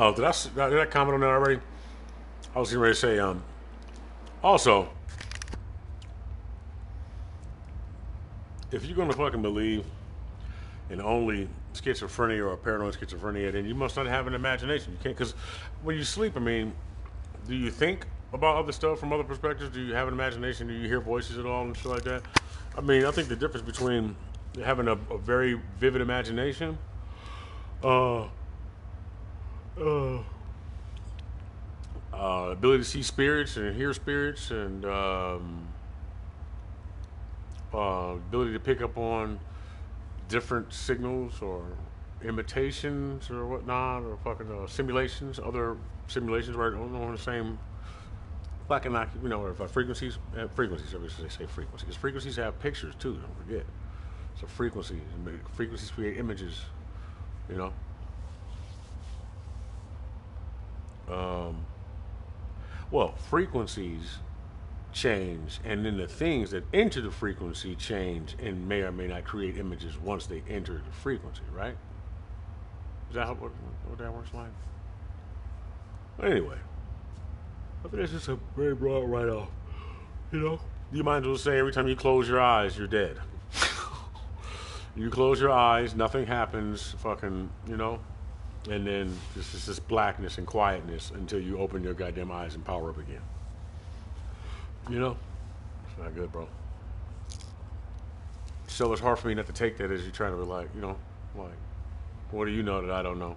Oh, did I comment on that already? I was getting ready to say, also, if you're gonna fucking believe in only schizophrenia or paranoid schizophrenia, then you must not have an imagination. You can't, because when you sleep, I mean, do you think about other stuff from other perspectives? Do you have an imagination? Do you hear voices at all and shit like that? I mean, I think the difference between having a very vivid imagination, ability to see spirits and hear spirits, and ability to pick up on different signals or imitations or whatnot, or fucking simulations, other simulations, right? On the same fucking, you know, frequencies. Frequencies, obviously they say frequencies. Because frequencies have pictures too, don't forget. So frequencies create images, you know. Well, frequencies change, and then the things that enter the frequency change and may or may not create images once they enter the frequency, right? Is that what that works like? Anyway, I think it's just a very broad write-off, you know? You might as well say every time you close your eyes, you're dead. You close your eyes, nothing happens, fucking, you know? And then just this blackness and quietness until you open your goddamn eyes and power up again. You know? It's not good, bro. So it's hard for me not to take that as you're trying to be like, you know, like, what do you know that I don't know?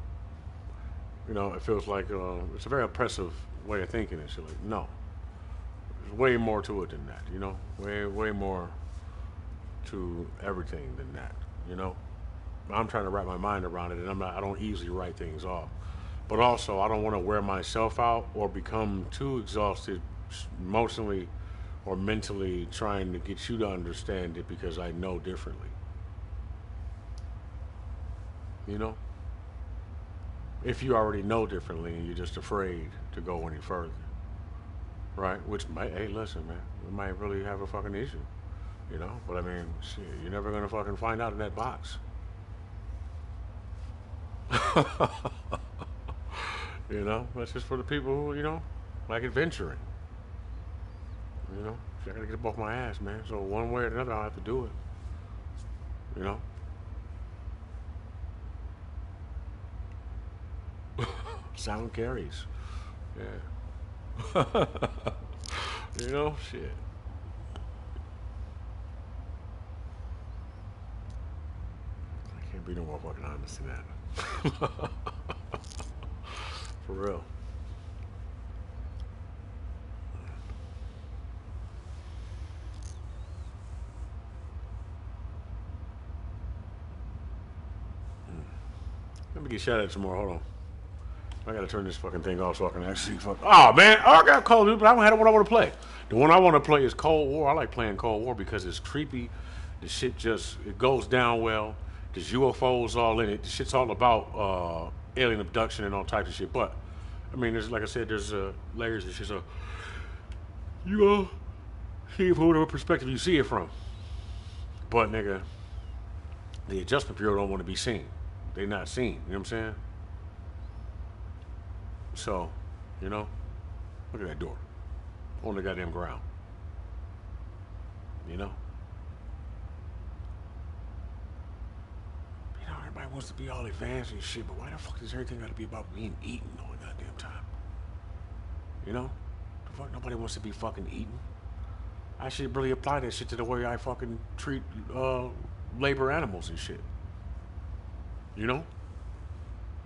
You know, it feels like it's a very oppressive way of thinking and shit. Like, no. There's way more to it than that, you know? Way more to everything than that, you know? I'm trying to wrap my mind around it, and I don't easily write things off. But also, I don't want to wear myself out or become too exhausted emotionally or mentally trying to get you to understand it because I know differently. You know? If you already know differently and you're just afraid to go any further. Right? Which might, hey, listen, man, we might really have a fucking issue. You know? But I mean, shit, you're never going to fucking find out in that box. You know, that's just for the people who, you know, like adventuring. You know, I gotta get up off my ass, man. So one way or another, I'll have to do it. You know, sound carries. Yeah. You know, shit. I can't be no more fucking honest than that. For real. Let me get shot at some more. Hold on. I gotta turn this fucking thing off so I can actually fuck. Oh man, I got Call of Duty, but I don't have the one I want to play. The one I want to play is Cold War. I like playing Cold War because it's creepy. The shit just, it goes down well. There's UFOs all in it. The shit's all about alien abduction and all types of shit. But I mean, there's, like I said, there's layers of shit. So you go see it from whatever perspective you see it from. But nigga, the Adjustment Bureau don't want to be seen. They're not seen. You know what I'm saying? So, you know, look at that door on the goddamn ground. You know? You know, everybody wants to be all advanced and shit, but why the fuck does everything got to be about being eaten all the goddamn time? You know? The fuck, nobody wants to be fucking eaten. I should really apply that shit to the way I fucking treat labor animals and shit. You know?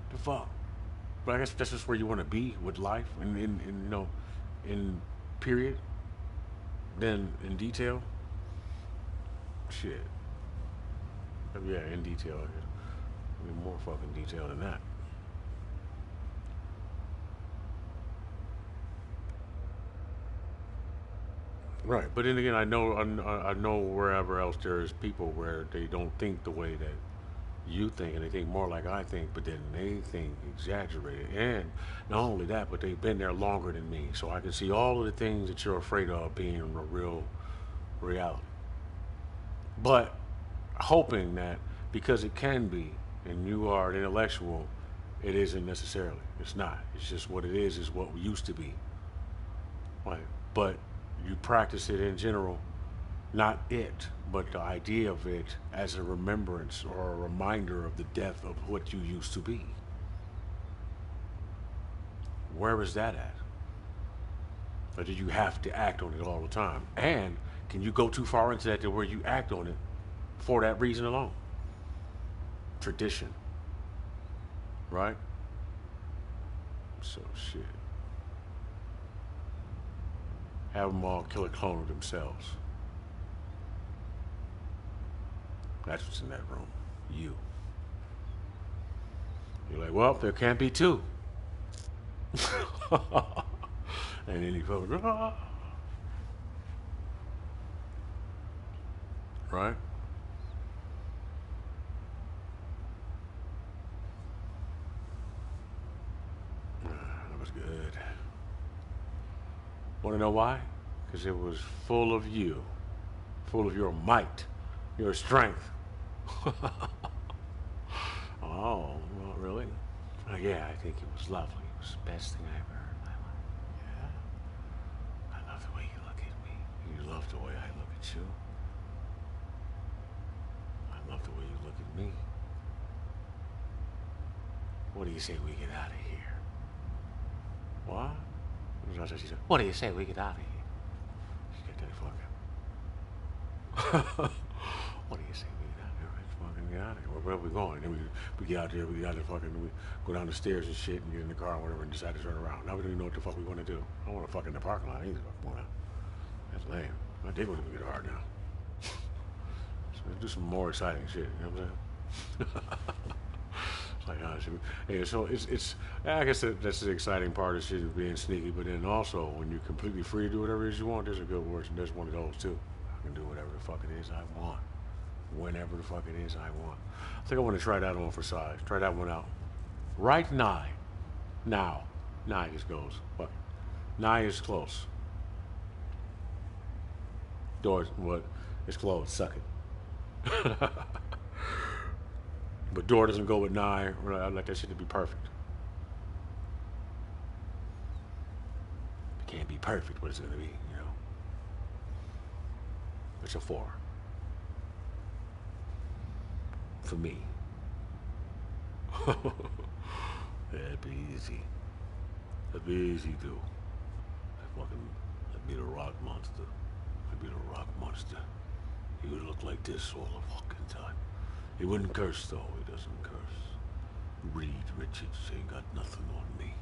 The fuck? But I guess that's just where you want to be with life, and in you know, in period, then in detail. Shit. Yeah, in detail. I mean, more fucking detail than that. Right, but then again, I know wherever else there is people where they don't think the way that you think, and they think more like I think, but then they think exaggerated. And not only that, but they've been there longer than me, so I can see all of the things that you're afraid of being a real reality. But hoping that because it can be, and you are an intellectual, it isn't necessarily. It's not. It's just what it is what we used to be. Right. But you practice it in general, not it, but the idea of it as a remembrance or a reminder of the death of what you used to be. Where is that at? Or do you have to act on it all the time? And can you go too far into that to where you act on it for that reason alone? Tradition. Right? So shit. Have them all kill a clone of themselves. That's what's in that room. You. You're like, well, there can't be two. And then he goes, ah. Right? That was good. Want to know why? Because it was full of you. Full of your might. Your strength. Oh, well, really? Yeah, I think it was lovely. It was the best thing I ever heard in my life. Yeah. I love the way you look at me. You love the way I look at you. I love the way you look at me. What do you say we get out of here? What? What do you say we get out of here? She get that fucking. What do you say we get out of here? Let's fucking get out of here. Where are we going? Then we get out there, we get out there fucking, we go down the stairs and shit and get in the car or whatever and decide to turn around. Now we don't even know what the fuck we want to do. I don't want to fuck in the parking lot either. That's lame. I dig when we get hard now. So let's do some more exciting shit, you know what I'm saying? Like, yeah, so it's I guess that's the exciting part of shit of being sneaky, but then also when you're completely free to do whatever it is you want, there's a good word, and there's one of those too. I can do whatever the fuck it is I want, whenever the fuck it is I want. I think I want to try that on for size. Try that one out. Right now. Now just goes. Fuck it. Now is close. Doors, what? It's closed. Suck it. But door doesn't go with nigh. I'd like that shit to be perfect. It can't be perfect, but it's gonna be, you know. It's a 4. For me. That'd be easy. That'd be easy, too. I'd be the rock monster. I'd be the rock monster. He would look like this all the fucking time. He wouldn't curse, though. He doesn't curse. Reed Richards ain't got nothing on me.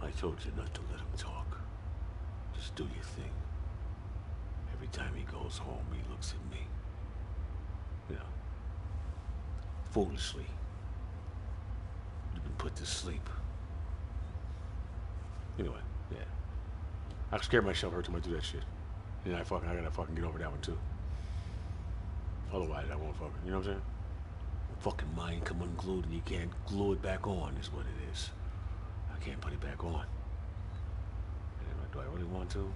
I told you not to let him talk. Just do your thing. Every time he goes home, he looks at me. You know, foolishly. You've been put to sleep. Anyway, yeah. I scare myself every time I do that shit. And I gotta fucking get over that one, too. Otherwise, I won't fucking, you know what I'm saying? Fucking mind come unglued and you can't glue it back on is what it is. I can't put it back on. And do I really want to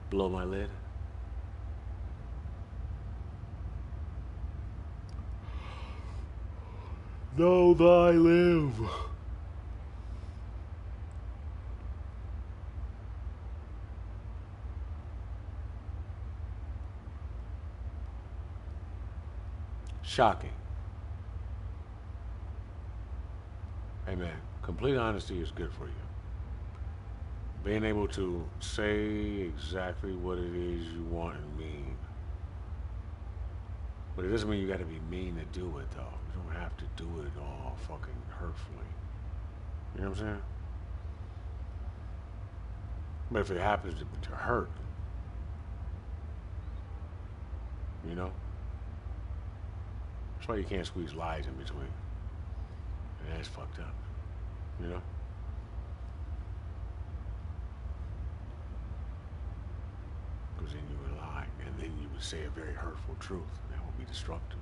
blow my lid? Know thy live. Shocking. Hey man, complete honesty is good for you. Being able to say exactly what it is you want and mean. But it doesn't mean you gotta be mean to do it though. You don't have to do it all fucking hurtfully. You know what I'm saying? But if it happens to hurt, you know? That's why you can't squeeze lies in between. And that's fucked up. You know? Because then you would lie, and then you would say a very hurtful truth, and that would be destructive.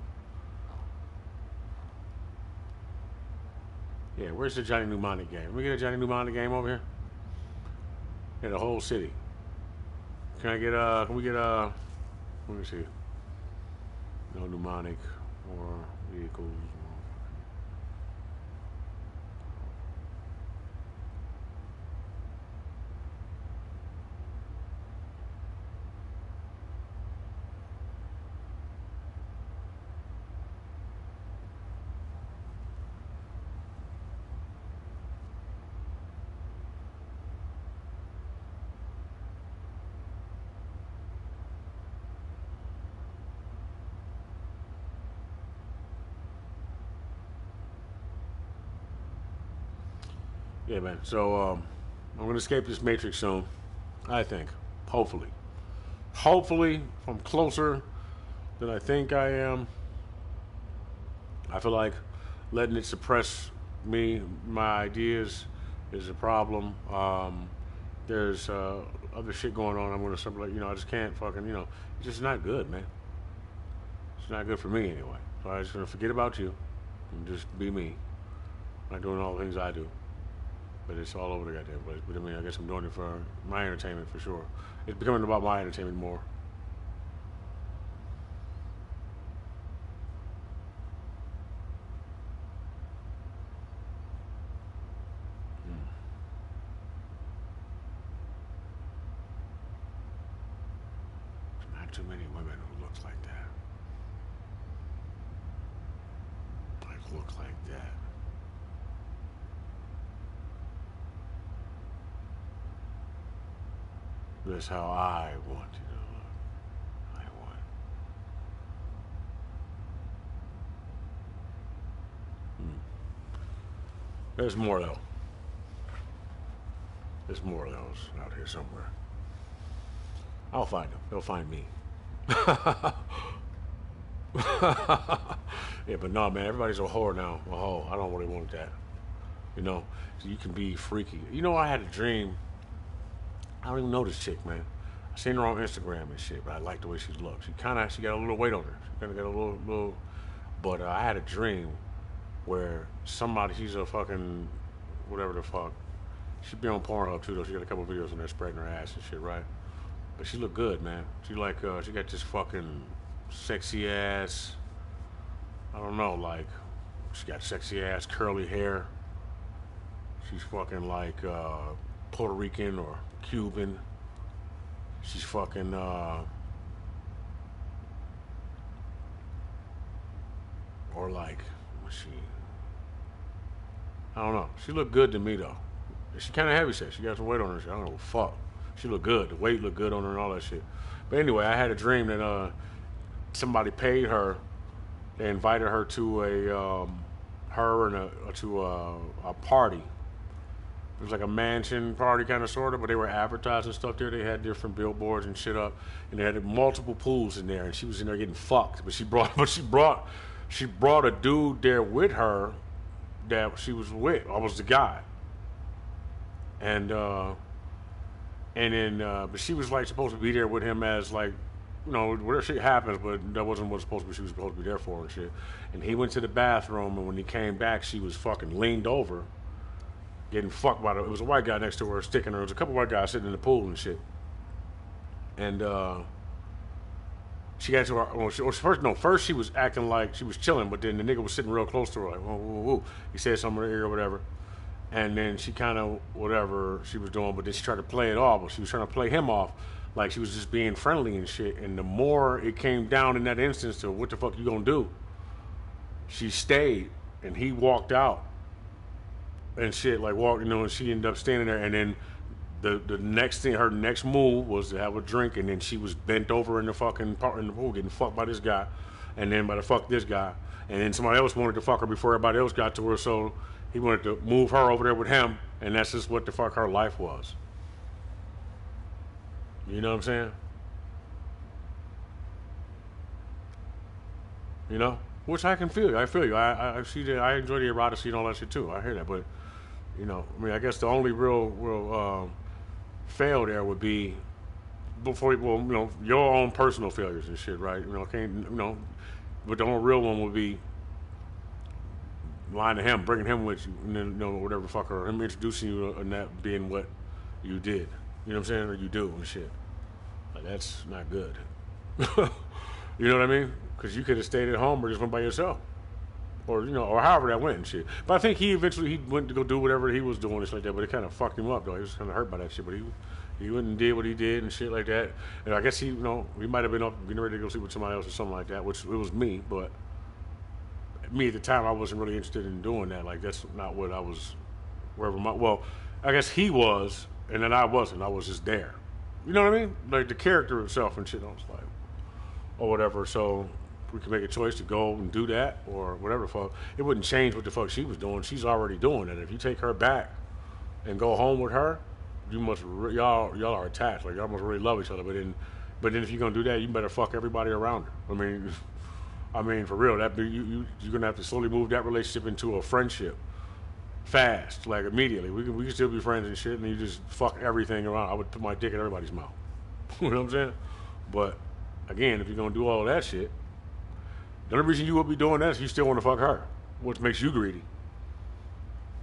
Yeah, where's the Johnny Mnemonic game? Can we get a Johnny Mnemonic game over here? Yeah, the whole city. Can we get, let me see. No mnemonic or vehicles. Yeah, man. So I'm gonna escape this matrix soon. I think. Hopefully. Hopefully, if I'm closer than I think I am. I feel like letting it suppress me, my ideas, is a problem. There's other shit going on. I'm gonna simply, I just can't fucking, it's just not good, man. It's not good for me anyway. So I'm just gonna forget about you and just be me. Not doing all the things I do. But it's all over the goddamn place. But I mean, I guess I'm doing it for my entertainment for sure. It's becoming about my entertainment more. There's not too many women who looks like that. Like look like that. That's how I want you to look. I want. There's more though. There's more of those out here somewhere. I'll find them. They'll find me. Yeah, but no, man. Everybody's a whore now. A hoe. I don't really want that. So you can be freaky. I had a dream. I don't even know this chick, man. I seen her on Instagram and shit, but I like the way she looks. She got a little weight on her. She kind of got a little. But I had a dream where she's a fucking whatever the fuck. She'd be on Pornhub too, though. She got a couple videos on there spreading her ass and shit, right? But she looked good, man. She she got this fucking sexy ass. I don't know, like she got sexy ass curly hair. She's fucking like Puerto Rican or Cuban. She's fucking or like what's she? I don't know. She looked good to me though. She kind of heavy set. She got some weight on her. I don't know. Fuck. She looked good. The weight looked good on her and all that shit. But anyway, I had a dream that somebody paid her. They invited her to a party. It was like a mansion party kind of sort of, but they were advertising stuff there. They had different billboards and shit up, and they had multiple pools in there. And she was in there getting fucked. But she brought a dude there with her that she was with. I was the guy. And then but she was like supposed to be there with him as like, whatever shit happens, but that wasn't what she was supposed to be there for and shit. And he went to the bathroom, and when he came back, she was fucking leaned over, getting fucked by it was a white guy next to her, sticking her. There was a couple white guys sitting in the pool and shit. And she got to her. First she was acting like she was chilling, but then the nigga was sitting real close to her, like whoa, whoa, whoa. He said something in her ear or whatever. And then she kind of, whatever she was doing, but then she tried to play it off. But she was trying to play him off like she was just being friendly and shit. And the more it came down in that instance to what the fuck you gonna do, she stayed and he walked out and shit, like walked, and she ended up standing there. And then the next thing, her next move was to have a drink, and then she was bent over in the fucking part in the pool getting fucked by this guy, and then by the fuck this guy. And then somebody else wanted to fuck her before everybody else got to her, so he wanted to move her over there with him, and that's just what the fuck her life was. You know what I'm saying? Which I can feel you. I feel you. I see that. I enjoy the eroticy and all that shit too. I hear that, but I guess the only real fail there would be before your own personal failures and shit, right? But the only real one would be lying to him, bringing him with you, and then whatever fuck, or him introducing you and that being what you did. You know what I'm saying? Or you do and shit. Like, that's not good. You know what I mean? Because you could have stayed at home or just went by yourself, or or however that went and shit. But I think he eventually went to go do whatever he was doing and shit like that. But it kind of fucked him up though. He was kind of hurt by that shit. But he went and did what he did and shit like that. And I guess he might have been up getting ready to go sleep with somebody else or something like that, which it was me, but. Me at the time, I wasn't really interested in doing that. Like, that's not what I was. I guess he was, and then I wasn't. I was just there. You know what I mean? Like the character itself and shit. I was like, or whatever. So we could make a choice to go and do that or whatever the fuck. It wouldn't change what the fuck she was doing. She's already doing it. If you take her back, and go home with her, you must y'all are attached. Like y'all must really love each other. But then if you're gonna do that, you better fuck everybody around her. I mean for real. That you're gonna have to slowly move that relationship into a friendship, fast, like immediately. We can still be friends and shit, and you just fuck everything around. I would put my dick in everybody's mouth. You know what I'm saying? But again, if you're gonna do all of that shit, the only reason you would be doing that is you still want to fuck her, which makes you greedy.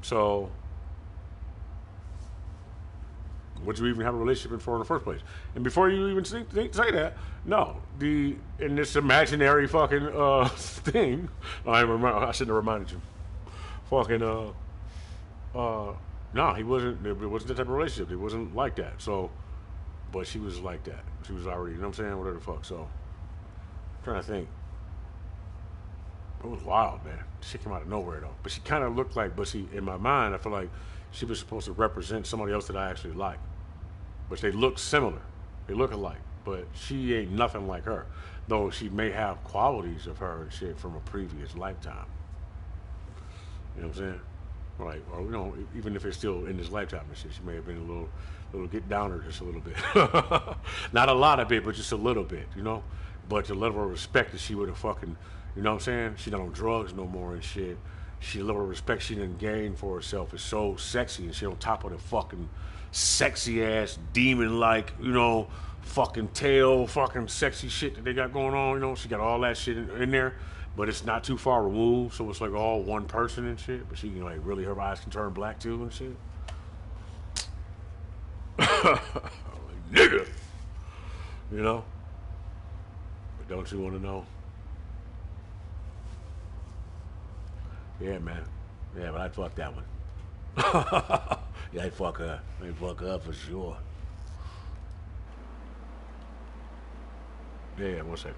So, would you even have a relationship for in the first place? And before you even say that, no, in this imaginary fucking thing, I shouldn't have reminded you. Fucking no, he wasn't. It wasn't the type of relationship. It wasn't like that. So, but she was like that. She was already, you know what I'm saying? Whatever the fuck. So, I'm trying to think. It was wild, man. She came out of nowhere though. But she kind of looked like. But in my mind, I feel like she was supposed to represent somebody else that I actually like. But they look similar. They look alike. But she ain't nothing like her. Though she may have qualities of her and shit from a previous lifetime. You know what I'm saying? Like, or you know, even if it's still in this lifetime and shit, she may have been a little get downer just a little bit. Not a lot of it, but just a little bit, you know. But the level of respect that she would have fucking, you know what I'm saying? She not on drugs no more and shit. The level of respect she didn't gain for herself is so sexy, and she on top of the fucking sexy ass demon like, you know, fucking tail, fucking sexy shit that they got going on. You know, she got all that shit in there. But it's not too far removed, so it's like all one person and shit. But she can like really, her eyes can turn black too and shit. Like, nigga, you know. But don't you want to know? Yeah, man. Yeah, but I'd fuck that one. Yeah, I'd fuck her. I'd fuck her for sure. Yeah, 1 second.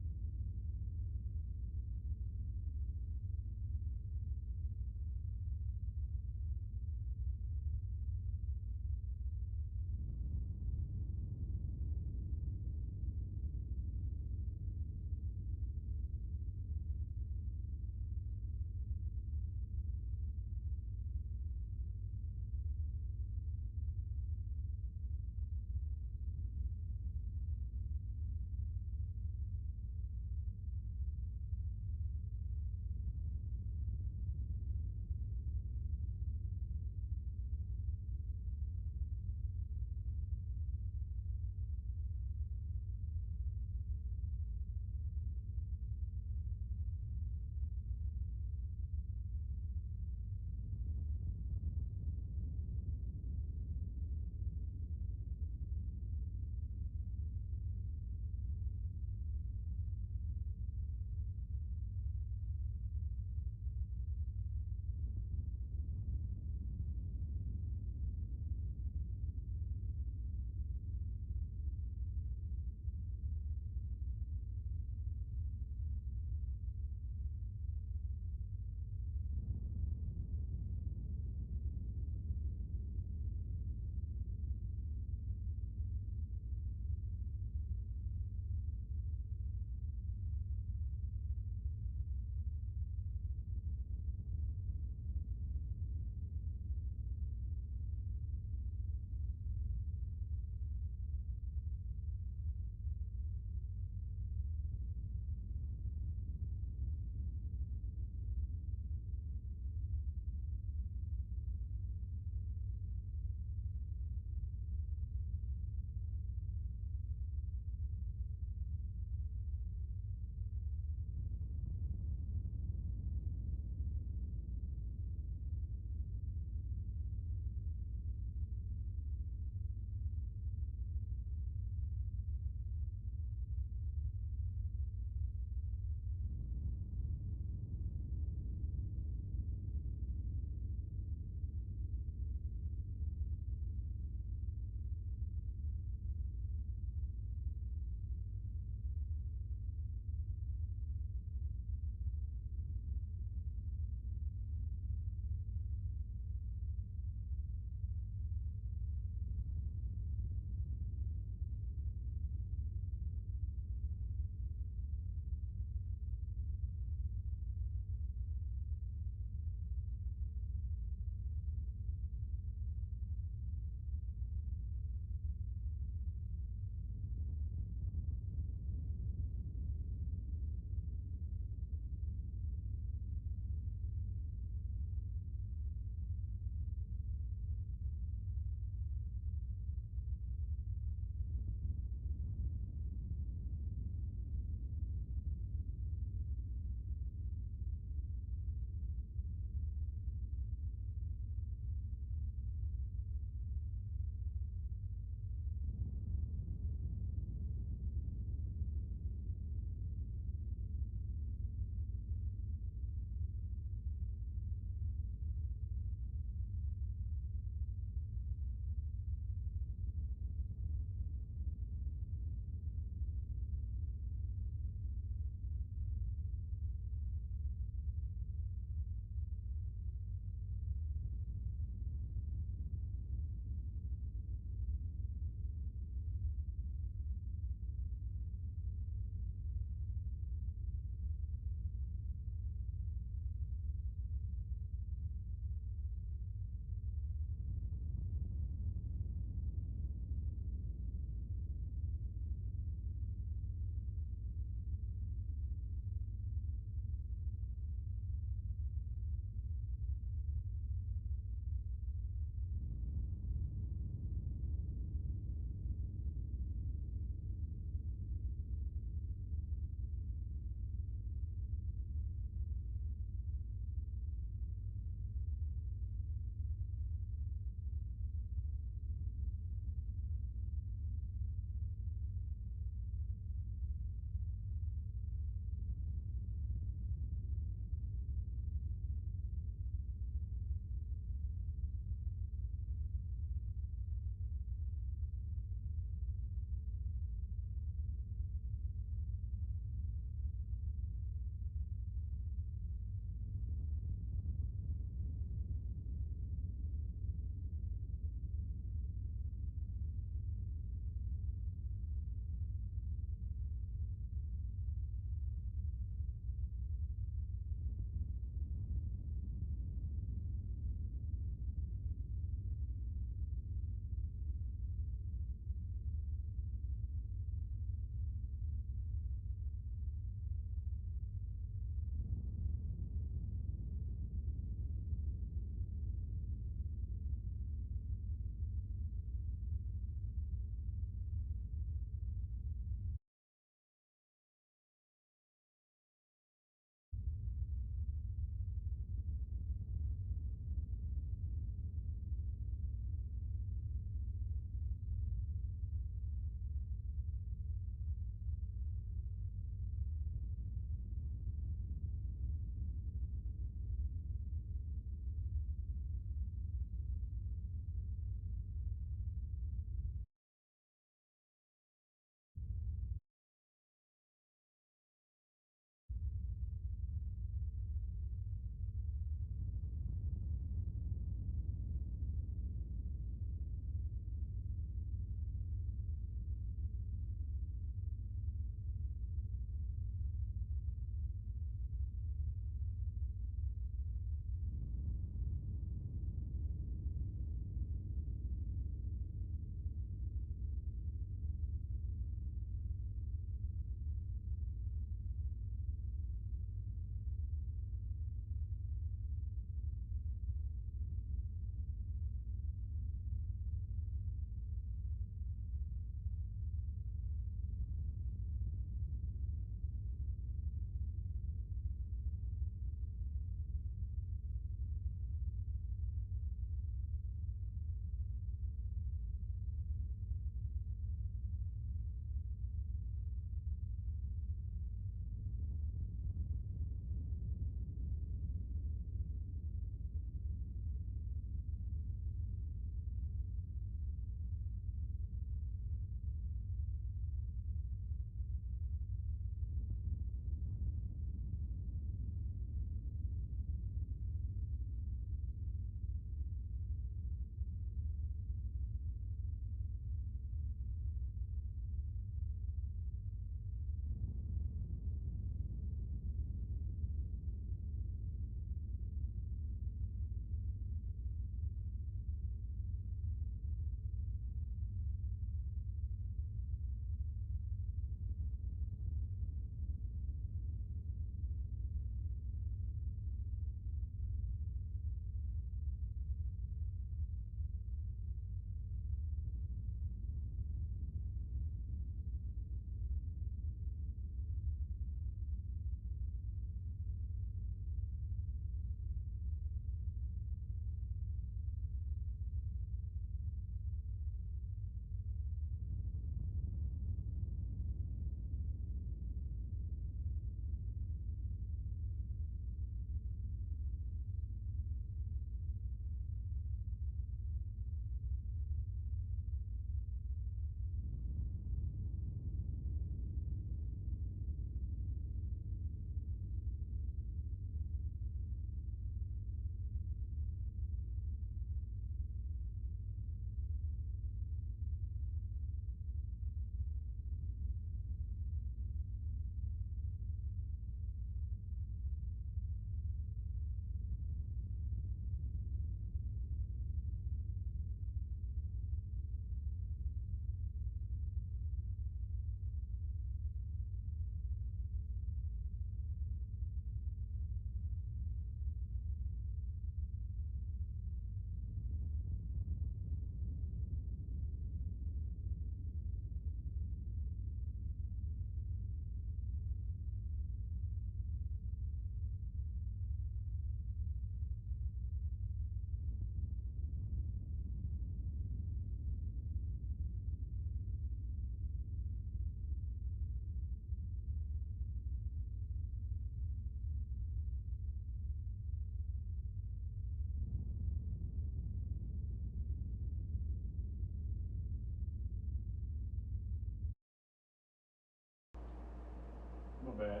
fuck bad.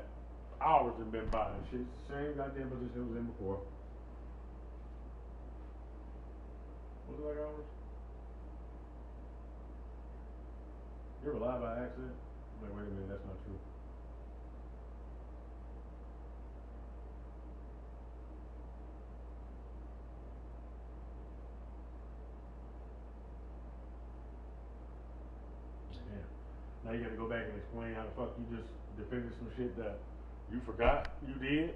Hours have been by and shit. Same goddamn position it was in before. Was it like hours? You ever lie by accident? I'm like, wait a minute, that's not true. Now you got to go back and explain how the fuck you just defended some shit that you forgot you did.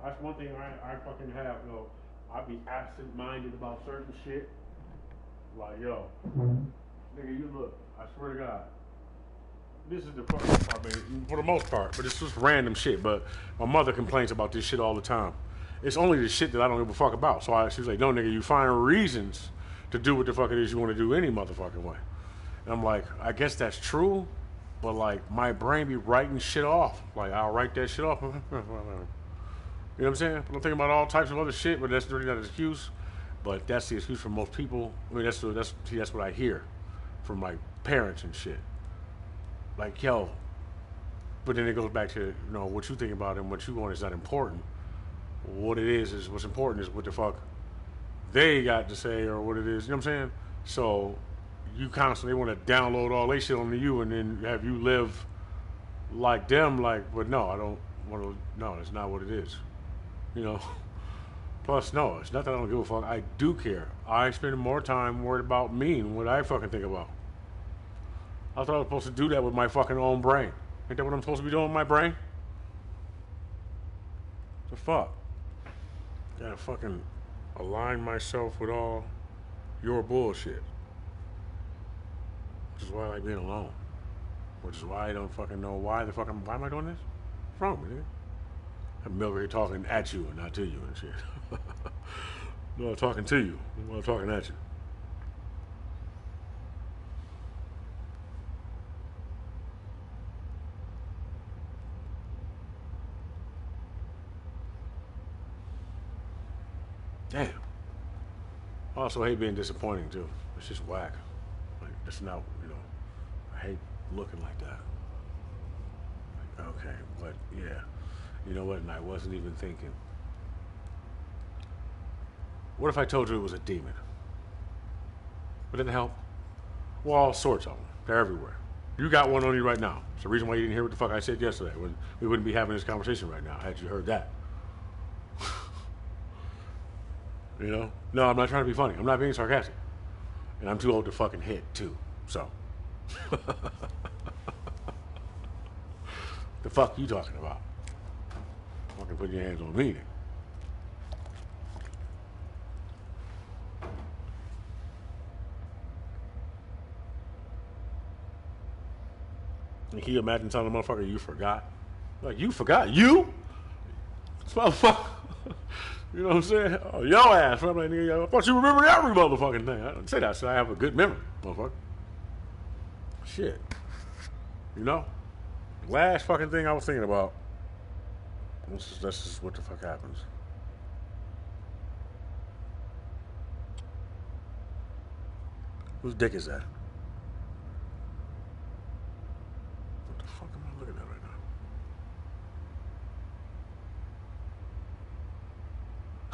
That's one thing I fucking have, yo. I be absent-minded about certain shit. Like, yo, nigga, you look. I swear to God. This is the fucking part, man. For the most part, but it's just random shit. But my mother complains about this shit all the time. It's only the shit that I don't give a fuck about. So she was like, no, nigga, you find reasons to do what the fuck it is you want to do any motherfucking way. And I'm like, I guess that's true, but like my brain be writing shit off. Like I'll write that shit off. You know what I'm saying? I'm thinking about all types of other shit, but that's really not an excuse. But that's the excuse for most people. I mean, that's what I hear from my parents and shit. Like, yo, but then it goes back to, you know, what you think about and what you want is not important. What it is what's important is what the fuck they got to say or what it is. You know what I'm saying? So you constantly want to download all they shit onto you and then have you live like them. Like, but no, I don't want to. No, it's not what it is. You know. Plus, no, it's not that I don't give a fuck. I do care. I spend more time worried about me and what I fucking think about. I thought I was supposed to do that with my fucking own brain. Ain't that what I'm supposed to be doing with my brain? The fuck? Gotta fucking align myself with all your bullshit. Which is why I like being alone. Which is why I don't fucking know why am I doing this? What's wrong with me, nigga? I'm over here talking at you and not to you and shit. No, I'm talking to you. I'm talking at you. Damn. I also hate being disappointing too. It's just whack. Like it's not, you know. I hate looking like that. Like, okay, but yeah. You know what? And I wasn't even thinking. What if I told you it was a demon? Would that help? Well, all sorts of them. They're everywhere. You got one on you right now. It's the reason why you didn't hear what the fuck I said yesterday. We wouldn't be having this conversation right now had you heard that. You know? No, I'm not trying to be funny. I'm not being sarcastic. And I'm too old to fucking hit, too. So. The fuck you talking about? Fucking putting your hands on me. And can you imagine telling a motherfucker you forgot? Like, you forgot? You? This motherfucker. You know what I'm saying? Oh, yo ass. I'm like, nigga, I thought you remembered every motherfucking thing. I didn't say that. I said I have a good memory, motherfucker. Shit. You know? Last fucking thing I was thinking about. This is what the fuck happens. Whose dick is that? What the fuck am I looking at right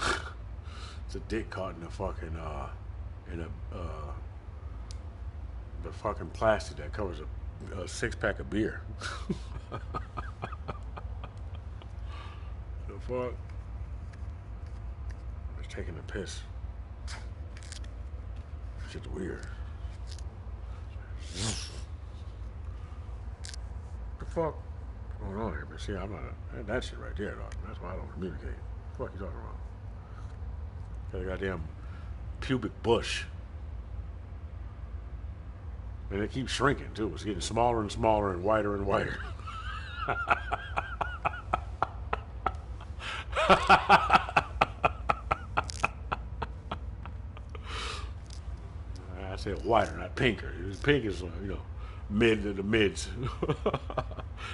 now? It's a dick caught in a fucking the fucking plastic that covers a 6-pack of beer. The fuck? It's taking a piss. Shit's weird. What the fuck? What's going on here? But see, I'm not that shit right there, dog. That's why I don't communicate. What the fuck you talking about? Got a goddamn pubic bush. And it keeps shrinking too. It's getting smaller and smaller and whiter and whiter. I said whiter, not pinker. Pink is, you know, mid to the mids.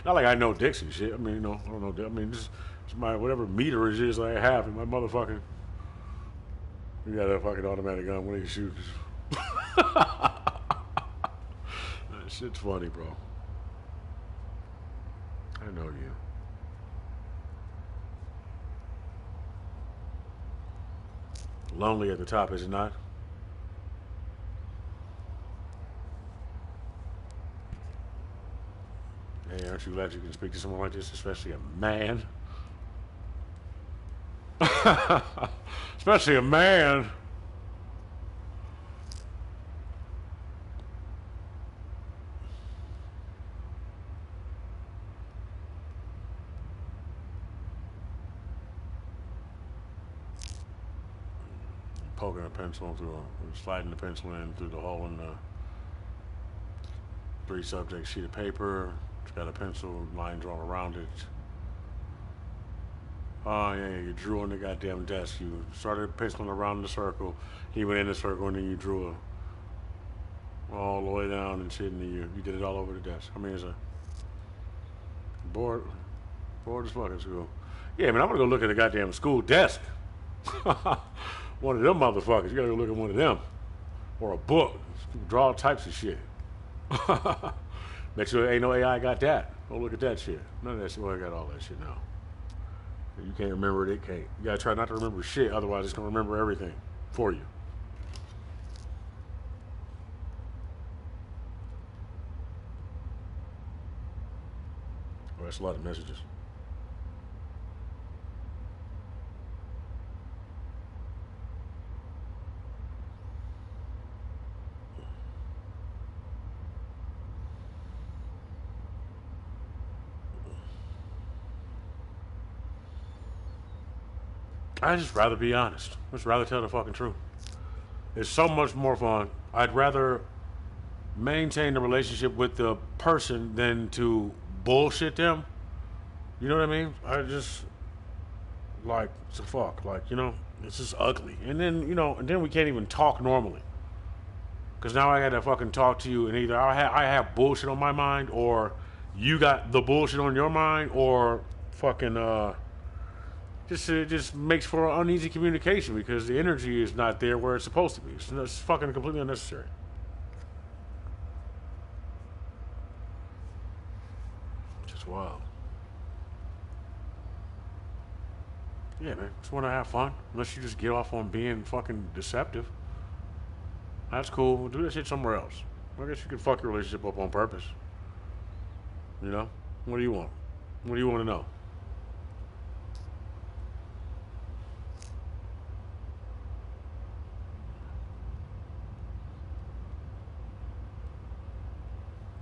Not like I know dicks and shit. I mean, you know, I don't know. I mean, just my whatever meterage is I have in my motherfucking. You got a fucking automatic gun. What do you shoot? That shit's funny, bro. I know you. Lonely at the top, is it not? Hey, aren't you glad you can speak to someone like this, especially a man? Especially a man. Poking a pencil through, sliding the pencil in through the hole in the 3 subject sheet of paper. It's got a pencil line drawn around it. Oh yeah, you drew on the goddamn desk. You started penciling around the circle. He went in the circle and then you drew it all the way down and shit. And then you did it all over the desk. I mean, it's a bored as fucking school. Yeah, man, I'm gonna go look at the goddamn school desk. One of them motherfuckers. You gotta go look at one of them. Or a book. Draw all types of shit. Make sure ain't no AI got that. Go look at that shit. None of that shit. Well, I got all that shit now. You can't remember it, it can't. You gotta try not to remember shit, otherwise it's gonna remember everything for you. Oh, that's a lot of messages. I'd just rather be honest. I'd just rather tell the fucking truth. It's so much more fun. I'd rather maintain the relationship with the person than to bullshit them. You know what I mean? I just, like, it's a fuck. Like, you know, it's just ugly. And then, you know, and then we can't even talk normally. Because now I gotta fucking talk to you, and either I have bullshit on my mind, or you got the bullshit on your mind, or fucking, it just makes for uneasy communication because the energy is not there where it's supposed to be. It's fucking completely unnecessary. Just wild. Yeah, man. Just want to have fun. Unless you just get off on being fucking deceptive. That's cool. We'll do that shit somewhere else. I guess you could fuck your relationship up on purpose. You know? What do you want? What do you want to know?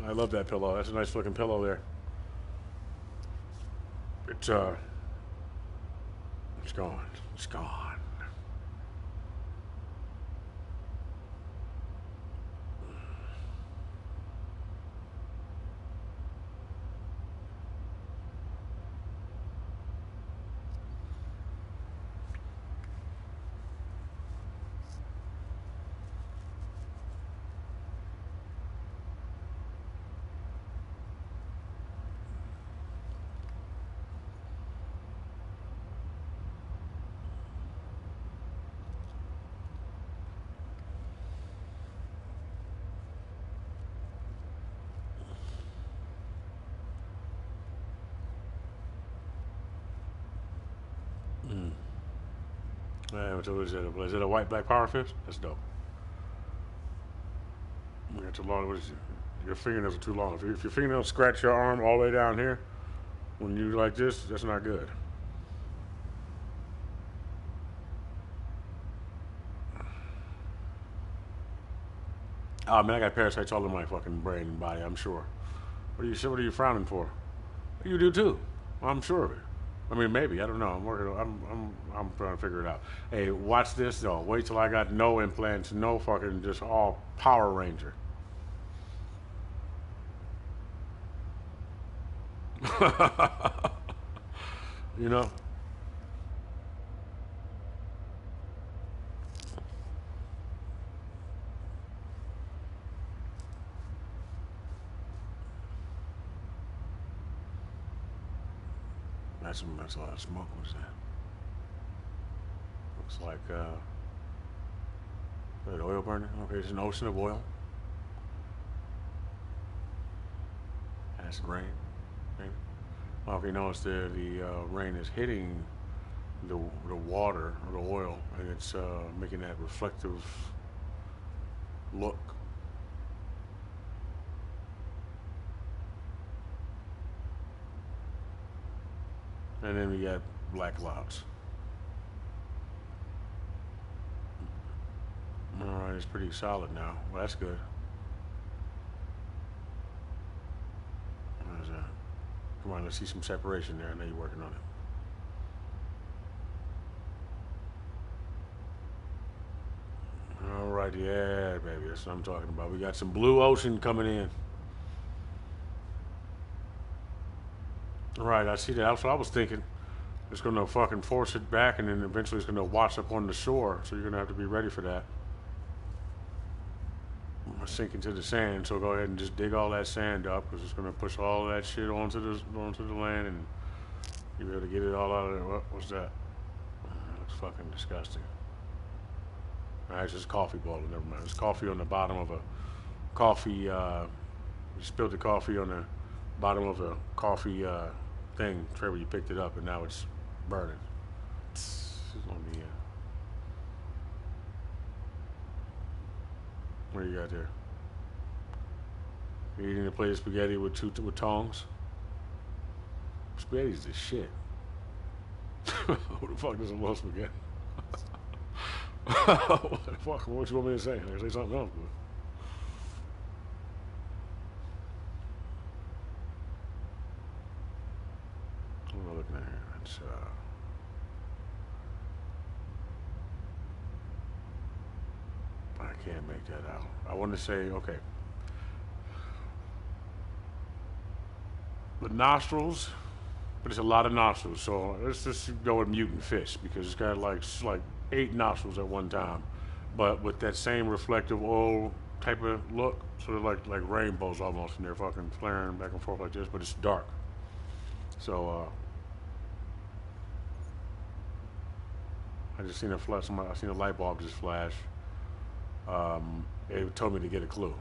I love that pillow. That's a nice looking pillow there. It's gone. It's gone. So is it a white black power fist? That's dope. You got too long. What is it? Your fingernails are too long. If your fingernails scratch your arm all the way down here, when you like this, that's not good. Oh man, I got parasites all in my fucking brain and body. I'm sure. What are you frowning for? You do too. I'm sure of it. I mean, maybe. I don't know. I'm working. I'm trying to figure it out. Hey, watch this though. Wait till I got no implants, no fucking, just all Power Ranger. You know. That's a lot of smoke. What's that? Looks like Is that oil burning? Okay, it's an ocean of oil. Acid rain, maybe. Okay, no, it's the rain is hitting the water or the oil, and it's making that reflective look. And then we got black clouds. All right, it's pretty solid now. Well, that's good. What is that? Come on, let's see some separation there. I know you're working on it. All right, yeah, baby, that's what I'm talking about. We got some blue ocean coming in. All right, I see that. That's what I was thinking. It's going to fucking force it back, and then eventually it's going to wash up on the shore. So you're going to have to be ready for that. I'm going to sink into the sand, so go ahead and just dig all that sand up, because it's going to push all of that shit onto the land, and you'll be able to get it all out of there. What's that? That looks fucking disgusting. All right, it's just coffee boiling. Never mind. There's coffee on the bottom of a coffee. You spilled the coffee on the bottom of a coffee thing tray where you picked it up, and now it's burning. It's gonna be. What do you got there? You eating a plate of spaghetti with tongs? Spaghetti's the shit. Who the fuck doesn't love spaghetti? What the fuck? What you want me to say? I can say something else, but. What am I looking at here? It's I can't make that out. I want to say, okay. The nostrils, but it's a lot of nostrils. So let's just go with mutant fish, because it's got like 8 nostrils at one time, but with that same reflective oil type of look, sort of like rainbows almost, and they're fucking flaring back and forth like this, but it's dark. So I just seen a flash. I seen a light bulb just flash. It told me to get a clue.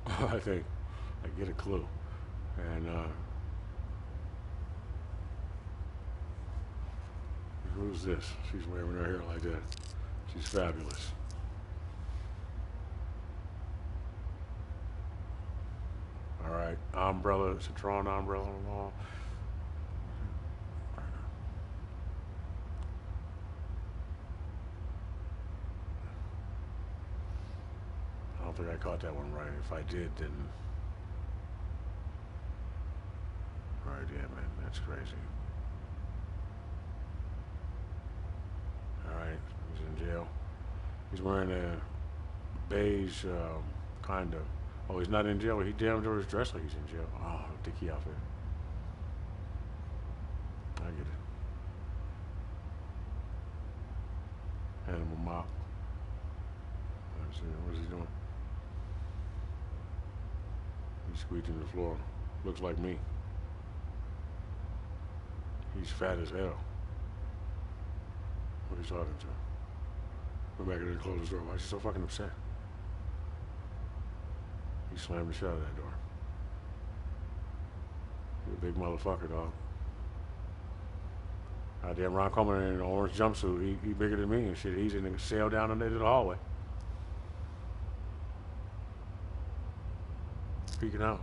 I think I get a clue, and who's this? She's wearing her hair like that. She's fabulous. All right, umbrella, Citron umbrella. I don't think I caught that one right. If I did, then. Right, yeah, man, that's crazy. Alright, he's in jail. He's wearing a beige, kind of. Oh, he's not in jail. He damn sure is dressed like he's in jail. Oh, dicky outfit. I get it. Animal mop. Let's see, what's he doing? He's squeezing the floor. Looks like me. He's fat as hell. What are you talking to? Go back in and close the door. Why is she so fucking upset? He slammed the shut of that door. You're a big motherfucker, dog. Goddamn Ron Coleman in an orange jumpsuit. He bigger than me and shit. He's in the sail down into the hallway. Peeking out.